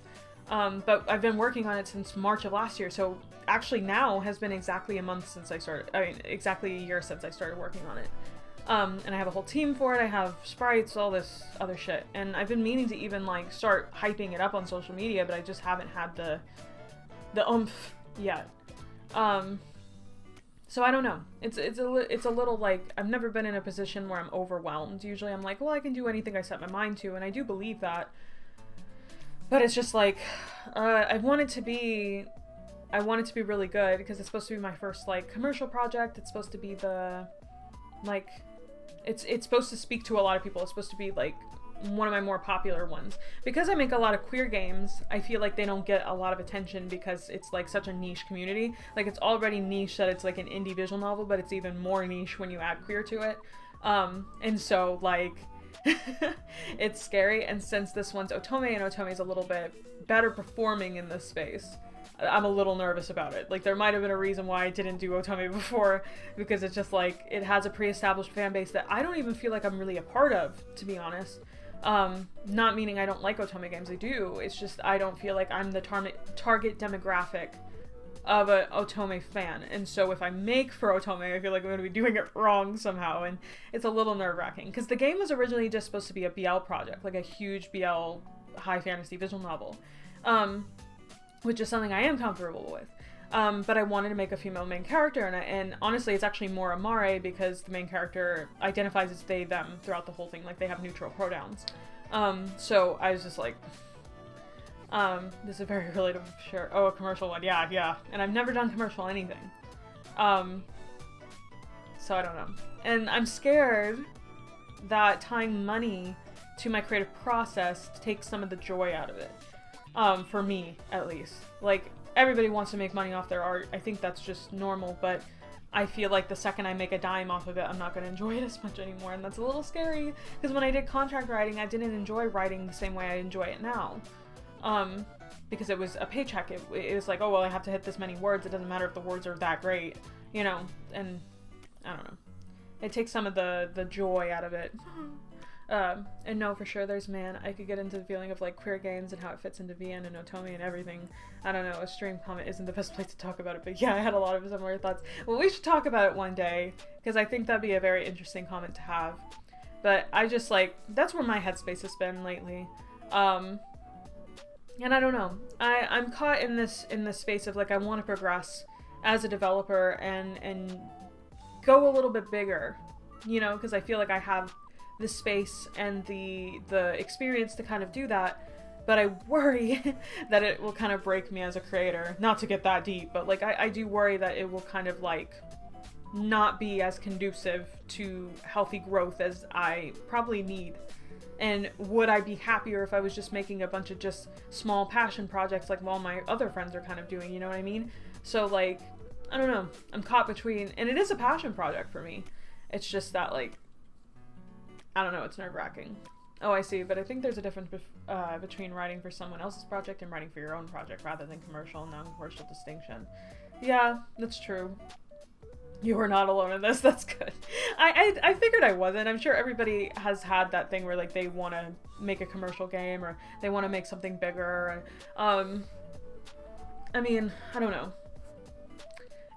But I've been working on it since March of last year, so actually now has been exactly a month since I started, exactly a year since I started working on it. And I have a whole team for it, I have sprites, all this other shit, and I've been meaning to even like start hyping it up on social media, but I just haven't had the oomph yet. So I don't know. It's a little like, I've never been in a position where I'm overwhelmed. Usually I'm like, well, I can do anything I set my mind to, and I do believe that. But it's just like, I want it to be really good, because it's supposed to be my first like commercial project. It's supposed to be it's supposed to speak to a lot of people. It's supposed to be like one of my more popular ones. Because I make a lot of queer games, I feel like they don't get a lot of attention because it's like such a niche community. Like, it's already niche that it's like an indie visual novel, but it's even more niche when you add queer to it. And so like it's scary, and since this one's Otome, and Otome is a little bit better performing in this space, I'm a little nervous about it. Like, there might have been a reason why I didn't do Otome before, because it's just like, it has a pre-established fan base that I don't even feel like I'm really a part of, to be honest. Not meaning I don't like Otome games, I do. It's just I don't feel like I'm the target demographic of a Otome fan. And so if I make for Otome, I feel like I'm going to be doing it wrong somehow, and it's a little nerve-wracking. Because the game was originally just supposed to be a BL project, like a huge BL high fantasy visual novel, which is something I am comfortable with. But I wanted to make a female main character, and honestly, it's actually more Amare, because the main character identifies as they, them throughout the whole thing. Like, they have neutral pronouns. So I was just like, this is very relatable, sure. Oh, a commercial one, yeah. And I've never done commercial anything. So I don't know. And I'm scared that tying money to my creative process takes some of the joy out of it. For me, at least. Like, everybody wants to make money off their art. I think that's just normal, but I feel like the second I make a dime off of it, I'm not going to enjoy it as much anymore, and that's a little scary, because when I did contract writing, I didn't enjoy writing the same way I enjoy it now. Because it was a paycheck. It was like, oh, well, I have to hit this many words. It doesn't matter if the words are that great, you know, and I don't know. It takes some of the joy out of it. And no, for sure, there's I could get into the feeling of like queer games and how it fits into VN and Otome and everything. I don't know, a stream comment isn't the best place to talk about it, but yeah, I had a lot of similar thoughts. Well, we should talk about it one day, because I think that'd be a very interesting comment to have. But I just like, that's where my headspace has been lately. And I don't know, I'm caught in this space of like, I want to progress as a developer and go a little bit bigger, you know, because I feel like I have the space and the experience to kind of do that, but I worry that it will kind of break me as a creator. Not to get that deep, but like I do worry that it will kind of like not be as conducive to healthy growth as I probably need. And would I be happier if I was just making a bunch of just small passion projects like all my other friends are kind of doing, you know what I mean? So like, I don't know, I'm caught between, and it is a passion project for me. It's just that like, I don't know, it's nerve-wracking. Oh, I see, but I think there's a difference between writing for someone else's project and writing for your own project rather than commercial and non-commercial distinction. Yeah, that's true. You are not alone in this, that's good. I figured I wasn't. I'm sure everybody has had that thing where like they want to make a commercial game or they want to make something bigger. I mean, I don't know.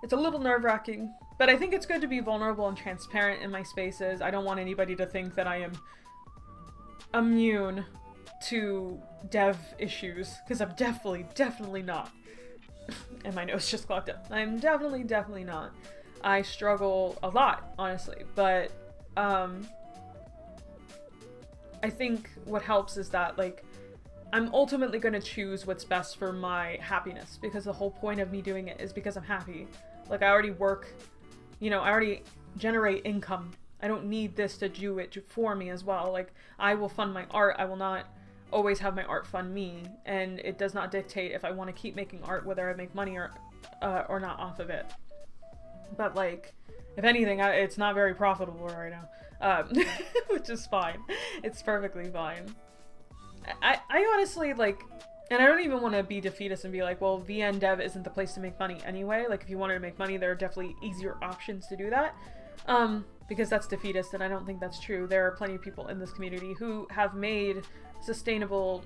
It's a little nerve-wracking, but I think it's good to be vulnerable and transparent in my spaces. I don't want anybody to think that I am immune to dev issues, because I'm definitely not. and my nose just clogged up. I'm definitely not. I struggle a lot, honestly, but I think what helps is that, like, I'm ultimately going to choose what's best for my happiness, because the whole point of me doing it is because I'm happy. Like, I already work, I already generate income. I don't need this to do it for me as well. Like, I will fund my art. I will not always have my art fund me, and it does not dictate if I want to keep making art, whether I make money or not off of it. But, like, if anything, it's not very profitable right now, which is fine. It's perfectly fine. I honestly, like, and I don't even want to be defeatist and be like, well, VN Dev isn't the place to make money anyway. Like, if you wanted to make money, there are definitely easier options to do that, because that's defeatist, and I don't think that's true. There are plenty of people in this community who have made sustainable,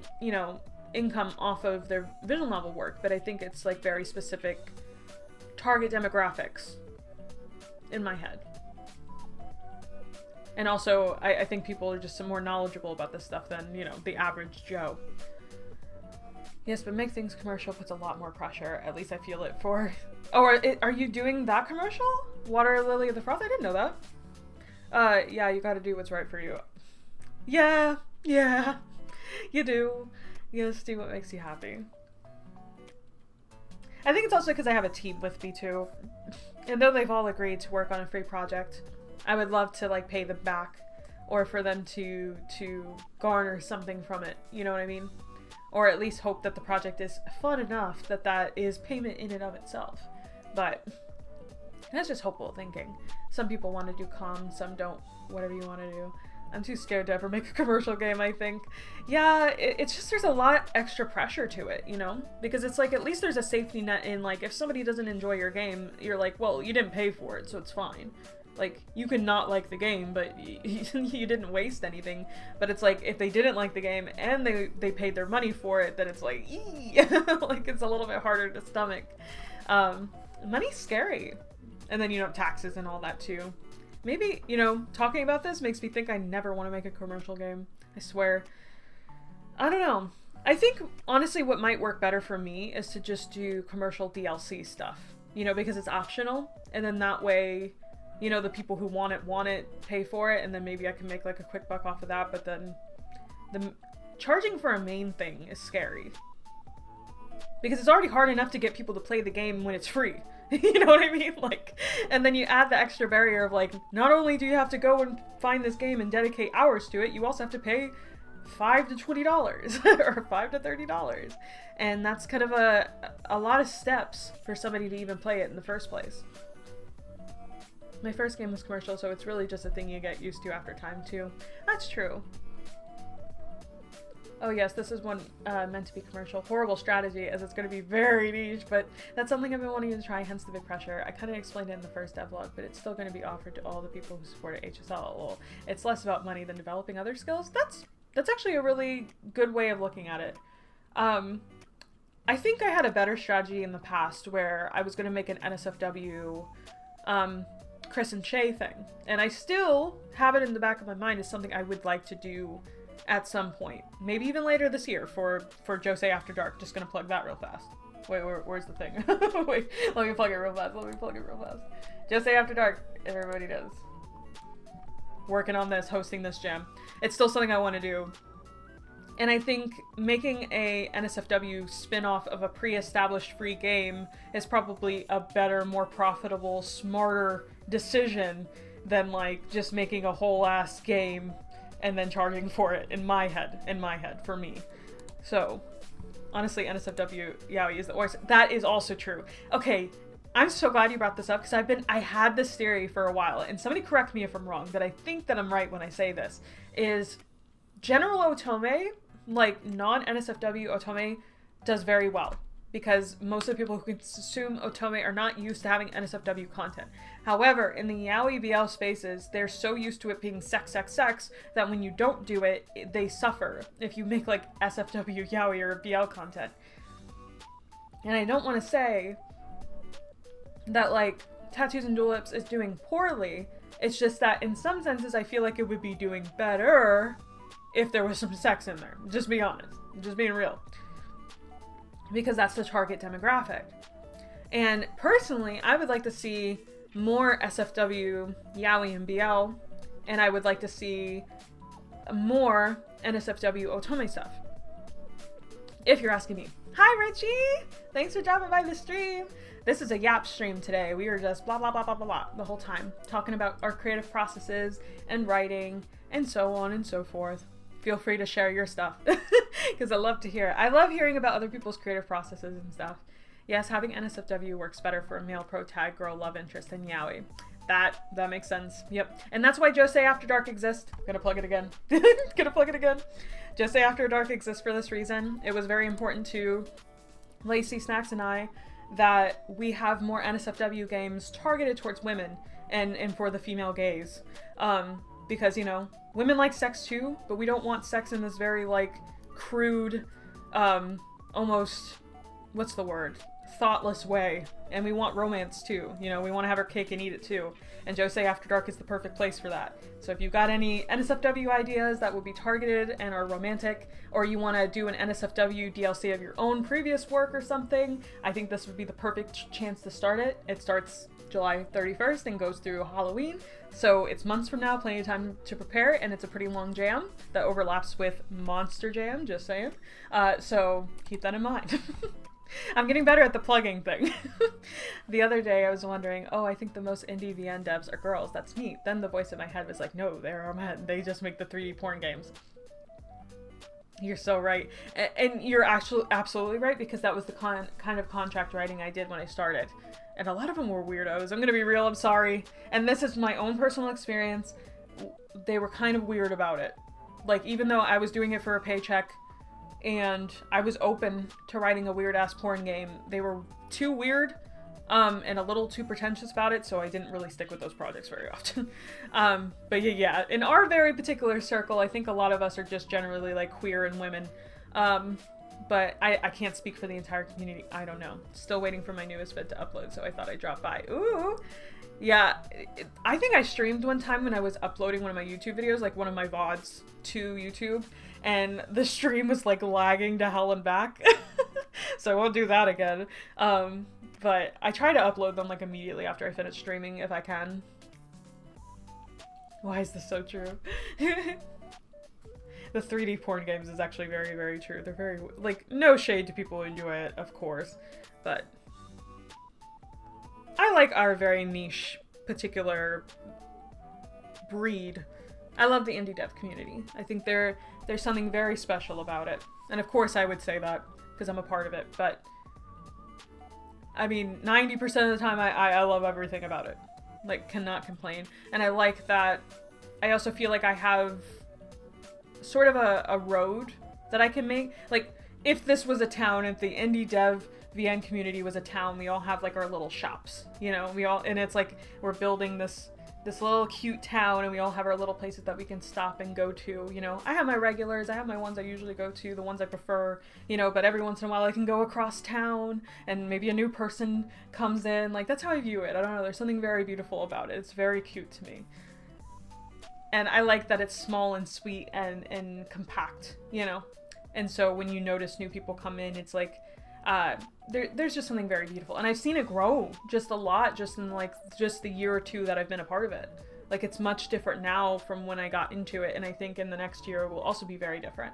income off of their visual novel work, but I think it's, like, very specific target demographics in my head. And also, I think people are just more knowledgeable about this stuff than, the average Joe. Yes, but make things commercial puts a lot more pressure. At least I feel it for... Oh, are you doing that commercial? Water Lily of the Frost? I didn't know that. Yeah, you gotta do what's right for you. Yeah, you do. You just do what makes you happy. I think it's also because I have a team with me, too. And though they've all agreed to work on a free project, I would love to, like, pay them back, or for them to garner something from it, you know what I mean? Or at least hope that the project is fun enough that that is payment in and of itself. But that's just hopeful thinking. Some people want to do comms, some don't, whatever you want to do. I'm too scared to ever make a commercial game, I think. Yeah, it's just, there's a lot extra pressure to it, Because it's like, at least there's a safety net in, like, if somebody doesn't enjoy your game, you're like, well, you didn't pay for it, so it's fine. Like, you can not like the game, but you didn't waste anything. But it's like, if they didn't like the game and they paid their money for it, then it's like, ee! Like, it's a little bit harder to stomach. Money's scary. And then, taxes and all that too. Maybe, talking about this makes me think I never want to make a commercial game. I swear. I don't know. I think, honestly, what might work better for me is to just do commercial DLC stuff. Because it's optional. And then that way... the people who want it, pay for it, and then maybe I can make, like, a quick buck off of that, but then charging for a main thing is scary. Because it's already hard enough to get people to play the game when it's free. You know what I mean? Like, and then you add the extra barrier of, like, not only do you have to go and find this game and dedicate hours to it, you also have to pay $5 to $20 or $5 to $30. And that's kind of a lot of steps for somebody to even play it in the first place. My first game was commercial, so it's really just a thing you get used to after time, too. That's true. Oh yes, this is one meant to be commercial. Horrible strategy, as it's going to be very niche, but that's something I've been wanting to try, hence the big pressure. I kind of explained it in the first devlog, but it's still going to be offered to all the people who support HSL. Well, it's less about money than developing other skills. That's actually a really good way of looking at it. I think I had a better strategy in the past where I was going to make an NSFW... Chris and Shay thing, and I still have it in the back of my mind as something I would like to do at some point, maybe even later this year for Josei After Dark. Just gonna plug that real fast. Wait, where's the thing? Wait, let me plug it real fast. Josei After Dark, everybody does. Working on this, hosting this jam. It's still something I want to do. And I think making a NSFW spin-off of a pre-established free game is probably a better, more profitable, smarter decision than, like, just making a whole-ass game and then charging for it, in my head, for me. So, honestly, NSFW Yaoi is the worst. That is also true. Okay, I'm so glad you brought this up, because I had this theory for a while, and somebody correct me if I'm wrong, but I think that I'm right when I say this, is General Otome... like, non-NSFW Otome does very well, because most of the people who consume Otome are not used to having NSFW content. However, in the Yaoi BL spaces, they're so used to it being sex, that when you don't do it, they suffer if you make, like, SFW Yaoi or BL content. And I don't want to say that, like, Tattoos and Tulips is doing poorly. It's just that, in some senses, I feel like it would be doing better if there was some sex in there. Just be honest. Just being real. Because that's the target demographic. And personally, I would like to see more SFW, yaoi, and BL, and I would like to see more NSFW otome stuff. If you're asking me. Hi, Richie! Thanks for dropping by the stream. This is a yap stream today. We were just blah, blah, blah, blah, blah, blah the whole time, talking about our creative processes and writing and so on and so forth. Feel free to share your stuff because I love to hear it. I love hearing about other people's creative processes and stuff. Yes, having NSFW works better for a male pro tag girl love interest than yaoi. That makes sense. Yep. And that's why Josei After Dark exists. Gonna plug it again. Josei After Dark exists for this reason. It was very important to Lacey, Snacks, and I that we have more NSFW games targeted towards women and for the female gaze. Because, you know, women like sex too, but we don't want sex in this very, like, crude, almost, what's the word? Thoughtless way. And we want romance too. You know, we want to have our cake and eat it too. And Josei After Dark is the perfect place for that. So if you've got any NSFW ideas that would be targeted and are romantic, or you want to do an NSFW DLC of your own previous work or something, I think this would be the perfect chance to start it. It starts July 31st and goes through Halloween. So it's months from now, plenty of time to prepare, and it's a pretty long jam that overlaps with Monster Jam, just saying. So keep that in mind. I'm getting better at the plugging thing. The other day I was wondering, oh, I think the most indie VN devs are girls. That's neat. Then the voice in my head was like, no, they're men. They just make the 3D porn games. You're so right. And you're actually absolutely right, because that was the kind of contract writing I did when I started. And a lot of them were weirdos. I'm going to be real, I'm sorry. And this is my own personal experience. They were kind of weird about it. Like, even though I was doing it for a paycheck, and I was open to writing a weird-ass porn game, they were too weird, and a little too pretentious about it, so I didn't really stick with those projects very often. But yeah, in our very particular circle, I think a lot of us are just generally, like, queer and women. But I can't speak for the entire community. I don't know. Still waiting for my newest vid to upload, so I thought I'd drop by. Ooh! Yeah, I think I streamed one time when I was uploading one of my YouTube videos, like one of my VODs to YouTube, and the stream was like lagging to hell and back. So I won't do that again. But I try to upload them like immediately after I finish streaming if I can. Why is this so true? The 3D porn games is actually very, very true. They're very, like, no shade to people who enjoy it, of course, but I like our very niche, particular breed. I love the indie dev community. I think there's something very special about it. And of course I would say that, because I'm a part of it, but I mean, 90% of the time I love everything about it. Like, cannot complain. And I like that, I also feel like I have sort of a road that I can make. Like, if this was a town, if the indie dev VN community was a town, we all have like our little shops, you know, and it's like we're building this little cute town, and we all have our little places that we can stop and go to, you know. I have my regulars, I have my ones I usually go to, the ones I prefer, you know, but every once in a while I can go across town and maybe a new person comes in. Like, that's how I view it. I don't know, there's something very beautiful about it. It's very cute to me. And I like that it's small and sweet and compact, you know. And so when you notice new people come in, it's like, there's just something very beautiful. And I've seen it grow just a lot just in like just the year or two that I've been a part of it. Like, it's much different now from when I got into it, and I think in the next year it will also be very different.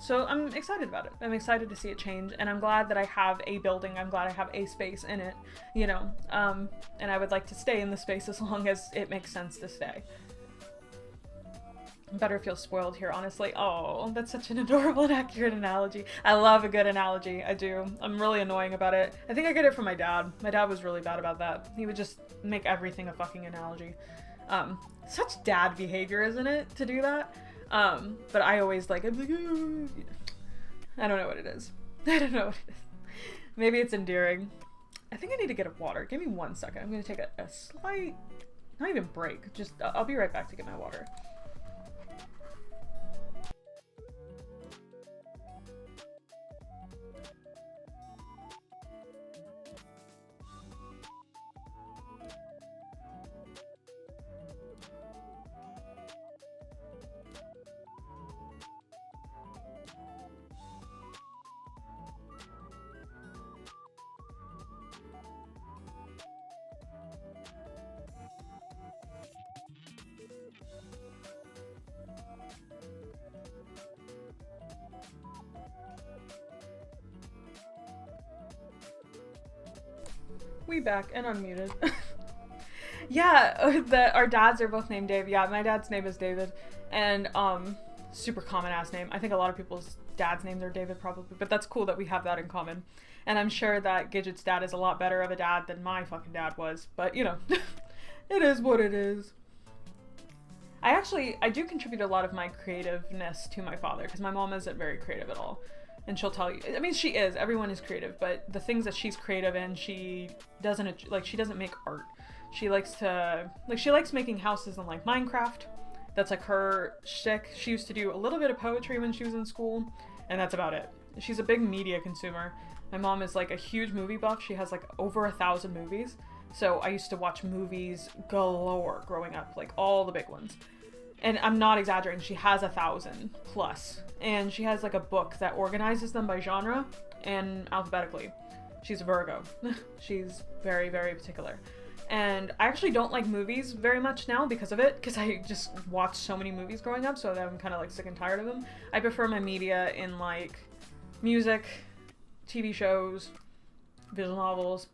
So I'm excited about it. I'm excited to see it change, and I'm glad that I have a building. I'm glad I have a space in it, you know, and I would like to stay in the space as long as it makes sense to stay. Better feel spoiled here, honestly. Oh, that's such an adorable and accurate analogy. I love a good analogy. I do. I'm really annoying about it. I think I get it from my dad. My dad was really bad about that. He would just make everything a fucking analogy. Such dad behavior, isn't it, to do that? But I always like, I'm like, ooh. I don't know what it is. I don't know what it is. Maybe it's endearing. I think I need to get a water. Give me 1 second. I'm going to take a slight, not even break. Just, I'll be right back to get my water. We back and unmuted. Yeah, our dads are both named Dave. Yeah, my dad's name is David, and super common ass name. I think a lot of people's dad's names are David probably, but that's cool that we have that in common. And I'm sure that Gidget's dad is a lot better of a dad than my fucking dad was, but you know, it is what it is. I do contribute a lot of my creativeness to my father, because my mom isn't very creative at all. And she'll tell you, I mean, she is, everyone is creative, but the things that she's creative in, she doesn't make art. She likes making houses in like Minecraft. That's like her shtick. She used to do a little bit of poetry when she was in school, and that's about it. She's a big media consumer. My mom is like a huge movie buff. She has like over 1,000 movies. So I used to watch movies galore growing up, like all the big ones. And I'm not exaggerating, she has 1,000 plus. And she has like a book that organizes them by genre and alphabetically. She's a Virgo. She's very, very particular. And I actually don't like movies very much now because of it, because I just watched so many movies growing up, so that I'm kind of like sick and tired of them. I prefer my media in like music, TV shows, visual novels.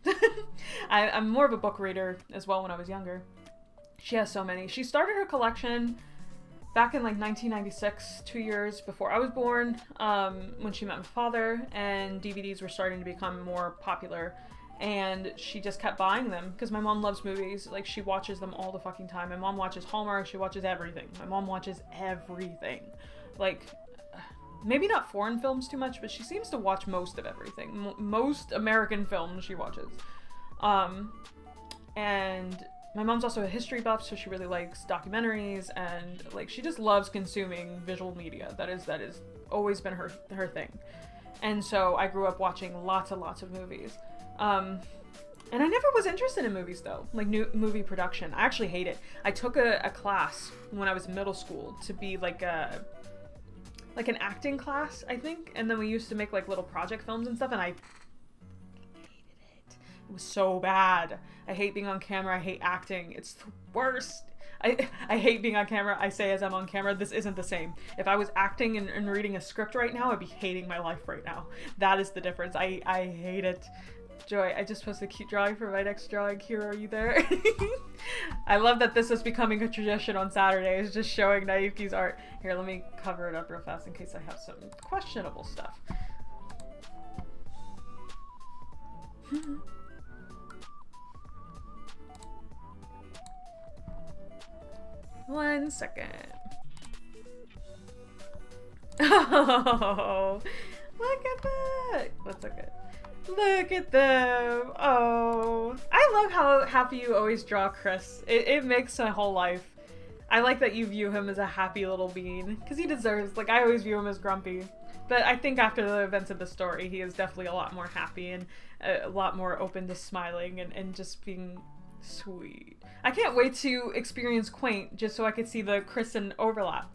I'm more of a book reader as well when I was younger. She has so many. She started her collection back in like 1996, 2 years before I was born, when she met my father, and DVDs were starting to become more popular, and she just kept buying them because my mom loves movies. Like, she watches them all the fucking time. My mom watches Hallmark, she watches everything. My mom watches everything. Like, maybe not foreign films too much, but she seems to watch most of everything. Most American films she watches. And my mom's also a history buff, so she really likes documentaries, and like she just loves consuming visual media. That is always been her thing. And so I grew up watching lots and lots of movies. And I never was interested in movies though, like new movie production. I actually hate it. I took a class when I was in middle school to be like an acting class, I think, and then we used to make like little project films and stuff, and I it was so bad. I hate being on camera. I hate acting. It's the worst. I hate being on camera. I say as I'm on camera, this isn't the same. If I was acting and reading a script right now, I'd be hating my life right now. That is the difference. I hate it. Joy, I just posted a cute drawing for my next drawing. Here, are you there? I love that this is becoming a tradition on Saturdays, just showing Naivki's art. Here, let me cover it up real fast in case I have some questionable stuff. 1 second. Oh, look at that. That's okay. Look at them. Oh, I love how happy you always draw Chris. It makes my whole life. I like that you view him as a happy little bean, because he deserves, like, I always view him as grumpy. But I think after the events of the story, he is definitely a lot more happy and a lot more open to smiling and just being sweet. I can't wait to experience Quaint just so I could see the Kristen overlap.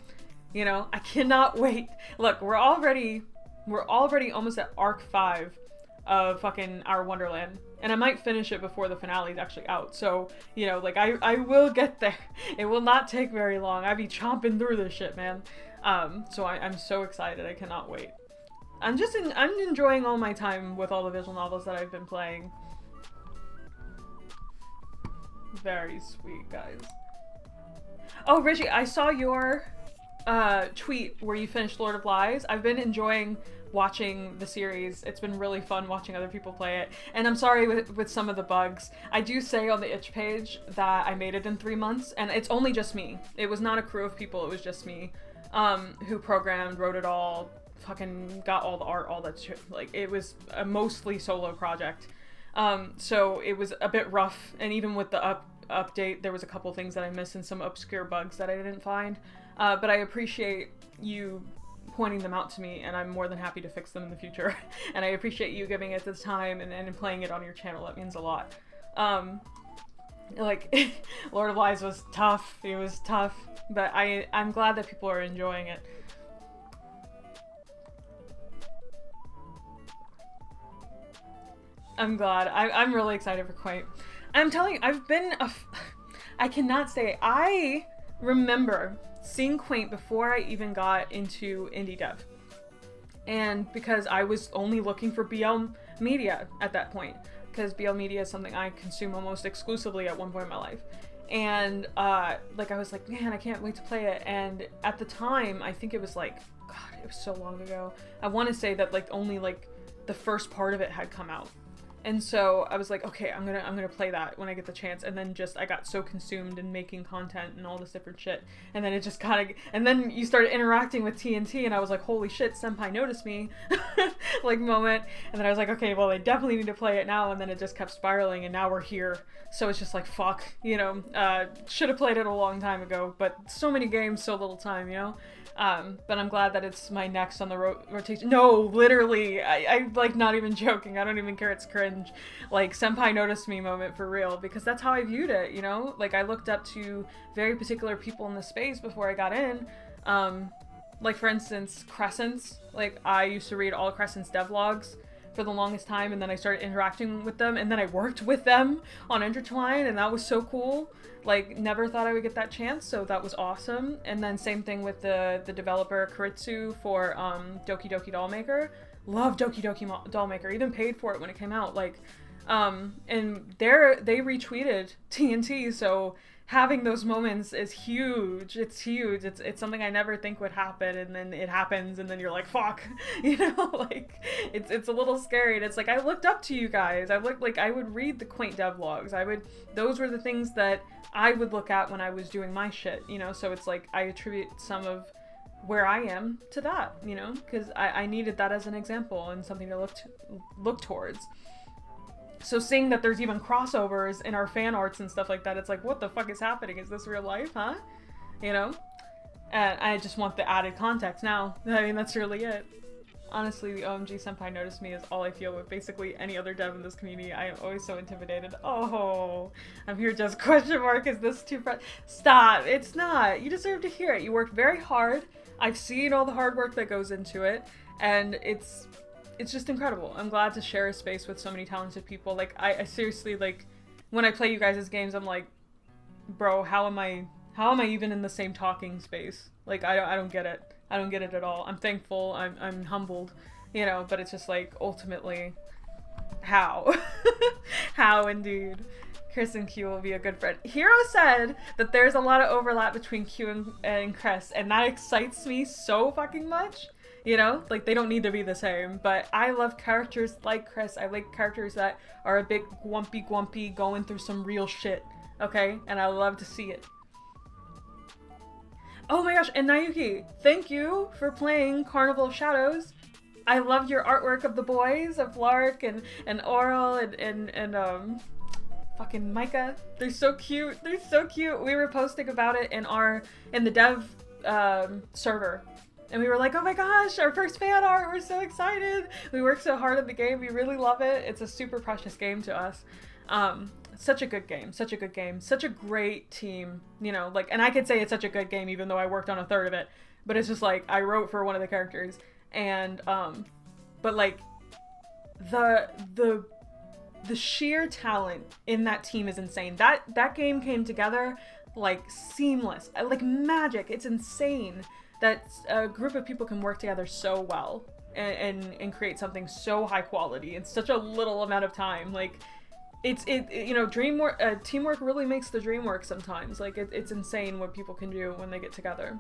You know, I cannot wait. Look, we're already almost at arc 5 of fucking Our Wonderland, and I might finish it before the finale is actually out. So, you know, like I will get there. It will not take very long. I be chomping through this shit, man. So I'm so excited. I cannot wait. I'm enjoying all my time with all the visual novels that I've been playing. Very sweet, guys. Oh, Richie, I saw your tweet where you finished Lord of Lies. I've been enjoying watching the series. It's been really fun watching other people play it. And I'm sorry with some of the bugs. I do say on the itch page that I made it in 3 months, and it's only just me. It was not a crew of people, it was just me who programmed, wrote it all, fucking got all the art, all that shit. Like, it was a mostly solo project. So it was a bit rough, and even with the update, there was a couple things that I missed and some obscure bugs that I didn't find. But I appreciate you pointing them out to me, and I'm more than happy to fix them in the future. And I appreciate you giving it the time and playing it on your channel. That means a lot. Like, Lord of Lies was tough. It was tough. But I'm glad that people are enjoying it. I'm glad. I'm really excited for Quaint. I'm telling you, I cannot say. I remember seeing Quaint before I even got into indie dev. And because I was only looking for BL media at that point. because BL media is something I consume almost exclusively at one point in my life. And like I was like, man, I can't wait to play it. And at the time, I think it was like, God, it was so long ago. I want to say that like only like the first part of it had come out. And so I was like, okay, I'm gonna play that when I get the chance. And then just I got so consumed in making content and all this different shit. And then it just kind of, and then you started interacting with TNT, and I was like, holy shit, senpai noticed me, like moment. And then I was like, okay, well, I definitely need to play it now. And then it just kept spiraling, and now we're here. So it's just like, fuck, you know, should have played it a long time ago. But so many games, so little time, you know. But I'm glad that it's my next on the rotation. No, literally, I like not even joking. I don't even care. It's cringe. Like senpai noticed me moment for real, because that's how I viewed it, you know? Like I looked up to very particular people in the space before I got in. Like for instance, Crescents. Like I used to read all Crescent's devlogs for the longest time, and then I started interacting with them, and then I worked with them on Intertwine, and that was so cool. Like, never thought I would get that chance, so that was awesome. And then same thing with the developer Karitsu for Doki Doki Dollmaker. Love Doki Doki Dollmaker, even paid for it when it came out. Like, and they retweeted TNT, so having those moments is huge. It's huge. It's something I never think would happen, and then it happens, and then you're like, fuck, you know, like it's a little scary. And it's like I looked up to you guys. I would read the quaint devlogs. Those were the things that I would look at when I was doing my shit, you know. So it's like I attribute some of where I am to that, you know, because I needed that as an example and something to look towards. So seeing that there's even crossovers in our fan arts and stuff like that, it's like, what the fuck is happening? Is this real life, huh? You know? And I just want the added context now. I mean, that's really it. Honestly, the OMG senpai noticed me is all I feel with basically any other dev in this community. I am always so intimidated. Oh, I'm here just question mark, is this too Stop, it's not. You deserve to hear it. You worked very hard. I've seen all the hard work that goes into it, and it's just incredible. I'm glad to share a space with so many talented people. Like, I seriously, like, when I play you guys' games, I'm like, bro, how am I even in the same talking space? Like, I don't get it. I don't get it at all. I'm thankful, I'm humbled, you know, but it's just like, ultimately, how? How indeed. Chris and Q will be a good friend. Hero said that there's a lot of overlap between Q and Chris, and that excites me so fucking much. You know, like they don't need to be the same, but I love characters like Chris. I like characters that are a bit grumpy, going through some real shit, okay? And I love to see it. Oh my gosh, and Nayuki, thank you for playing Carnival of Shadows. I loved your artwork of the boys, of Lark and Oral and fucking Micah. They're so cute. They're so cute. We were posting about it in the dev server. And we were like, oh my gosh, our first fan art, we're so excited. We worked so hard in the game, we really love it. It's a super precious game to us. Such a good game, such a good game, such a great team, you know, like, and I could say it's such a good game even though I worked on a third of it, but it's just like, I wrote for one of the characters, and, but like, the sheer talent in that team is insane. That game came together like seamless, like magic. It's insane that a group of people can work together so well and create something so high quality in such a little amount of time. Like, it you know, teamwork really makes the dream work sometimes. Like, it's insane what people can do when they get together.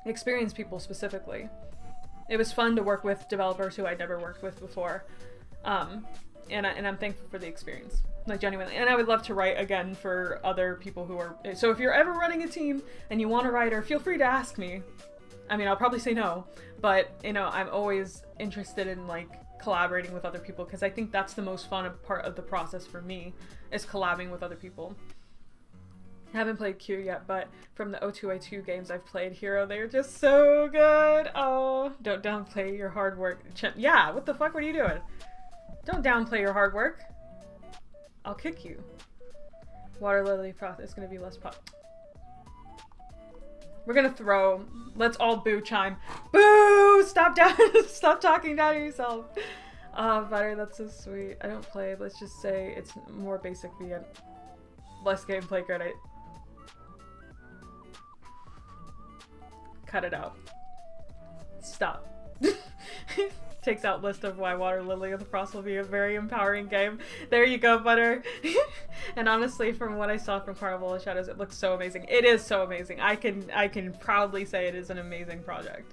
Experienced people specifically. It was fun to work with developers who I'd never worked with before. And I'm thankful for the experience, like, genuinely. And I would love to write again for other people who are, so if you're ever running a team and you want a writer, feel free to ask me. I mean, I'll probably say no, but, you know, I'm always interested in, like, collaborating with other people, because I think that's the most fun part of the process for me, is collabing with other people. I haven't played Q yet, but from the O2A2 games I've played Hero, they're just so good. Oh, don't downplay your hard work. Yeah, what the fuck, what are you doing? Don't downplay your hard work. I'll kick you. Water Lily Froth is gonna be less pop. We're gonna throw. Let's all boo chime. Boo! Stop down. Stop talking down to yourself. Oh, Butter, that's so sweet. I don't play. Let's just say it's more basic via less gameplay credit. Cut it out. Stop. Takes out list of why Water Lily of the Frost will be a very empowering game. There you go, Butter. And honestly, from what I saw from Carnival of Shadows, it looks so amazing. It is so amazing. I can proudly say it is an amazing project.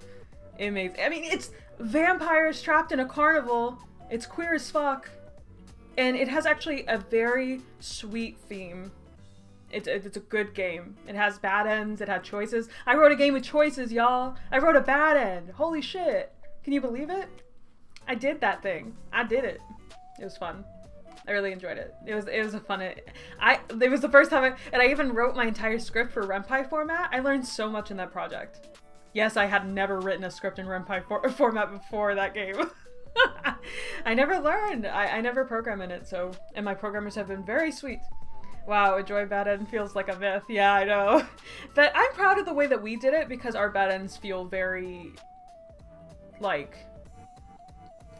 Amazing. I mean, it's vampires trapped in a carnival. It's queer as fuck. And it has actually a very sweet theme. It's a good game. It has bad ends. It had choices. I wrote a game with choices, y'all. I wrote a bad end. Holy shit. Can you believe it? I did that thing. I did it. It was fun. I really enjoyed it. It was a fun. It was the first time and I even wrote my entire script for Ren'Py format. I learned so much in that project. Yes, I had never written a script in Ren'Py format before that game. I never learned. I never program in it, so, and my programmers have been very sweet. Wow, a joy bad end feels like a myth. Yeah, I know. But I'm proud of the way that we did it because our bad ends feel very, like,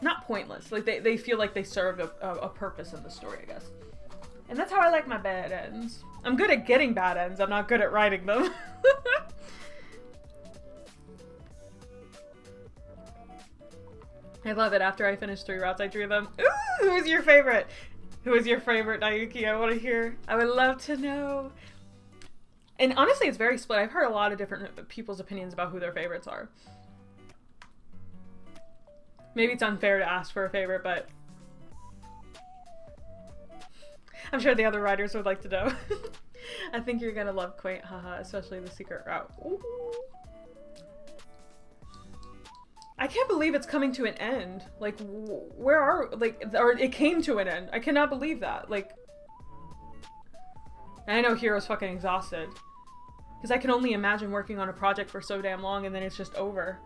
not pointless. Like, they feel like they serve a purpose in the story, I guess. And that's how I like my bad ends. I'm good at getting bad ends. I'm not good at writing them. I love it. After I finished 3 routes, I drew them. Ooh, who was your favorite? Who was your favorite, Nayuki? I want to hear. I would love to know. And honestly, it's very split. I've heard a lot of different people's opinions about who their favorites are. Maybe it's unfair to ask for a favorite, but I'm sure the other writers would like to know. I think you're gonna love Quaint, haha, especially the secret route. Ooh. I can't believe it's coming to an end. Like, where are, like, or it came to an end. I cannot believe that. Like, and I know Hero's fucking exhausted. Because I can only imagine working on a project for so damn long and then it's just over.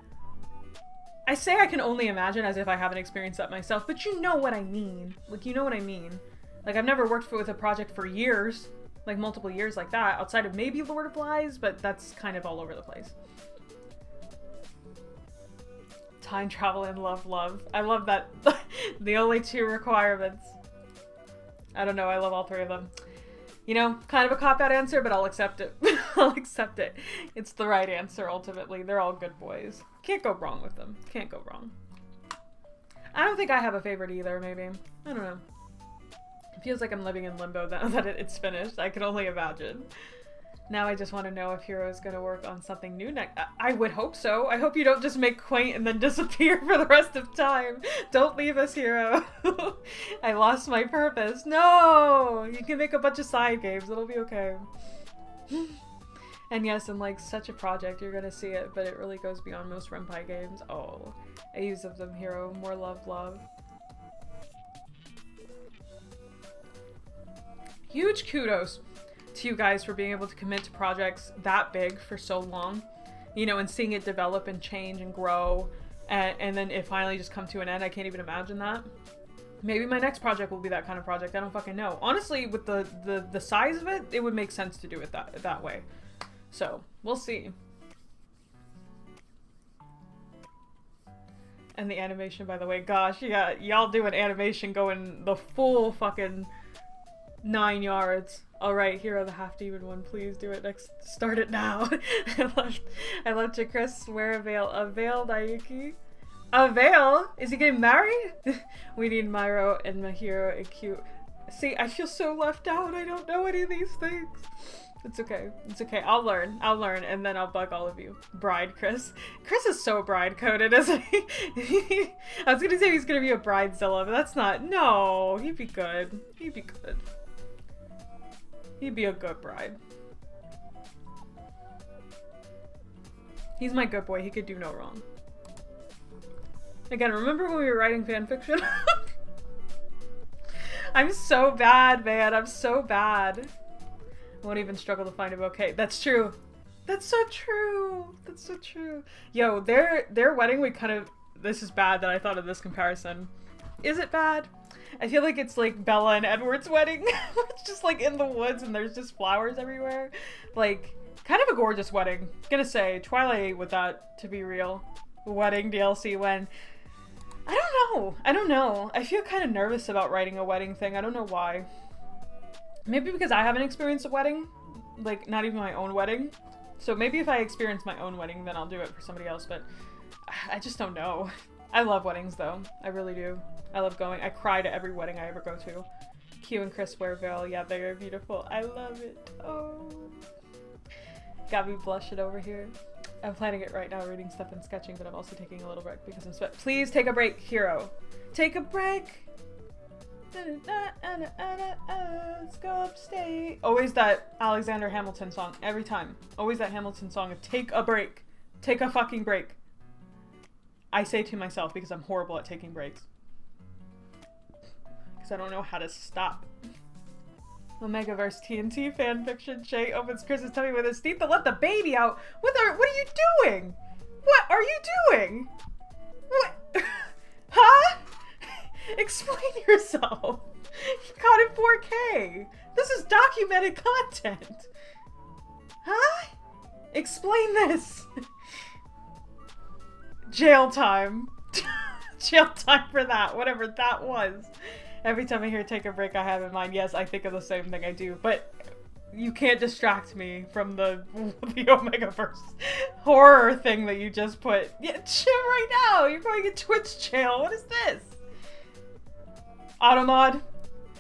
I say I can only imagine as if I haven't experienced that myself, but you know what I mean. Like, you know what I mean. Like, I've never worked with a project for years, like multiple years like that, outside of maybe Lord of Lies, but that's kind of all over the place. Time travel and love. I love that. The only 2 requirements. I don't know, I love all 3 of them. You know, kind of a cop-out answer, but I'll accept it. I'll accept it. It's the right answer, ultimately. They're all good boys. Can't go wrong with them. Can't go wrong. I don't think I have a favorite either, maybe. I don't know. It feels like I'm living in limbo now that it's finished. I can only imagine. Now I just want to know if Hero is going to work on something new next. I would hope so. I hope you don't just make Quaint and then disappear for the rest of time. Don't leave us, Hero. I lost my purpose. No! You can make a bunch of side games. It'll be okay. And yes, in like such a project, you're going to see it, but it really goes beyond most Ren'Py games. Oh, I use of them, Hero. More love. Huge kudos to you guys for being able to commit to projects that big for so long, you know, and seeing it develop and change and grow, and then it finally just come to an end. I can't even imagine that. Maybe my next project will be that kind of project. I don't fucking know. Honestly, with the size of it, it would make sense to do it that way. So we'll see. And the animation, by the way, gosh, yeah, y'all do an animation going the full fucking 9 yards. All right, Hero, the half-demon one, please do it next. Start it now. I love to Chris wear a veil. A veil, Nayuki? A veil? Is he getting married? We need Myro and Mahiro and cute. See, I feel so left out. I don't know any of these things. It's okay. It's okay. I'll learn, and then I'll bug all of you. Bride Chris. Chris is so bride-coded, isn't he? I was gonna say he's gonna be a bridezilla, but that's not. No, he'd be good. He'd be good. He'd be a good bride. He's my good boy. He could do no wrong. Again, remember when we were writing fanfiction? I'm so bad, man. I'm so bad. I won't even struggle to find a bouquet. That's true. That's so true. That's so true. Yo, their wedding, we kind of... This is bad that I thought of this comparison. Is it bad? I feel like it's like Bella and Edward's wedding. It's just like in the woods and there's just flowers everywhere. Like, kind of a gorgeous wedding. Gonna say, Twilight ate with that, to be real. Wedding DLC when... I don't know. I feel kind of nervous about writing a wedding thing. I don't know why. Maybe because I haven't experienced a wedding. Like, not even my own wedding. So maybe if I experience my own wedding, then I'll do it for somebody else, but I just don't know. I love weddings though. I really do. I love going. I cry to every wedding I ever go to. Q and Chris wear veil. Yeah, they are beautiful. I love it. Oh. Got me blushing over here. I'm planning it right now, reading stuff and sketching, but I'm also taking a little break because I'm sweat. Please take a break, hero. Take a break. Let's go upstate. Always that Alexander Hamilton song. Every time. Always that Hamilton song of take a break. Take a fucking break. I say to myself because I'm horrible at taking breaks. Because I don't know how to stop. Omegaverse TNT fanfiction. Shay opens Chris's tummy with his teeth to let the baby out. What are you doing? What are you doing? What? Huh? Explain yourself. You caught it 4K. This is documented content. Huh? Explain this. Jail time. Jail time for that. Whatever that was. Every time I hear take a break, I have in mind, yes, I think of the same thing I do, but you can't distract me from the Omegaverse horror thing that you just put. Yeah, chill right now. You're going to Twitch jail. What is this? Automod?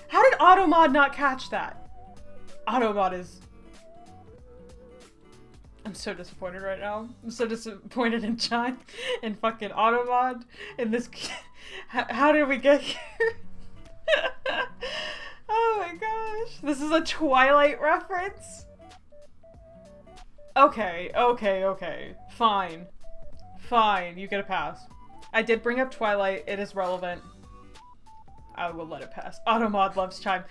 How did Automod not catch that? Automod is... I'm so disappointed right now. I'm so disappointed in Chime and fucking Automod in this... How did we get here? Oh my gosh. This is a Twilight reference? Okay. Fine. Fine, you get a pass. I did bring up Twilight. It is relevant. I will let it pass. Automod loves Chime.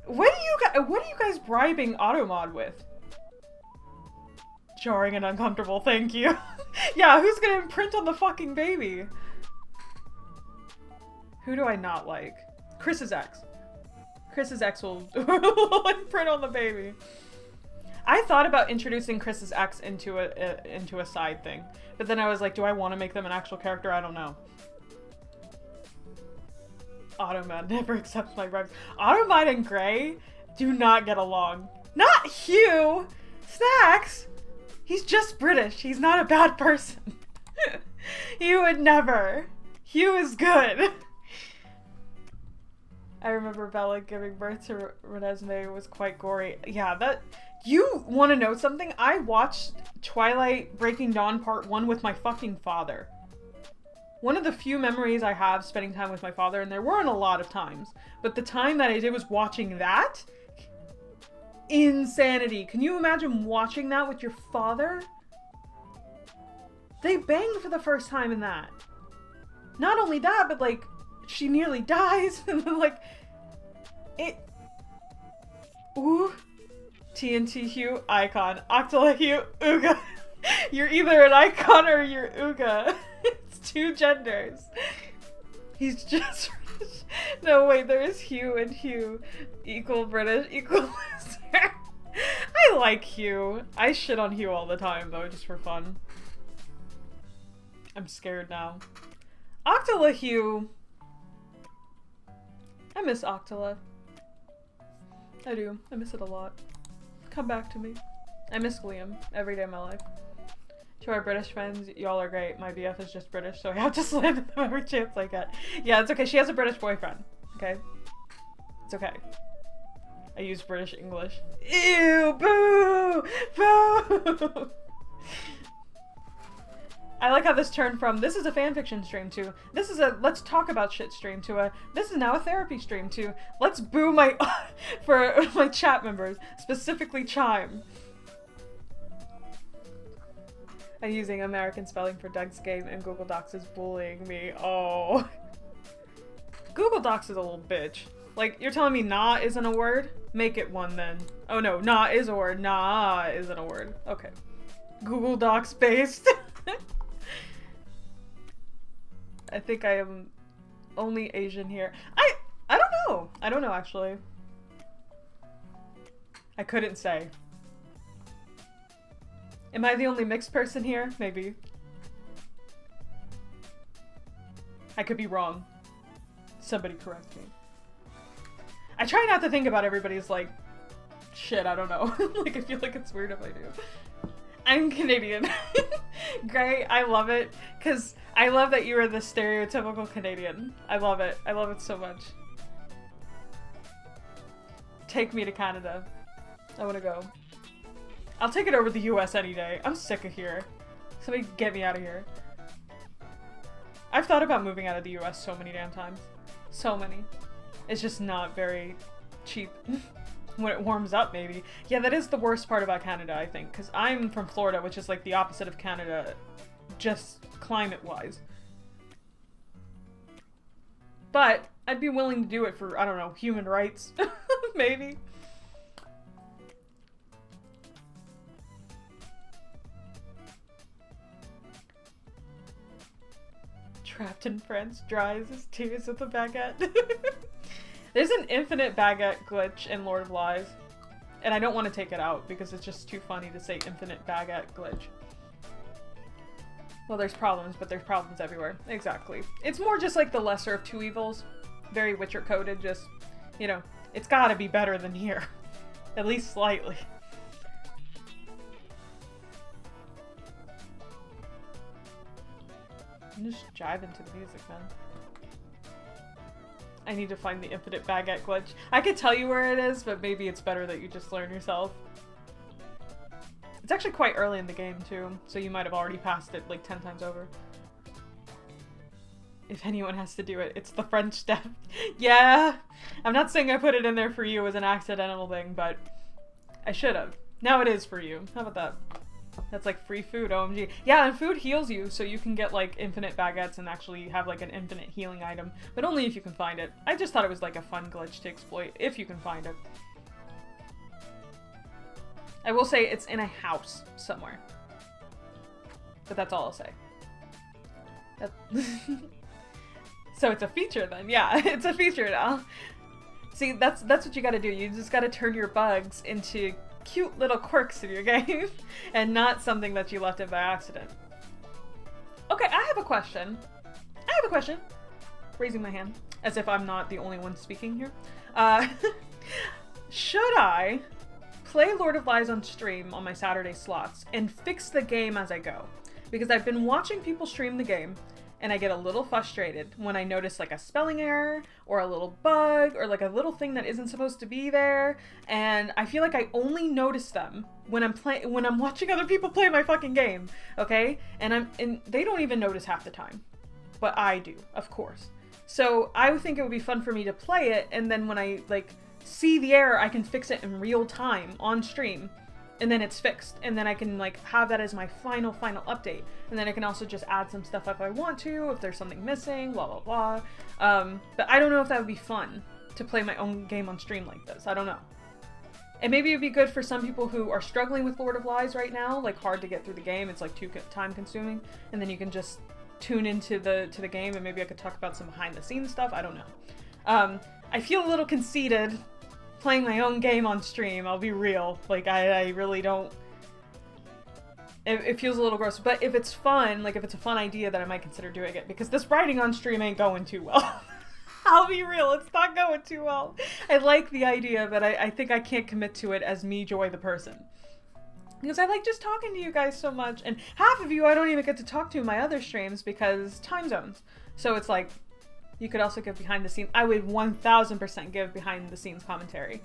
What are you guys bribing Automod with? Jarring and uncomfortable, thank you. Yeah, who's gonna imprint on the fucking baby? Who do I not like? Chris's ex. Chris's ex will imprint on the baby. I thought about introducing Chris's ex into a side thing, but then I was like, do I want to make them an actual character? I don't know. Automod never accepts my bribes. Automod and Gray do not get along. Not Hugh! Snacks! He's just British. He's not a bad person. He would never. Hugh is good. I remember Bella giving birth to Renesmee was quite gory. Yeah, that... You want to know something? I watched Twilight Breaking Dawn Part 1 with my fucking father. One of the few memories I have spending time with my father, and there weren't a lot of times, but the time that I did was watching that. Insanity. Can you imagine watching that with your father? They banged for the first time in that. Not only that, but like, she nearly dies, and then like, it... Ooh. TNT Hugh, icon. Octola Hugh, Ooga. You're either an icon or you're Ooga. It's two genders. He's just... No, wait, there is Hugh and Hugh. Equal British, equal loser. I like Hugh. I shit on Hugh all the time, though, just for fun. I'm scared now. Octola Hugh. I miss Octola. I do. I miss it a lot. Come back to me. I miss Liam every day of my life. To our British friends, y'all are great. My BF is just British, so I have to slam them every chance I get. Yeah, it's okay. She has a British boyfriend. Okay? It's okay. I use British English. Ew! Boo! Boo! I like how this turned from, this is a fanfiction stream, to, this is a let's talk about shit stream, to a, this is now a therapy stream, to, let's boo my, for my chat members, specifically Chime. I'm using American spelling for Doug's game, and Google Docs is bullying me. Oh. Google Docs is a little bitch. Like, you're telling me nah isn't a word? Make it one then. Oh no, nah is a word, nah isn't a word. Okay. Google Docs based. I think I am only Asian here. I don't know. I don't know, actually. I couldn't say. Am I the only mixed person here? Maybe. I could be wrong. Somebody correct me. I try not to think about everybody's, like, shit, I don't know. Like, I feel like it's weird if I do. I'm Canadian. Great, I love it, because I love that you are the stereotypical Canadian. I love it. I love it so much. Take me to Canada. I want to go. I'll take it over the US any day. I'm sick of here. Somebody get me out of here. I've thought about moving out of the US so many damn times. So many. It's just not very cheap. When it warms up, maybe. Yeah, that is the worst part about Canada, I think. Because I'm from Florida, which is like the opposite of Canada, just climate-wise. But I'd be willing to do it for, I don't know, human rights. Maybe. Trapped in France, dries his tears with a baguette. There's an infinite baguette glitch in Lord of Lies, and I don't want to take it out because it's just too funny to say infinite baguette glitch. Well, there's problems, but there's problems everywhere. Exactly. It's more just like the lesser of two evils. Very Witcher coded, just, you know, it's gotta be better than here. At least slightly. I'm just jiving to the music, man. I need to find the infinite baguette glitch. I could tell you where it is, but maybe it's better that you just learn yourself. It's actually quite early in the game, too, so you might have already passed it like 10 times over. If anyone has to do it, it's the French step. Yeah! I'm not saying I put it in there for you as an accidental thing, but I should have. Now it is for you. How about that? That's like free food, OMG. Yeah, and food heals you, so you can get like infinite baguettes and actually have like an infinite healing item, but only if you can find it. I just thought it was like a fun glitch to exploit, if you can find it. I will say it's in a house somewhere. But that's all I'll say. So it's a feature then, yeah, it's a feature now. See, that's what you gotta do. You just gotta turn your bugs into cute little quirks in your game and not something that you left in by accident. Okay, I have a question. Raising my hand, as if I'm not the only one speaking here. Should I play Lord of Lies on stream on my Saturday slots and fix the game as I go? Because I've been watching people stream the game and I get a little frustrated when I notice like a spelling error or a little bug or like a little thing that isn't supposed to be there, and I feel like I only notice them when I'm watching other people play my fucking game, okay? And they don't even notice half the time. But I do, of course. So I would think it would be fun for me to play it, and then when I like see the error, I can fix it in real time on stream. And then it's fixed, and then I can like have that as my final update, and then I can also just add some stuff if I want to, if there's something missing, blah blah blah. But I don't know if that would be fun to play my own game on stream like this. I don't know. And maybe it'd be good for some people who are struggling with Lord of Lies right now, like hard to get through the game. It's like too time consuming, and then you can just tune into the game, and maybe I could talk about some behind the scenes stuff. I don't know. I feel a little conceited playing my own game on stream, I'll be real. Like, I really don't... It feels a little gross. But if it's fun, like if it's a fun idea, then I might consider doing it. Because this writing on stream ain't going too well. I'll be real, it's not going too well. I like the idea, but I think I can't commit to it as me, Joy, the person. Because I like just talking to you guys so much. And half of you I don't even get to talk to in my other streams because time zones. So it's like... You could also give behind the scenes. I would 1000% give behind the scenes commentary.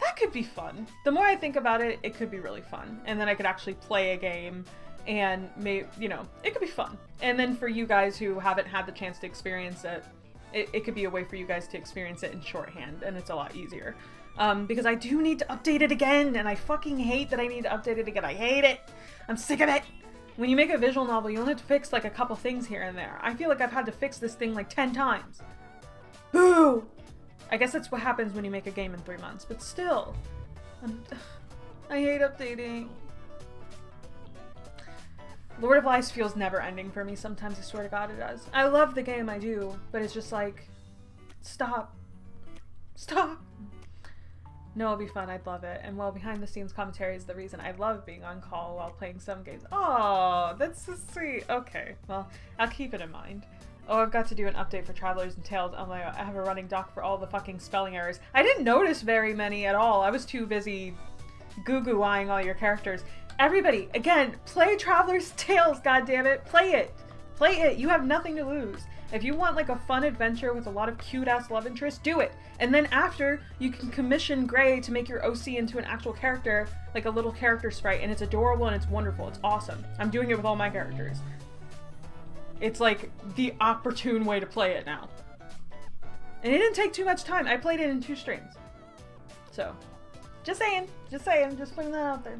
That could be fun. The more I think about it, it could be really fun. And then I could actually play a game and maybe, you know, it could be fun. And then for you guys who haven't had the chance to experience it, it could be a way for you guys to experience it in shorthand, and it's a lot easier. Because I do need to update it again, and I fucking hate that I need to update it again. I hate it. I'm sick of it. When you make a visual novel, you only have to fix like a couple things here and there. I feel like I've had to fix this thing like 10 times. Boo! I guess that's what happens when you make a game in 3 months, but still. I hate updating. Lord of Lies feels never ending for me sometimes, I swear to God it does. I love the game, I do, but it's just like, stop. Stop! No, it'll be fun. I'd love it. And well, behind the scenes commentary is the reason I love being on call while playing some games. Oh, that's so sweet. Okay, well, I'll keep it in mind. Oh, I've got to do an update for Travelers and Tales. Oh my God, I have a running doc for all the fucking spelling errors. I didn't notice very many at all. I was too busy goo-goo-eyeing all your characters. Everybody, again, play Traveler's Tales, goddammit. Play it. Play it. You have nothing to lose. If you want like a fun adventure with a lot of cute-ass love interests, do it. And then after, you can commission Gray to make your OC into an actual character, like a little character sprite, and it's adorable and it's wonderful. It's awesome. I'm doing it with all my characters. It's like the opportune way to play it now. And it didn't take too much time. I played it in 2 streams. So, just saying, just putting that out there.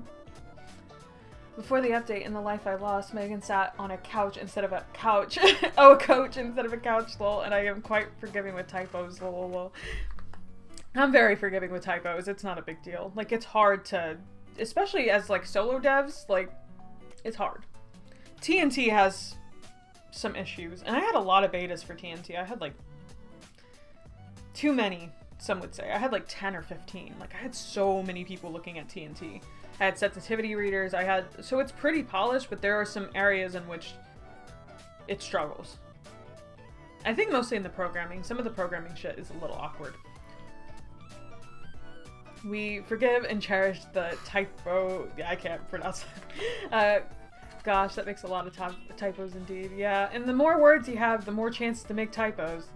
Before the update, in the life I lost, Megan sat on a couch instead of a couch. Oh, a coach instead of a couch, lol. And I am quite forgiving with typos, lol, lol. I'm very forgiving with typos. It's not a big deal. Like, it's hard to, especially as like solo devs, like, it's hard. TNT has some issues, and I had a lot of betas for TNT. I had like too many, some would say. I had like 10 or 15. Like, I had so many people looking at TNT. I had sensitivity readers, so it's pretty polished, but there are some areas in which it struggles. I think mostly in the programming. Some of the programming shit is a little awkward. We forgive and cherish the typo. Yeah, I can't pronounce that. Gosh, that makes a lot of typos indeed. Yeah, and the more words you have, the more chances to make typos.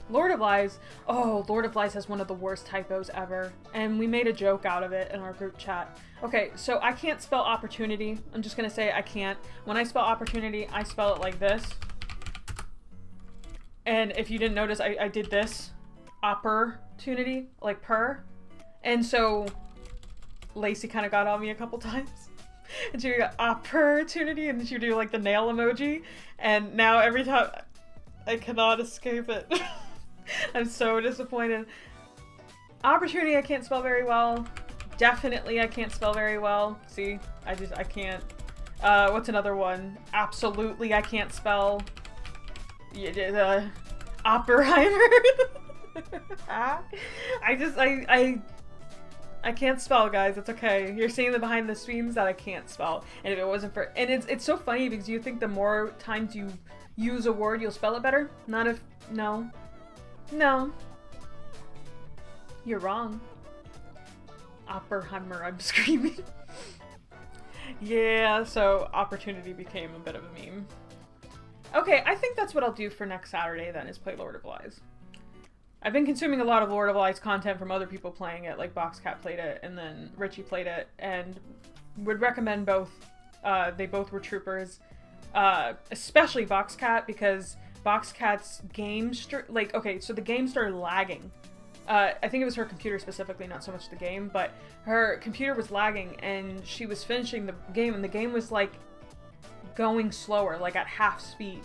Lord of Lies. Oh, Lord of Lies has one of the worst typos ever. And we made a joke out of it in our group chat. Okay, so I can't spell opportunity. I'm just gonna say I can't. When I spell opportunity, I spell it like this. And if you didn't notice, I did this. Opportunity, like per. And so Lacey kind of got on me a couple times. And she would go, opportunity, and she would do like the nail emoji. And now every time, I cannot escape it. I'm so disappointed. Opportunity I can't spell very well. Definitely I can't spell very well. See, I can't. What's another one? Absolutely I can't spell. Oppenheimer. I can't spell, guys. It's okay. You're seeing the behind the scenes that I can't spell. And if it wasn't for, and it's so funny because you think the more times you use a word, you'll spell it better. Not if, no. No. You're wrong. Oppenheimer, I'm screaming. Yeah, so opportunity became a bit of a meme. Okay, I think that's what I'll do for next Saturday then, is play Lord of Lies. I've been consuming a lot of Lord of Lies content from other people playing it, like Boxcat played it, and then Richie played it, and would recommend both. They both were troopers. Especially Boxcat, because Boxcat's game, okay, so the game started lagging. I think it was her computer specifically, not so much the game, but her computer was lagging, and she was finishing the game, and the game was, like, going slower, like at half speed.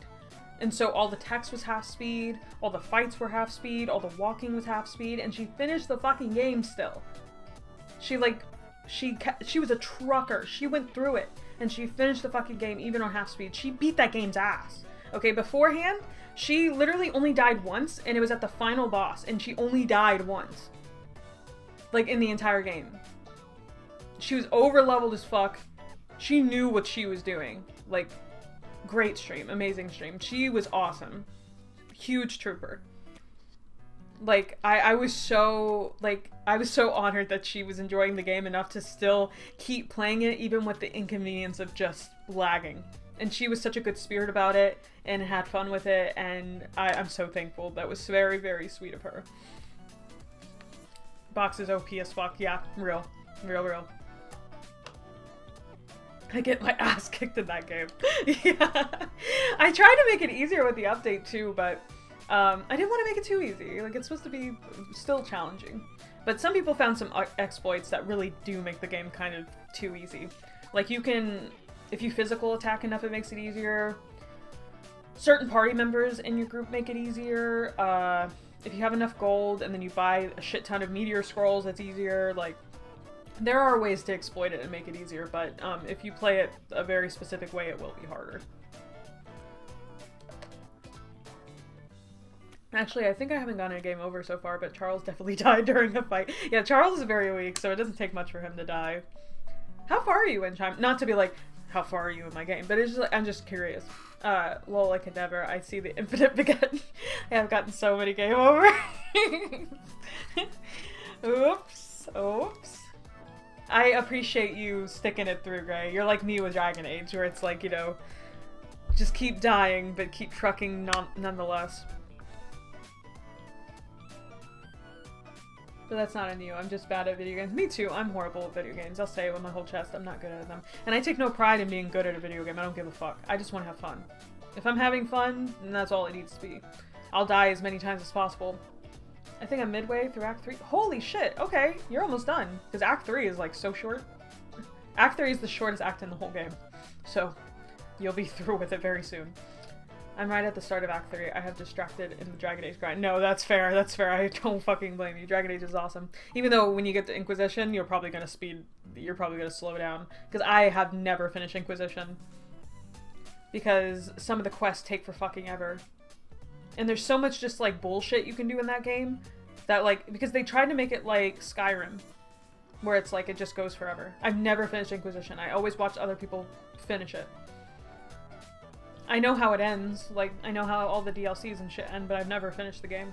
And so all the text was half speed, all the fights were half speed, all the walking was half speed, and she finished the fucking game still. She was a trucker. She went through it, and she finished the fucking game even on half speed. She beat that game's ass. Okay, beforehand, she literally only died once, and it was at the final boss, and she only died once. Like, in the entire game. She was over-leveled as fuck. She knew what she was doing. Like, great stream. Amazing stream. She was awesome. Huge trooper. Like, I was so honored that she was enjoying the game enough to still keep playing it, even with the inconvenience of just lagging. And she was such a good spirit about it, and had fun with it, and I'm so thankful. That was very, very sweet of her. Box is OP as fuck. Yeah, real. I get my ass kicked in that game. Yeah. I tried to make it easier with the update too, but I didn't want to make it too easy. Like, it's supposed to be still challenging. But some people found some exploits that really do make the game kind of too easy. Like, you can, if you physical attack enough, it makes it easier. Certain party members in your group make it easier. If you have enough gold and then you buy a shit ton of meteor scrolls, it's easier. Like, there are ways to exploit it and make it easier, but if you play it a very specific way, it will be harder. Actually, I think I haven't gotten a game over so far, but Charles definitely died during a fight. Yeah, Charles is very weak, so it doesn't take much for him to die. How far are you in Chime? Not to be like, how far are you in my game? But it's just like, I'm just curious. Lol, I could never. I see the infinite begin. I have gotten so many game over. Oops. Oops. I appreciate you sticking it through, Gray. You're like me with Dragon Age, where it's like, you know, just keep dying, but keep trucking nonetheless. But that's not on you. I'm just bad at video games. Me too. I'm horrible at video games. I'll say it with my whole chest. I'm not good at them. And I take no pride in being good at a video game. I don't give a fuck. I just want to have fun. If I'm having fun, then that's all it needs to be. I'll die as many times as possible. I think I'm midway through Act 3. Holy shit. Okay. You're almost done. Because Act 3 is like so short. Act 3 is the shortest act in the whole game. So, you'll be through with it very soon. I'm right at the start of Act 3. I have distracted in the Dragon Age grind. No, that's fair. That's fair. I don't fucking blame you. Dragon Age is awesome. Even though when you get to Inquisition, you're probably going to slow down. Because I have never finished Inquisition. Because some of the quests take for fucking ever. And there's so much just like bullshit you can do in that game. That like, because they tried to make it like Skyrim. Where it's like, it just goes forever. I've never finished Inquisition. I always watch other people finish it. I know how it ends, like, I know how all the DLCs and shit end, but I've never finished the game.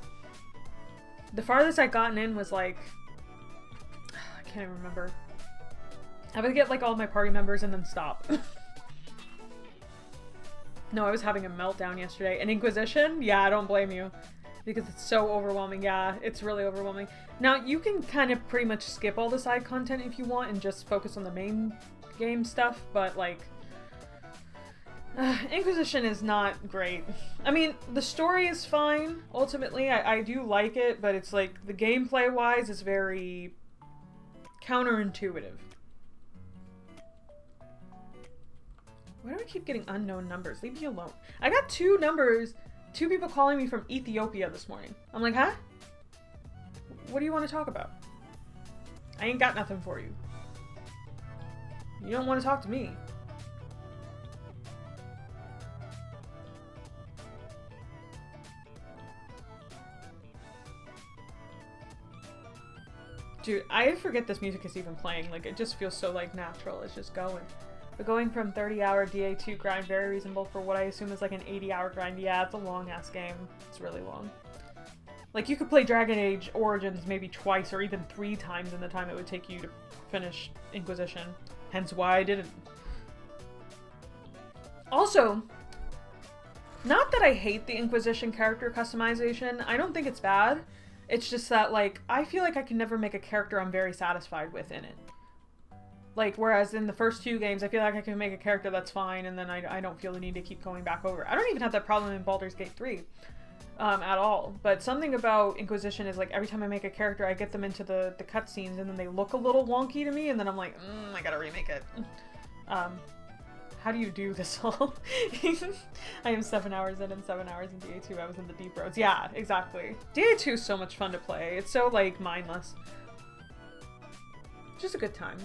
The farthest I've gotten in was like, I can't even remember. I would get like all my party members and then stop. No, I was having a meltdown yesterday. And Inquisition? Yeah, I don't blame you. Because it's so overwhelming. Yeah, it's really overwhelming. Now, you can kind of pretty much skip all the side content if you want and just focus on the main game stuff, but like, Inquisition is not great. I mean, the story is fine, ultimately. I do like it, but it's like, the gameplay-wise is very counterintuitive. Why do I keep getting unknown numbers? Leave me alone. I got 2 numbers, 2 people calling me from Ethiopia this morning. I'm like, huh? What do you want to talk about? I ain't got nothing for you. You don't want to talk to me. Dude, I forget this music is even playing. Like, it just feels so, like, natural. It's just going. But going from 30-hour DA2 grind, very reasonable for what I assume is, like, an 80-hour grind. Yeah, it's a long-ass game. It's really long. Like, you could play Dragon Age Origins maybe twice or even 3 times in the time it would take you to finish Inquisition. Hence why I didn't. Also, not that I hate the Inquisition character customization. I don't think it's bad. It's just that, like, I feel like I can never make a character I'm very satisfied with in it. Like, whereas in the first 2 games, I feel like I can make a character that's fine, and then I don't feel the need to keep going back over. I don't even have that problem in Baldur's Gate 3 at all. But something about Inquisition is, like, every time I make a character, I get them into the cutscenes, and then they look a little wonky to me, and then I'm like, I gotta remake it. How do you do this all? I am 7 hours in and 7 hours in DA2. I was in the deep roads. Yeah, exactly. DA2 is so much fun to play. It's so, like, mindless. Just a good time.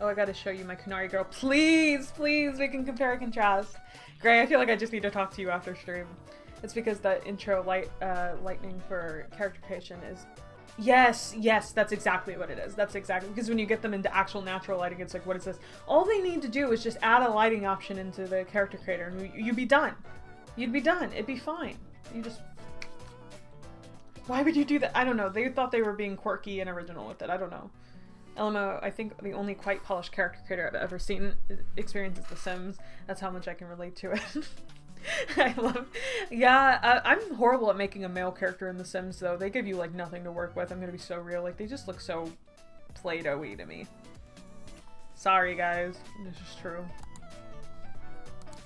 Oh, I gotta show you my Kunari girl. Please, please, we can compare and contrast. Gray, I feel like I just need to talk to you after stream. It's because the intro lightning for character creation is... Yes, that's exactly what it is. That's exactly, because when you get them into actual natural lighting, it's like, what is this? All they need to do is just add a lighting option into the character creator, and you'd be done. You'd be done. It'd be fine. You just... Why would you do that? I don't know. They thought they were being quirky and original with it. I don't know. LMO, I think the only quite polished character creator I've ever seen experiences The Sims. That's how much I can relate to it. I love... Yeah, I'm horrible at making a male character in The Sims, though. They give you, like, nothing to work with. I'm gonna be so real. Like, they just look so Play-Doh-y to me. Sorry, guys. This is true.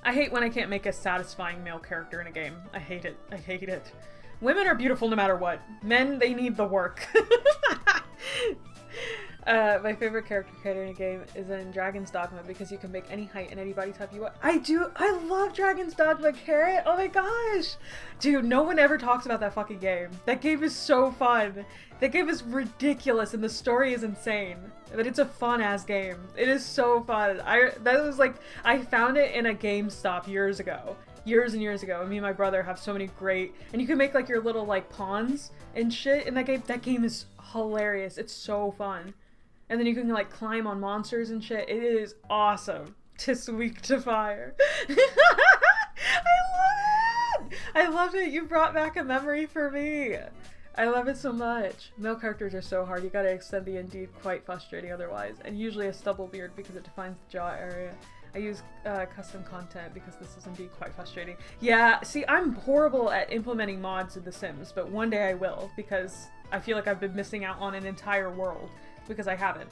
I hate when I can't make a satisfying male character in a game. I hate it. I hate it. Women are beautiful no matter what. Men, they need the work. My favorite character creator in a game is in Dragon's Dogma because you can make any height and any body type you want. I love Dragon's Dogma, Carrot! Oh my gosh! Dude, no one ever talks about that fucking game. That game is so fun. That game is ridiculous and the story is insane. But it's a fun-ass game. It is so fun. I found it in a GameStop years ago. Years and years ago. Me and my brother have so many great... And you can make, like, your little, like, pawns and shit in that game. That game is hilarious. It's so fun. And then you can, like, climb on monsters and shit. It is awesome. 'Tis weak to fire. I love it! I love it. You brought back a memory for me. I love it so much. Male characters are so hard. You gotta extend the indeed quite frustrating otherwise. And usually a stubble beard because it defines the jaw area. I use custom content because this is indeed quite frustrating. Yeah, see, I'm horrible at implementing mods in The Sims, but one day I will because I feel like I've been missing out on an entire world because I haven't.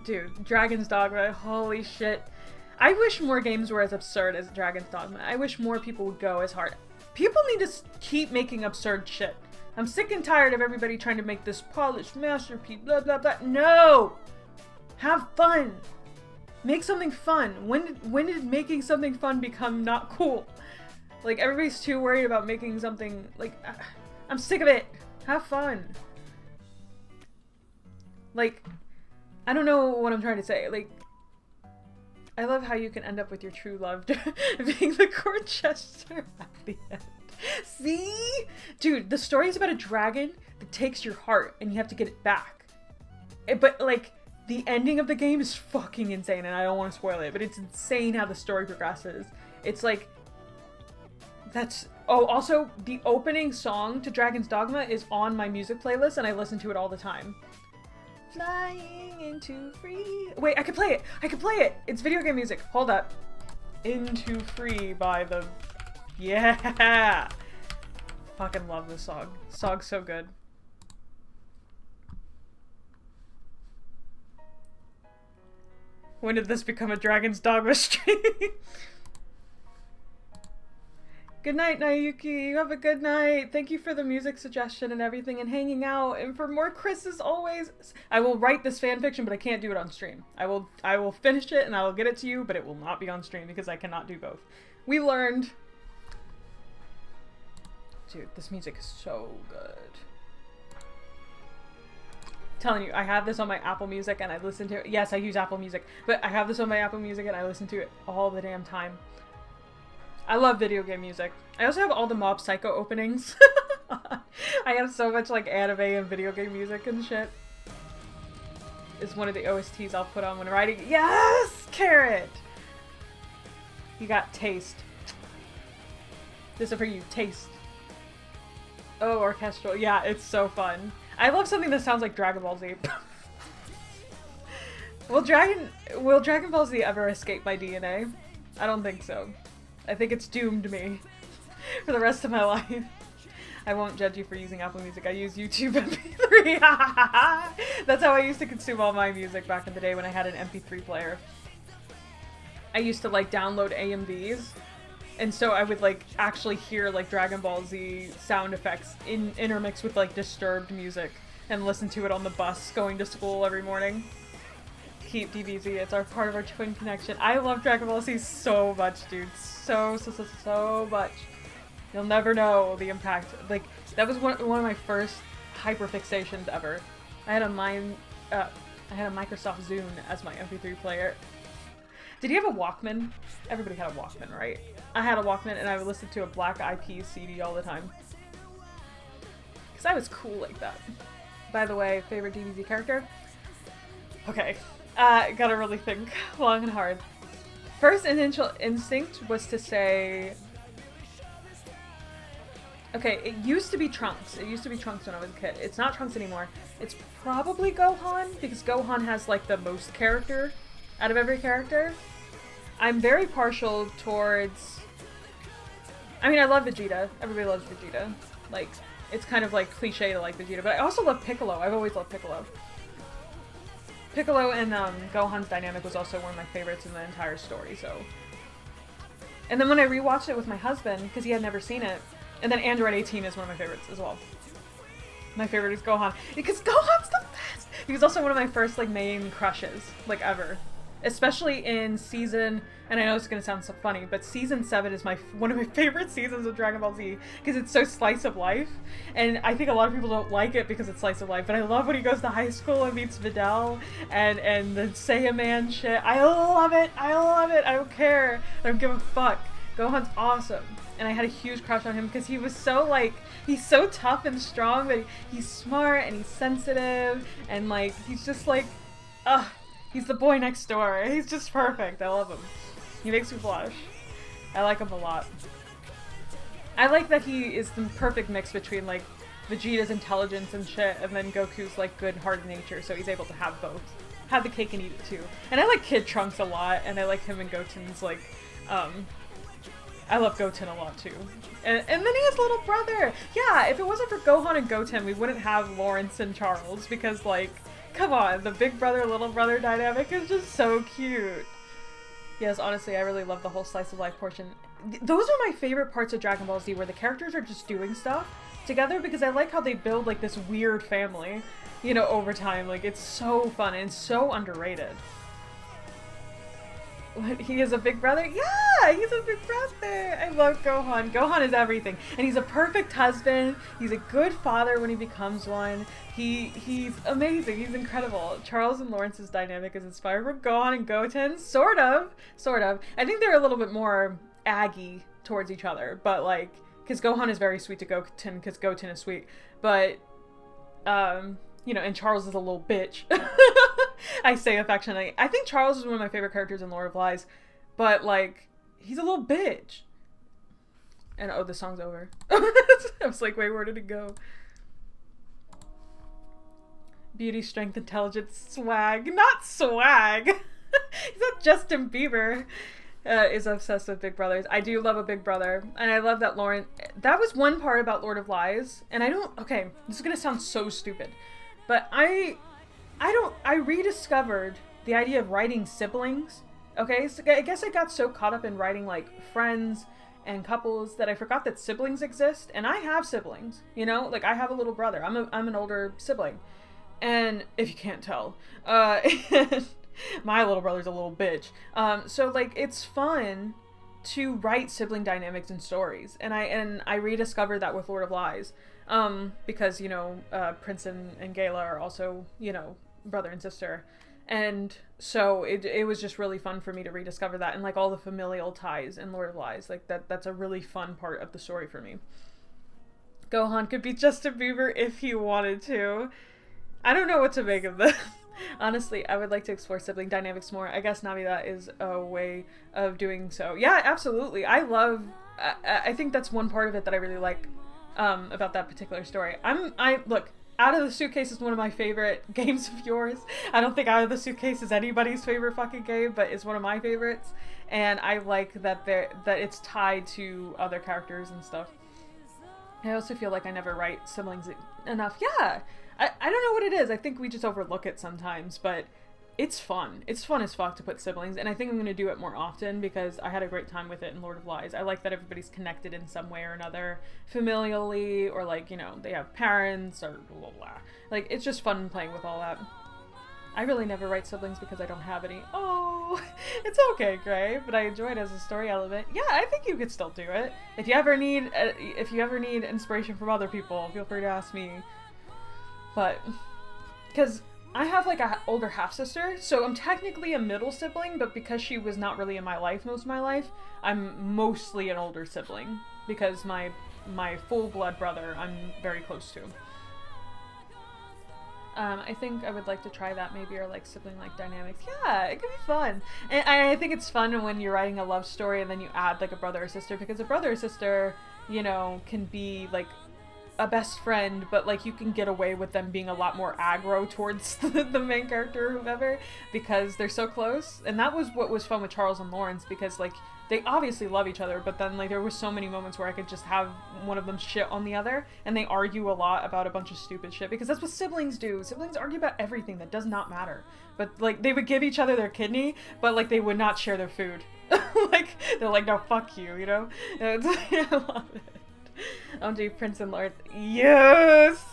Dude, Dragon's Dogma, holy shit. I wish more games were as absurd as Dragon's Dogma. I wish more people would go as hard. People need to keep making absurd shit. I'm sick and tired of everybody trying to make this polished masterpiece, blah blah blah. No! Have fun! Make something fun. When did making something fun become not cool? Like, everybody's too worried about making something, like, I'm sick of it. Have fun. Like, I don't know what I'm trying to say. Like, I love how you can end up with your true love being the court jester at the end. See? Dude, the story is about a dragon that takes your heart and you have to get it back. But, like, the ending of the game is fucking insane, and I don't want to spoil it, but it's insane how the story progresses. It's like, that's, oh, also, the opening song to Dragon's Dogma is on my music playlist, and I listen to it all the time. Flying into free... Wait, I can play it! I can play it! It's video game music. Hold up. Into Free by the... Yeah! Fucking love this song. Song's so good. When did this become a Dragon's Dogma stream? Good night, Nayuki. You have a good night. Thank you for the music suggestion and everything and hanging out. And for more Chris as always. I will write this fanfiction, but I can't do it on stream. I will finish it and I will get it to you, but it will not be on stream because I cannot do both. We learned. Dude, this music is so good. Telling you, I have this on my Apple Music and I listen to it. Yes, I use Apple Music, but I have this on my Apple Music and I listen to it all the damn time. I love video game music. I also have all the Mob Psycho openings. I have so much like anime and video game music and shit. It's one of the OSTs I'll put on when writing. Yes! Carrot! You got Taste. This is for you. Taste. Oh, orchestral. Yeah, it's so fun. I love something that sounds like Dragon Ball Z. Will Dragon Ball Z ever escape my DNA? I don't think so. I think it's doomed me for the rest of my life. I won't judge you for using Apple Music. I use YouTube MP3. That's how I used to consume all my music back in the day when I had an MP3 player. I used to like download AMVs. And so I would like actually hear like Dragon Ball Z sound effects intermixed with like disturbed music and listen to it on the bus going to school every morning. Keep DBZ, it's our part of our twin connection. I love Dragon Ball Z so much, dude. So much. You'll never know the impact. Like, that was one of my first hyperfixations ever. I had a Microsoft Zune as my MP3 player. Did you have a Walkman? Everybody had a Walkman, right? I had a Walkman and I would listen to a Black Eyed Peas CD all the time. Because I was cool like that. By the way, favorite DBZ character? Okay, gotta really think long and hard. First initial instinct was to say... Okay, it used to be Trunks. It used to be Trunks when I was a kid. It's not Trunks anymore. It's probably Gohan, because Gohan has like the most character out of every character. I'm very partial towards... I mean, I love Vegeta. Everybody loves Vegeta. Like, it's kind of like cliche to like Vegeta, but I also love Piccolo. I've always loved Piccolo. Piccolo and Gohan's dynamic was also one of my favorites in the entire story, so... And then when I rewatched it with my husband, because he had never seen it, and then Android 18 is one of my favorites as well. My favorite is Gohan, because Gohan's the best! He was also one of my first, like, main crushes, like, ever. Especially in season, and I know it's gonna sound so funny, but season 7 is one of my favorite seasons of Dragon Ball Z, because it's so slice of life, and I think a lot of people don't like it because it's slice of life, but I love when he goes to high school and meets Videl, and the Saiyaman shit. I love it! I love it! I don't care! I don't give a fuck. Gohan's awesome. And I had a huge crush on him because he was so, like, he's so tough and strong, but he's smart and he's sensitive, and, like, he's just, like, he's the boy next door. He's just perfect. I love him. He makes me blush. I like him a lot. I like that he is the perfect mix between, like, Vegeta's intelligence and shit, and then Goku's like good-hearted nature, so he's able to have both. Have the cake and eat it too. And I like Kid Trunks a lot, and I like him and Goten's like, I love Goten a lot too. And then he has a little brother. Yeah, if it wasn't for Gohan and Goten, we wouldn't have Lawrence and Charles, because like, come on, the big brother, little brother dynamic is just so cute. Yes, honestly, I really love the whole slice of life portion. Those are my favorite parts of Dragon Ball Z, where the characters are just doing stuff together, because I like how they build like this weird family, you know, over time. Like, it's so fun and so underrated. What, he is a big brother? Yeah, he's a big brother. I love Gohan. Gohan is everything. And he's a perfect husband. He's a good father when he becomes one. He's amazing. He's incredible. Charles and Lawrence's dynamic is inspired from Gohan and Goten. Sort of. I think they're a little bit more aggy towards each other. But like, because Gohan is very sweet to Goten because Goten is sweet. But, you know, and Charles is a little bitch. I say affectionately. I think Charles is one of my favorite characters in Lord of Lies, but like, he's a little bitch. And oh, the song's over. I was like, wait, where did it go? Beauty, strength, intelligence, swag. Not swag! He's not Justin Bieber. Is obsessed with big brothers. I do love a big brother, and I love that Lauren. That was one part about Lord of Lies, and I don't. Okay, this is gonna sound so stupid, but I rediscovered the idea of writing siblings. Okay, so I guess I got so caught up in writing like friends and couples that I forgot that siblings exist, and I have siblings. You know, like I have a little brother. I'm an older sibling, and if you can't tell, my little brother's a little bitch. So like, it's fun to write sibling dynamics and stories, and I rediscovered that with Lord of Lies, because, you know, Prince and Gala are also, you know, brother and sister, and so it was just really fun for me to rediscover that, and like all the familial ties in Lord of Lies, like that's a really fun part of the story for me. Gohan could be Justin Bieber if he wanted to. I don't know what to make of this. Honestly, I would like to explore sibling dynamics more. I guess Navidad is a way of doing so. Yeah, absolutely. I think that's one part of it that I really like about that particular story. Look, Out of the Suitcase is one of my favorite games of yours. I don't think Out of the Suitcase is anybody's favorite fucking game, but it's one of my favorites. And I like that it's tied to other characters and stuff. I also feel like I never write siblings enough. Yeah, I don't know what it is. I think we just overlook it sometimes, but it's fun. It's fun as fuck to put siblings, and I think I'm going to do it more often because I had a great time with it in Lord of Lies. I like that everybody's connected in some way or another, familially, or like, you know, they have parents, or blah, blah, blah. Like, it's just fun playing with all that. I really never write siblings because I don't have any. Oh, it's okay, Gray, but I enjoy it as a story element. Yeah, I think you could still do it. If you ever need inspiration from other people, feel free to ask me. But, because I have like a older half-sister, so I'm technically a middle sibling, but because she was not really in my life most of my life, I'm mostly an older sibling, because my full-blood brother I'm very close to. I think I would like to try that maybe, or like sibling-like dynamics. Yeah, it could be fun. And I think it's fun when you're writing a love story and then you add like a brother or sister, because a brother or sister, you know, can be like a best friend, but like you can get away with them being a lot more aggro towards the main character or whoever, because they're so close. And that was what was fun with Charles and Lawrence, because like they obviously love each other, but then like there were so many moments where I could just have one of them shit on the other, and they argue a lot about a bunch of stupid shit, because that's what siblings do. Siblings argue about everything that does not matter. But like they would give each other their kidney, but like they would not share their food. Like they're like, no, fuck you, you know? I love it. I'll do Prince and Lawrence. Yes!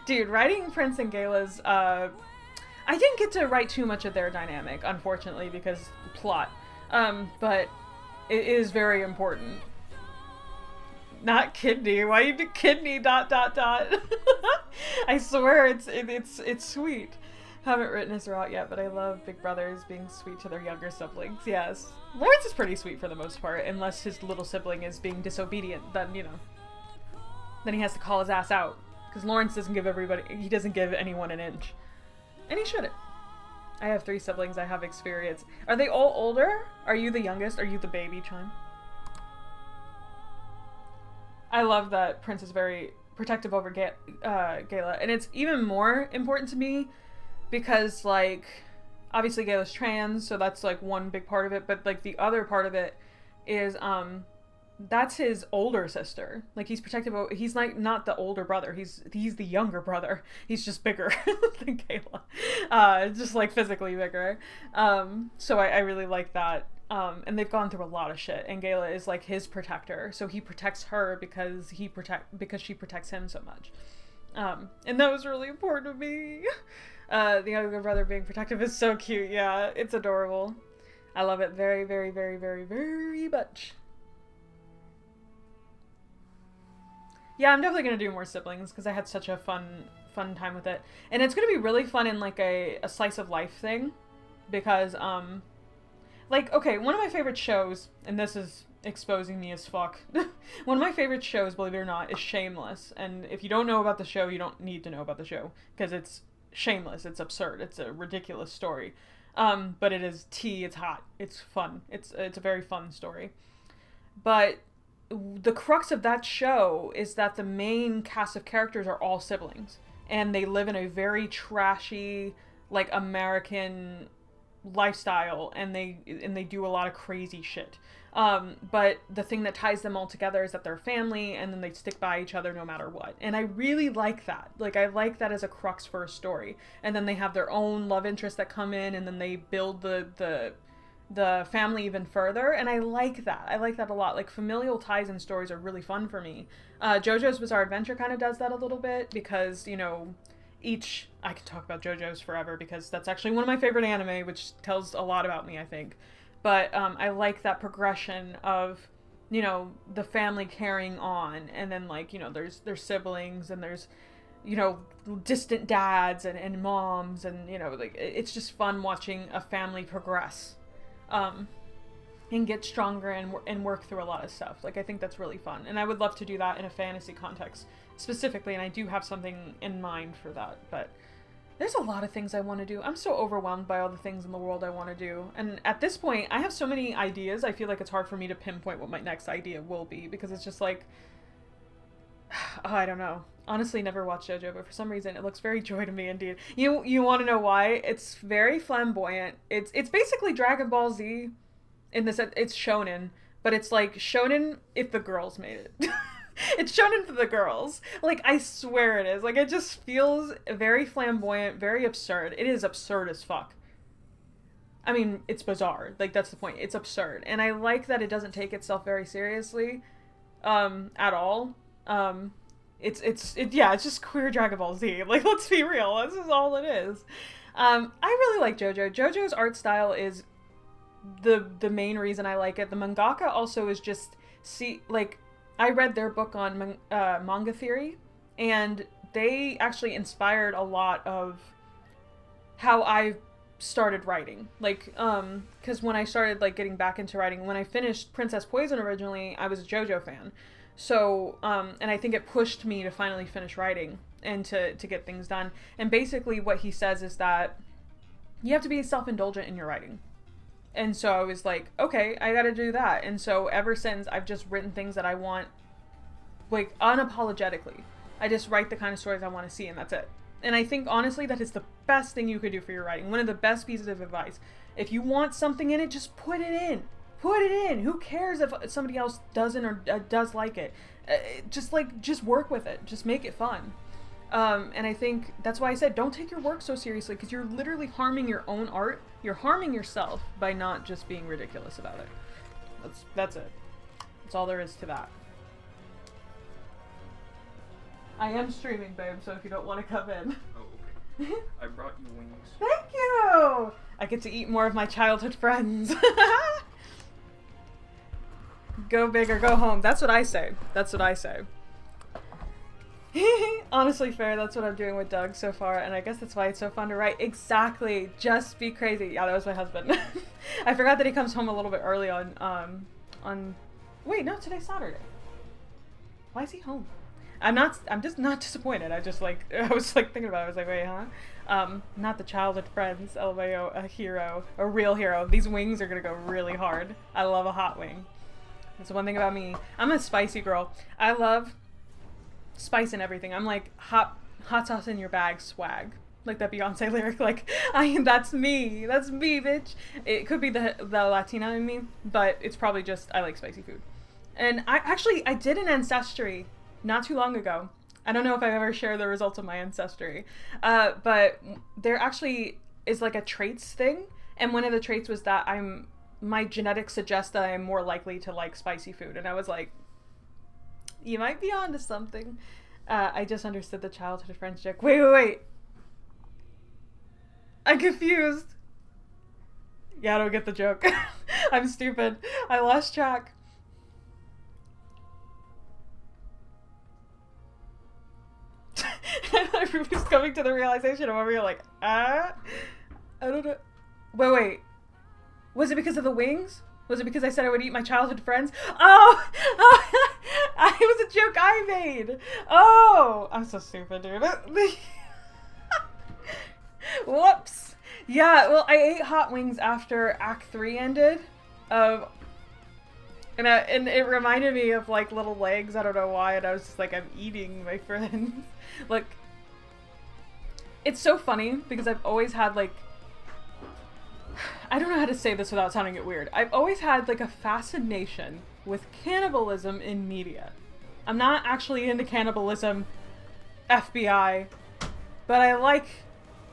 Dude, writing Prince and Gala's, I didn't get to write too much of their dynamic, unfortunately, because plot. But it is very important. Not kidney. Why you do kidney ... I swear it's sweet. Haven't written this out yet, but I love big brothers being sweet to their younger siblings. Yes. Lawrence is pretty sweet for the most part, unless his little sibling is being disobedient, then, you know. Then he has to call his ass out. Because Lawrence doesn't give anyone an inch. And he shouldn't. I have 3 siblings, I have experience. Are they all older? Are you the youngest? Are you the baby, Chime? I love that Prince is very protective over Gayla. And it's even more important to me because, like, obviously Gayla's trans, so that's, like, one big part of it. But, like, the other part of it is, that's his older sister. Like, he's protective over... He's, like, not the older brother. He's the younger brother. He's just bigger than Gayla. Just, like, physically bigger. So I really like that. And they've gone through a lot of shit, and Gayla is like his protector, so he protects her because she protects him so much. And that was really important to me. The younger brother being protective is so cute. Yeah, it's adorable. I love it very, very, very, very, very much. Yeah, I'm definitely gonna do more siblings because I had such a fun time with it, and it's gonna be really fun in like a slice of life thing, because like, okay, one of my favorite shows, and this is exposing me as fuck, one of my favorite shows, believe it or not, is Shameless. And if you don't know about the show, you don't need to know about the show, because it's shameless, it's absurd, it's a ridiculous story. But it is tea, it's hot, it's fun, it's a very fun story. But the crux of that show is that the main cast of characters are all siblings, and they live in a very trashy, like, American lifestyle, and they do a lot of crazy shit. But the thing that ties them all together is that they're family, and then they stick by each other no matter what. And I really like that. Like, I like that as a crux for a story. And then they have their own love interests that come in, and then they build the family even further. And I like that. I like that a lot. Like, familial ties in stories are really fun for me. JoJo's Bizarre Adventure kind of does that a little bit, because, you know, I can talk about JoJo's forever because that's actually one of my favorite anime, which tells a lot about me, I think. But I like that progression of, you know, the family carrying on, and then, like, you know, there's siblings, and there's, you know, distant dads and moms, and, you know, like, it's just fun watching a family progress, and get stronger and work through a lot of stuff. Like, I think that's really fun, and I would love to do that in a fantasy context specifically, and I do have something in mind for that. But there's a lot of things I want to do. I'm so overwhelmed by all the things in the world I want to do, and at this point I have so many ideas, I feel like it's hard for me to pinpoint what my next idea will be, because it's just like, oh, I don't know. Honestly, never watched JoJo, but for some reason it looks very Joy to me indeed. You want to know why? It's very flamboyant. It's basically Dragon Ball Z in the sense it's shonen, but it's like shonen if the girls made it. It's shonen for the girls. Like, I swear it is. Like, it just feels very flamboyant, very absurd. It is absurd as fuck. I mean, it's bizarre. Like, that's the point. It's absurd. And I like that it doesn't take itself very seriously, at all. It's just queer Dragon Ball Z. Like, let's be real. This is all it is. I really like JoJo. JoJo's art style is the main reason I like it. The mangaka also is just, I read their book on manga theory, and they actually inspired a lot of how I started writing. Like, because when I started, like, getting back into writing, when I finished Princess Poison originally, I was a JoJo fan. So, and I think it pushed me to finally finish writing and to get things done. And basically what he says is that you have to be self-indulgent in your writing. And so I was like, okay, I gotta do that. And so ever since, I've just written things that I want, like, unapologetically. I just write the kind of stories I want to see, and that's it. And I think, honestly, that is the best thing you could do for your writing. One of the best pieces of advice. If you want something in it, just put it in. Put it in. Who cares if somebody else doesn't or does like it? Just work with it. Just make it fun. And I think that's why I said, don't take your work so seriously, because you're literally harming your own art. You're harming yourself by not just being ridiculous about it. That's it. That's all there is to that. I am streaming, babe, so if you don't want to come in. Oh, okay. I brought you wings. Thank you! I get to eat more of my childhood friends. Go big or go home. That's what I say. That's what I say. Honestly, fair. That's what I'm doing with Doug so far, and I guess that's why it's so fun to write. Exactly. Just be crazy. Yeah, that was my husband. I forgot that he comes home a little bit early on. Wait, no, today's Saturday. Why is he home? I'm just not disappointed. I was thinking about it. I was like, wait, huh? Not the childhood friends. LMAO, a hero, a real hero. These wings are gonna go really hard. I love a hot wing. That's one thing about me. I'm a spicy girl. I love spice in everything. I'm like hot sauce in your bag swag. Like that Beyonce lyric, like that's me, bitch. It could be the Latina in me, but it's probably just I like spicy food. And I did an ancestry not too long ago. I don't know if I've ever shared the results of my ancestry, but there actually is like a traits thing, and one of the traits was that my genetics suggest that I'm more likely to like spicy food, and I was like, you might be onto something. I just understood the childhood friends joke. Wait. I'm confused. Yeah, I don't get the joke. I'm stupid. I lost track. Everybody's coming to the realization of over here like, I don't know. Wait. Was it because of the wings? Was it because I said I would eat my childhood friends? Oh! It was a joke I made. Oh! I'm so stupid, dude. Whoops. Yeah, well, I ate hot wings after Act 3 ended. And it reminded me of, like, little legs. I don't know why. And I was just like, I'm eating my friends. Like, it's so funny because I've always had, like, I don't know how to say this without sounding it weird. I've always had, like, a fascination with cannibalism in media. I'm not actually into cannibalism, FBI, but I like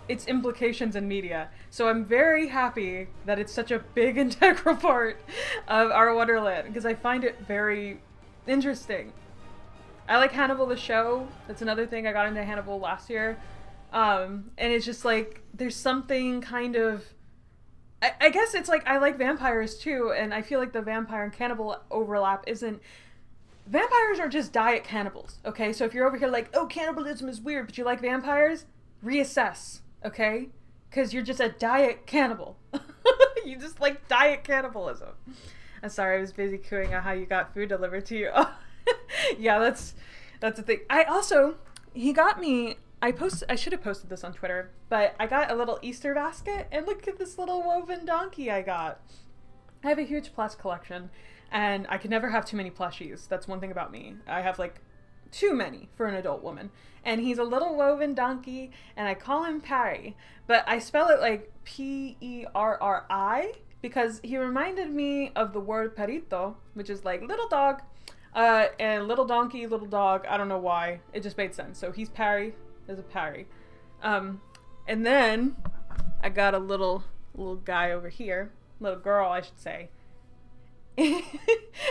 its implications in media. So I'm very happy that it's such a big integral part of our Wonderland because I find it very interesting. I like Hannibal the show. That's another thing. I got into Hannibal last year. And it's just like, there's something kind of, I guess it's like I like vampires too, and I feel like the vampire and cannibal overlap isn't, vampires are just diet cannibals, okay? So if you're over here like, oh, cannibalism is weird, but you like vampires, reassess. Okay? Because you're just a diet cannibal. You just like diet cannibalism. I'm sorry, I was busy cooing on how you got food delivered to you. Yeah, that's the thing. He got me, I should have posted this on Twitter, but I got a little Easter basket, and look at this little woven donkey I got. I have a huge plush collection, and I can never have too many plushies. That's one thing about me. I have like too many for an adult woman. And he's a little woven donkey, and I call him Parry. But I spell it like Perri, because he reminded me of the word perito, which is like little dog, and little donkey, little dog. I don't know why. It just made sense. So he's Parry. There's a Parry. And then I got a little guy over here. Little girl, I should say.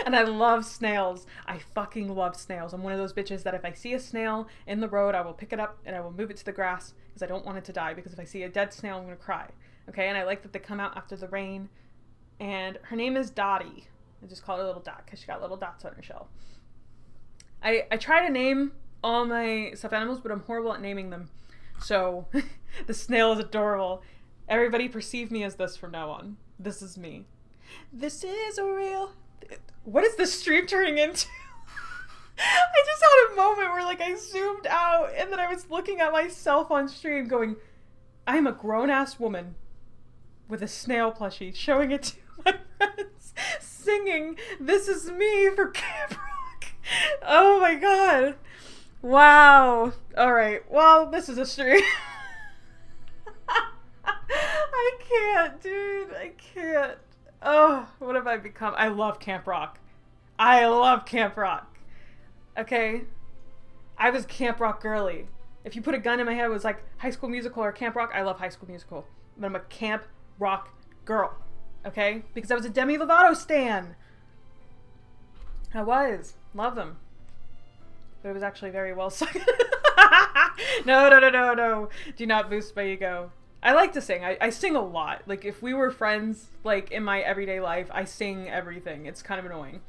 And I love snails. I fucking love snails. I'm one of those bitches that if I see a snail in the road, I will pick it up and I will move it to the grass because I don't want it to die, because if I see a dead snail, I'm going to cry. Okay, and I like that they come out after the rain. And her name is Dottie. I just call her Little Dot because she got little dots on her shell. I try to name all my stuffed animals, but I'm horrible at naming them. So the snail is adorable. Everybody perceive me as this from now on. This is me. This is a real... What is this stream turning into? I just had a moment where like I zoomed out and then I was looking at myself on stream going, I am a grown-ass woman with a snail plushie, showing it to my friends, singing This Is Me for Camp Rock. Oh my god. Wow. Alright, well, this is a stream. I can't, dude. I can't. Oh, what have I become? I love Camp Rock. I love Camp Rock. Okay? I was Camp Rock girly. If you put a gun in my head, it was like High School Musical or Camp Rock. I love High School Musical. But I'm a Camp Rock girl. Okay? Because I was a Demi Lovato stan. I was. Love them. But it was actually very well sung. No. Do not boost my ego. I like to sing. I sing a lot. Like, if we were friends, like, in my everyday life, I sing everything. It's kind of annoying.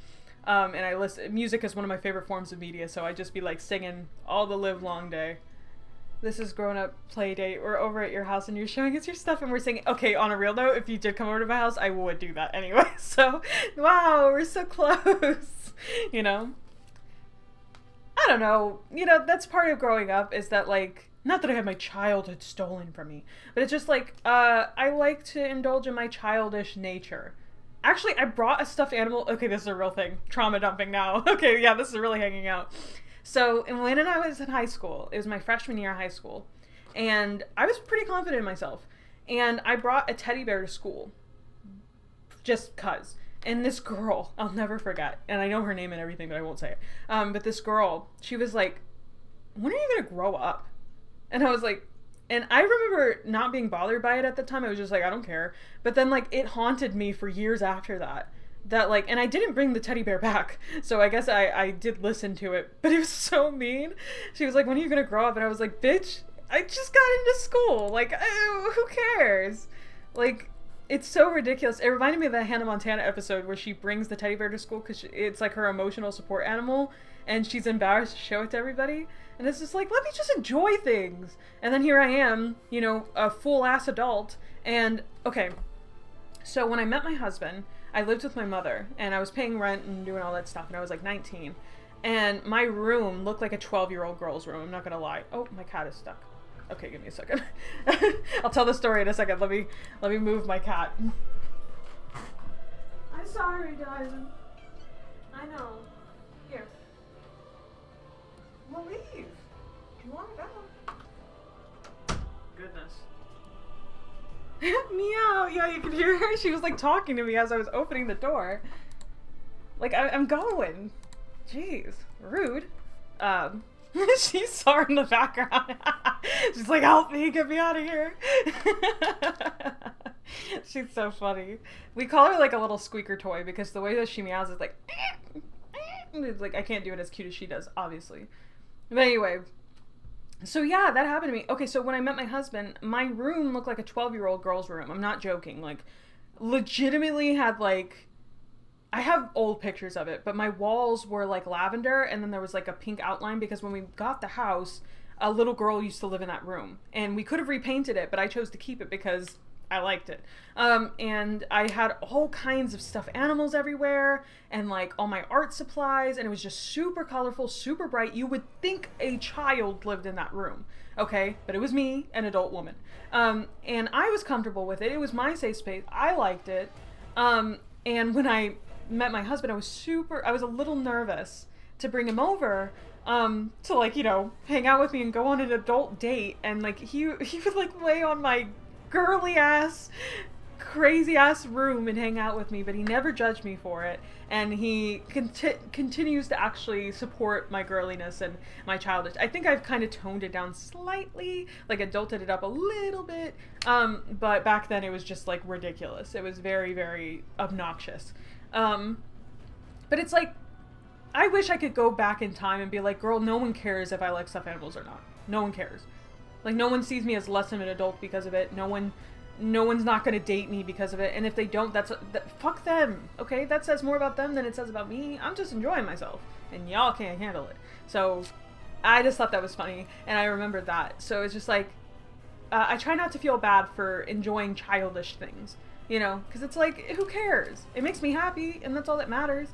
And I listen. Music is one of my favorite forms of media, so I just be, like, singing all the live long day. This is grown-up play date. We're over at your house, and you're showing us your stuff, and we're singing. Okay, on a real note, if you did come over to my house, I would do that anyway. So, wow, we're so close. You know? I don't know. You know, that's part of growing up, is that, like... Not that I have my childhood stolen from me, but it's just like, I like to indulge in my childish nature. Actually, I brought a stuffed animal. Okay, this is a real thing. Trauma dumping now. Okay, yeah, this is really hanging out. So when I was in high school, it was my freshman year of high school, and I was pretty confident in myself. And I brought a teddy bear to school, just cuz. And this girl, I'll never forget, and I know her name and everything, but I won't say it. But this girl, she was like, when are you gonna grow up? And I was like, and I remember not being bothered by it at the time. I was just like, I don't care. But then like it haunted me for years after that. That like, and I didn't bring the teddy bear back. So I guess I did listen to it, but it was so mean. She was like, when are you gonna grow up? And I was like, bitch, I just got into school. Like, who cares? Like, it's so ridiculous. It reminded me of the Hannah Montana episode where she brings the teddy bear to school because it's like her emotional support animal, and she's embarrassed to show it to everybody. And it's just like, let me just enjoy things. And then here I am, you know, a full-ass adult. And, okay, so when I met my husband, I lived with my mother, and I was paying rent and doing all that stuff, and I was like 19. And my room looked like a 12-year-old girl's room, I'm not gonna lie. Oh, my cat is stuck. Okay, give me a second. I'll tell the story in a second. Let me move my cat. I'm sorry, darling. I know. Here. Well, leave. You want to go? Goodness. Meow. Yeah, you could hear her. She was like talking to me as I was opening the door. Like, I'm going. Jeez. Rude. She saw her in the background. She's like, help me, get me out of here. She's so funny. We call her like a little squeaker toy because the way that she meows is like, it's like, I can't do it as cute as she does, obviously. But anyway, so yeah, that happened to me. Okay, so when I met my husband, my room looked like a 12-year-old girl's room. I'm not joking. Like, legitimately had like, I have old pictures of it, but my walls were like lavender, and then there was like a pink outline because when we got the house, a little girl used to live in that room, and we could have repainted it, but I chose to keep it because I liked it. And I had all kinds of stuffed animals everywhere, and like all my art supplies, and it was just super colorful, super bright. You would think a child lived in that room, okay? But it was me, an adult woman. And I was comfortable with it. It was my safe space. I liked it. And when I met my husband, I was a little nervous to bring him over to like, you know, hang out with me and go on an adult date, and like he would like lay on my girly ass crazy ass room and hang out with me, but he never judged me for it, and he continues to actually support my girliness and my childish. I think I've kind of toned it down slightly, like adulted it up a little bit, but back then it was just like ridiculous. It was very, very obnoxious. But it's like, I wish I could go back in time and be like, girl, no one cares if I like stuffed animals or not. No one cares. Like, no one sees me as less of an adult because of it. No one's not gonna date me because of it. And if they don't, fuck them. Okay, that says more about them than it says about me. I'm just enjoying myself, and y'all can't handle it. So, I just thought that was funny, and I remembered that. So it's just like, I try not to feel bad for enjoying childish things. You know, because it's like, who cares? It makes me happy, and that's all that matters.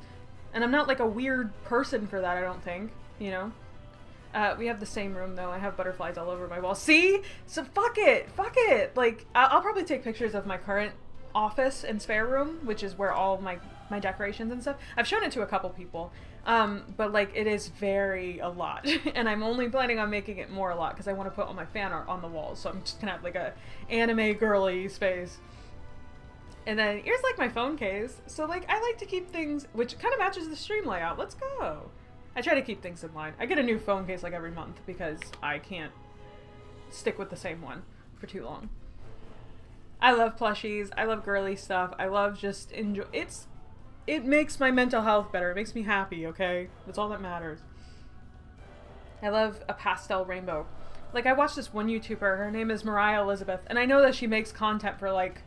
And I'm not like a weird person for that, I don't think, you know? We have the same room, though. I have butterflies all over my wall. See? So fuck it. Fuck it. Like, I'll probably take pictures of my current office and spare room, which is where all my decorations and stuff. I've shown it to a couple people. But like, it is a lot. And I'm only planning on making it more a lot because I want to put all my fan art on the walls. So I'm just gonna have like a anime girly space. And then here's like my phone case. So like, I like to keep things, which kind of matches the stream layout. Let's go. I try to keep things in line. I get a new phone case like every month because I can't stick with the same one for too long. I love plushies. I love girly stuff. I love just enjoy. It makes my mental health better. It makes me happy, okay? That's all that matters. I love a pastel rainbow. Like, I watched this one YouTuber. Her name is Mariah Elizabeth. And I know that she makes content for like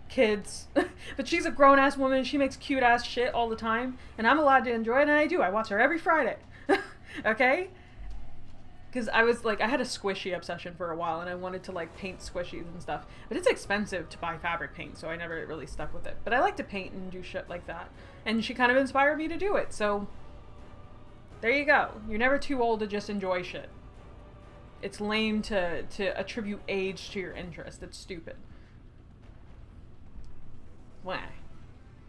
kids, but she's a grown-ass woman. She makes cute-ass shit all the time, and I'm allowed to enjoy it, and I do. I watch her every Friday. Okay? Because I was like, I had a squishy obsession for a while, and I wanted to like paint squishies and stuff, but it's expensive to buy fabric paint, so I never really stuck with it. But I like to paint and do shit like that, and she kind of inspired me to do it, so there you go. You're never too old to just enjoy shit. It's lame to attribute age to your interest. It's stupid.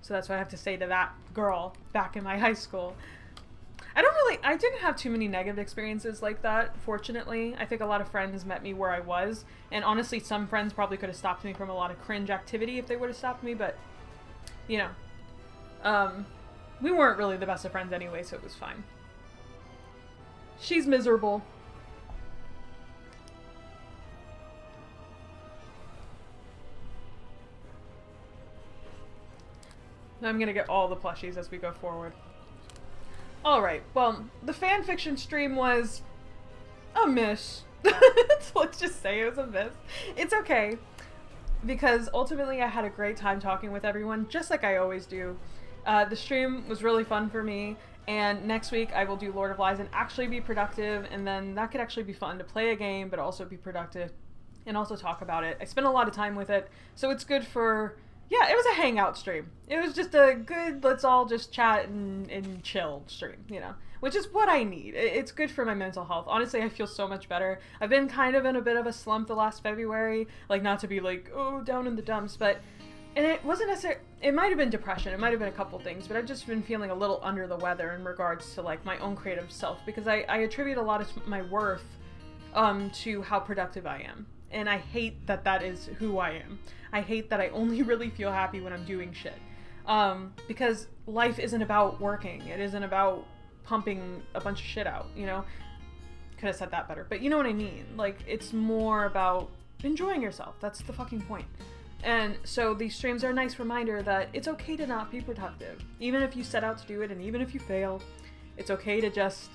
So that's what I have to say to that girl back in my high school. I don't I didn't have too many negative experiences like that, fortunately. I think a lot of friends met me where I was, and honestly, some friends probably could have stopped me from a lot of cringe activity if they would have stopped me, but, you know, we weren't really the best of friends anyway, so it was fine. She's miserable. I'm gonna get all the plushies as we go forward. Alright, well, the fanfiction stream was a miss. Let's just say it was a miss. It's okay, because ultimately I had a great time talking with everyone, just like I always do. The stream was really fun for me, and next week I will do Lord of Lies and actually be productive, and then that could actually be fun to play a game, but also be productive, and also talk about it. I spent a lot of time with it, so it's good for... Yeah, it was a hangout stream. It was just a good, let's all just chat and chill stream, you know, which is what I need. It's good for my mental health. Honestly, I feel so much better. I've been kind of in a bit of a slump the last February, like not to be like, oh, down in the dumps, but, and it wasn't necessarily, it might have been depression, it might have been a couple things, but I've just been feeling a little under the weather in regards to like my own creative self, because I attribute a lot of my worth to how productive I am. And I hate that that is who I am. I hate that I only really feel happy when I'm doing shit. Because life isn't about working. It isn't about pumping a bunch of shit out, you know? Could have said that better. But you know what I mean. Like, it's more about enjoying yourself. That's the fucking point. And so these streams are a nice reminder that it's okay to not be productive. Even if you set out to do it, and even if you fail, it's okay to just...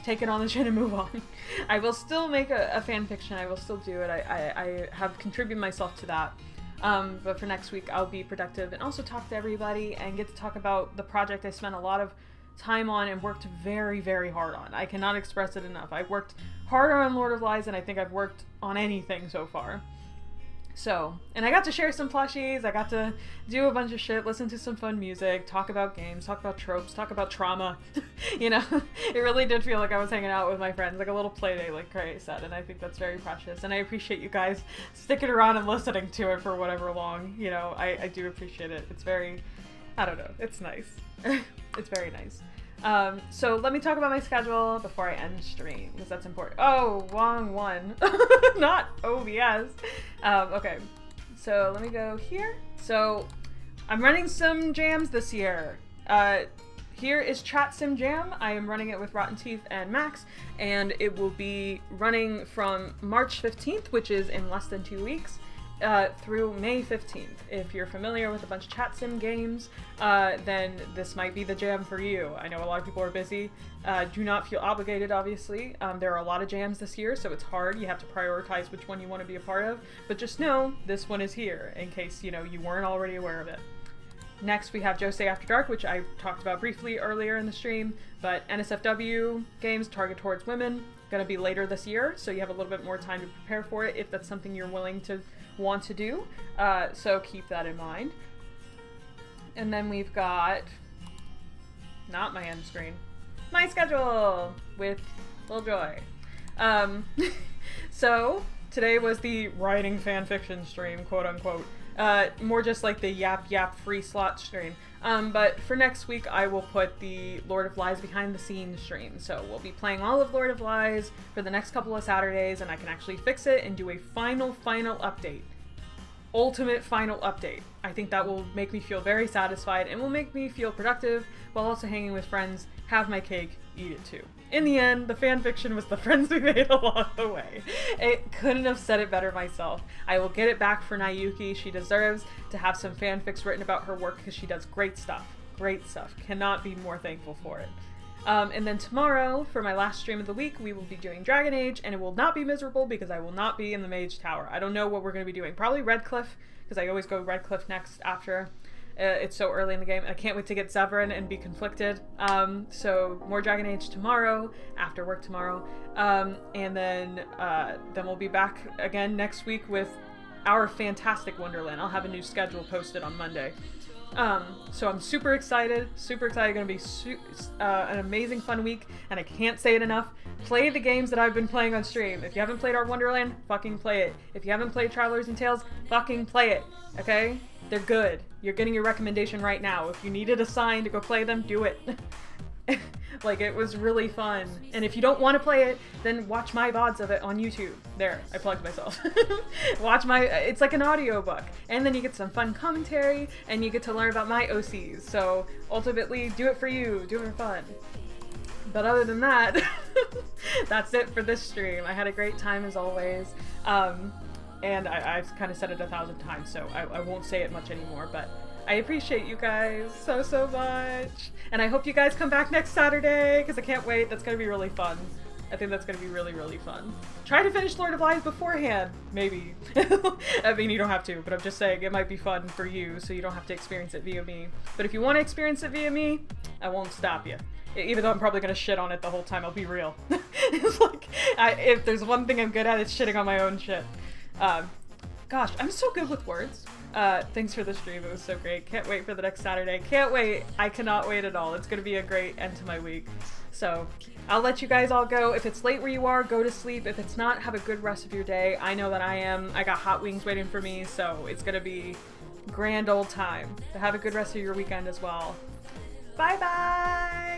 take it on the chin and move on. I will still make a fan fiction. I will still do it. I have contributed myself to that. But for next week, I'll be productive and also talk to everybody and get to talk about the project I spent a lot of time on and worked very, very hard on. I cannot express it enough. I've worked harder on Lord of Lies than I think I've worked on anything so far. So, and I got to share some plushies, I got to do a bunch of shit, listen to some fun music, talk about games, talk about tropes, talk about trauma, you know? It really did feel like I was hanging out with my friends, like a little play date, like Cray said, and I think that's very precious, and I appreciate you guys sticking around and listening to it for whatever long, you know? I do appreciate it. It's very, I don't know, it's nice. It's very nice. So let me talk about my schedule before I end stream, because that's important. Oh, wrong one. Not OBS. Okay, so let me go here. So I'm running some jams this year. Here is Chat Sim Jam. I am running it with Rotten Teeth and Max, and it will be running from March 15th, which is in less than 2 weeks, through May 15th. If you're familiar with a bunch of chat sim games, then this might be the jam for you. I know a lot of people are busy. Do not feel obligated, obviously. There are a lot of jams this year, so it's hard. You have to prioritize which one you want to be a part of. But just know, this one is here, in case, you know, you weren't already aware of it. Next, we have Jose After Dark, which I talked about briefly earlier in the stream, but NSFW games target towards women, gonna be later this year, so you have a little bit more time to prepare for it if that's something you're willing to want to do, so keep that in mind. And then we've got, not my end screen, my schedule with Lil Joy. So today was the writing fanfiction stream, quote unquote. More just like the yap free slot stream. But for next week, I will put the Lord of Lies behind the scenes stream. So we'll be playing all of Lord of Lies for the next couple of Saturdays, and I can actually fix it and do a final update. Ultimate final update. I think that will make me feel very satisfied and will make me feel productive while also hanging with friends, have my cake, eat it too. In the end, the fanfiction was the friends we made along the way. It couldn't have said it better myself. I will get it back for Nayuki. She deserves to have some fanfics written about her work because she does great stuff. Great stuff. Cannot be more thankful for it. And then tomorrow, for my last stream of the week, we will be doing Dragon Age, and it will not be miserable because I will not be in the Mage Tower. I don't know what we're going to be doing. Probably Redcliffe, because I always go Redcliffe next after. It's so early in the game, and I can't wait to get Severin and be conflicted. So more Dragon Age tomorrow, after work tomorrow. And then we'll be back again next week with our fantastic Wonderland. I'll have a new schedule posted on Monday. So I'm super excited. Gonna be an amazing fun week, and I can't say it enough. Play the games that I've been playing on stream. If you haven't played our Wonderland, fucking play it. If you haven't played Travelers and Tales, fucking play it. Okay? They're good. You're getting your recommendation right now. If you needed a sign to go play them, do it. Like, it was really fun. And if you don't want to play it, then watch my VODs of it on YouTube. There, I plugged myself. It's like an audiobook. And then you get some fun commentary, and you get to learn about my OCs. So, ultimately, do it for you, do it for fun. But other than that, that's it for this stream. I had a great time as always. And I've kind of said it 1,000 times, so I won't say it much anymore, but I appreciate you guys so much. And I hope you guys come back next Saturday, because I can't wait. That's going to be really fun. I think that's going to be really fun. Try to finish Lord of Lies beforehand, maybe. I mean, you don't have to, but I'm just saying it might be fun for you, so you don't have to experience it via me. But if you want to experience it via me, I won't stop you. Even though I'm probably going to shit on it the whole time, I'll be real. It's like, if there's one thing I'm good at, it's shitting on my own shit. Gosh, I'm so good with words. Thanks for the stream, it was so great. Can't wait for the next Saturday. Can't wait. I cannot wait at all. It's going to be a great end to my week. So, I'll let you guys all go. If it's late where you are, go to sleep. If it's not, have a good rest of your day. I know that I am. I got hot wings waiting for me, so it's going to be grand old time. So have a good rest of your weekend as well. Bye-bye!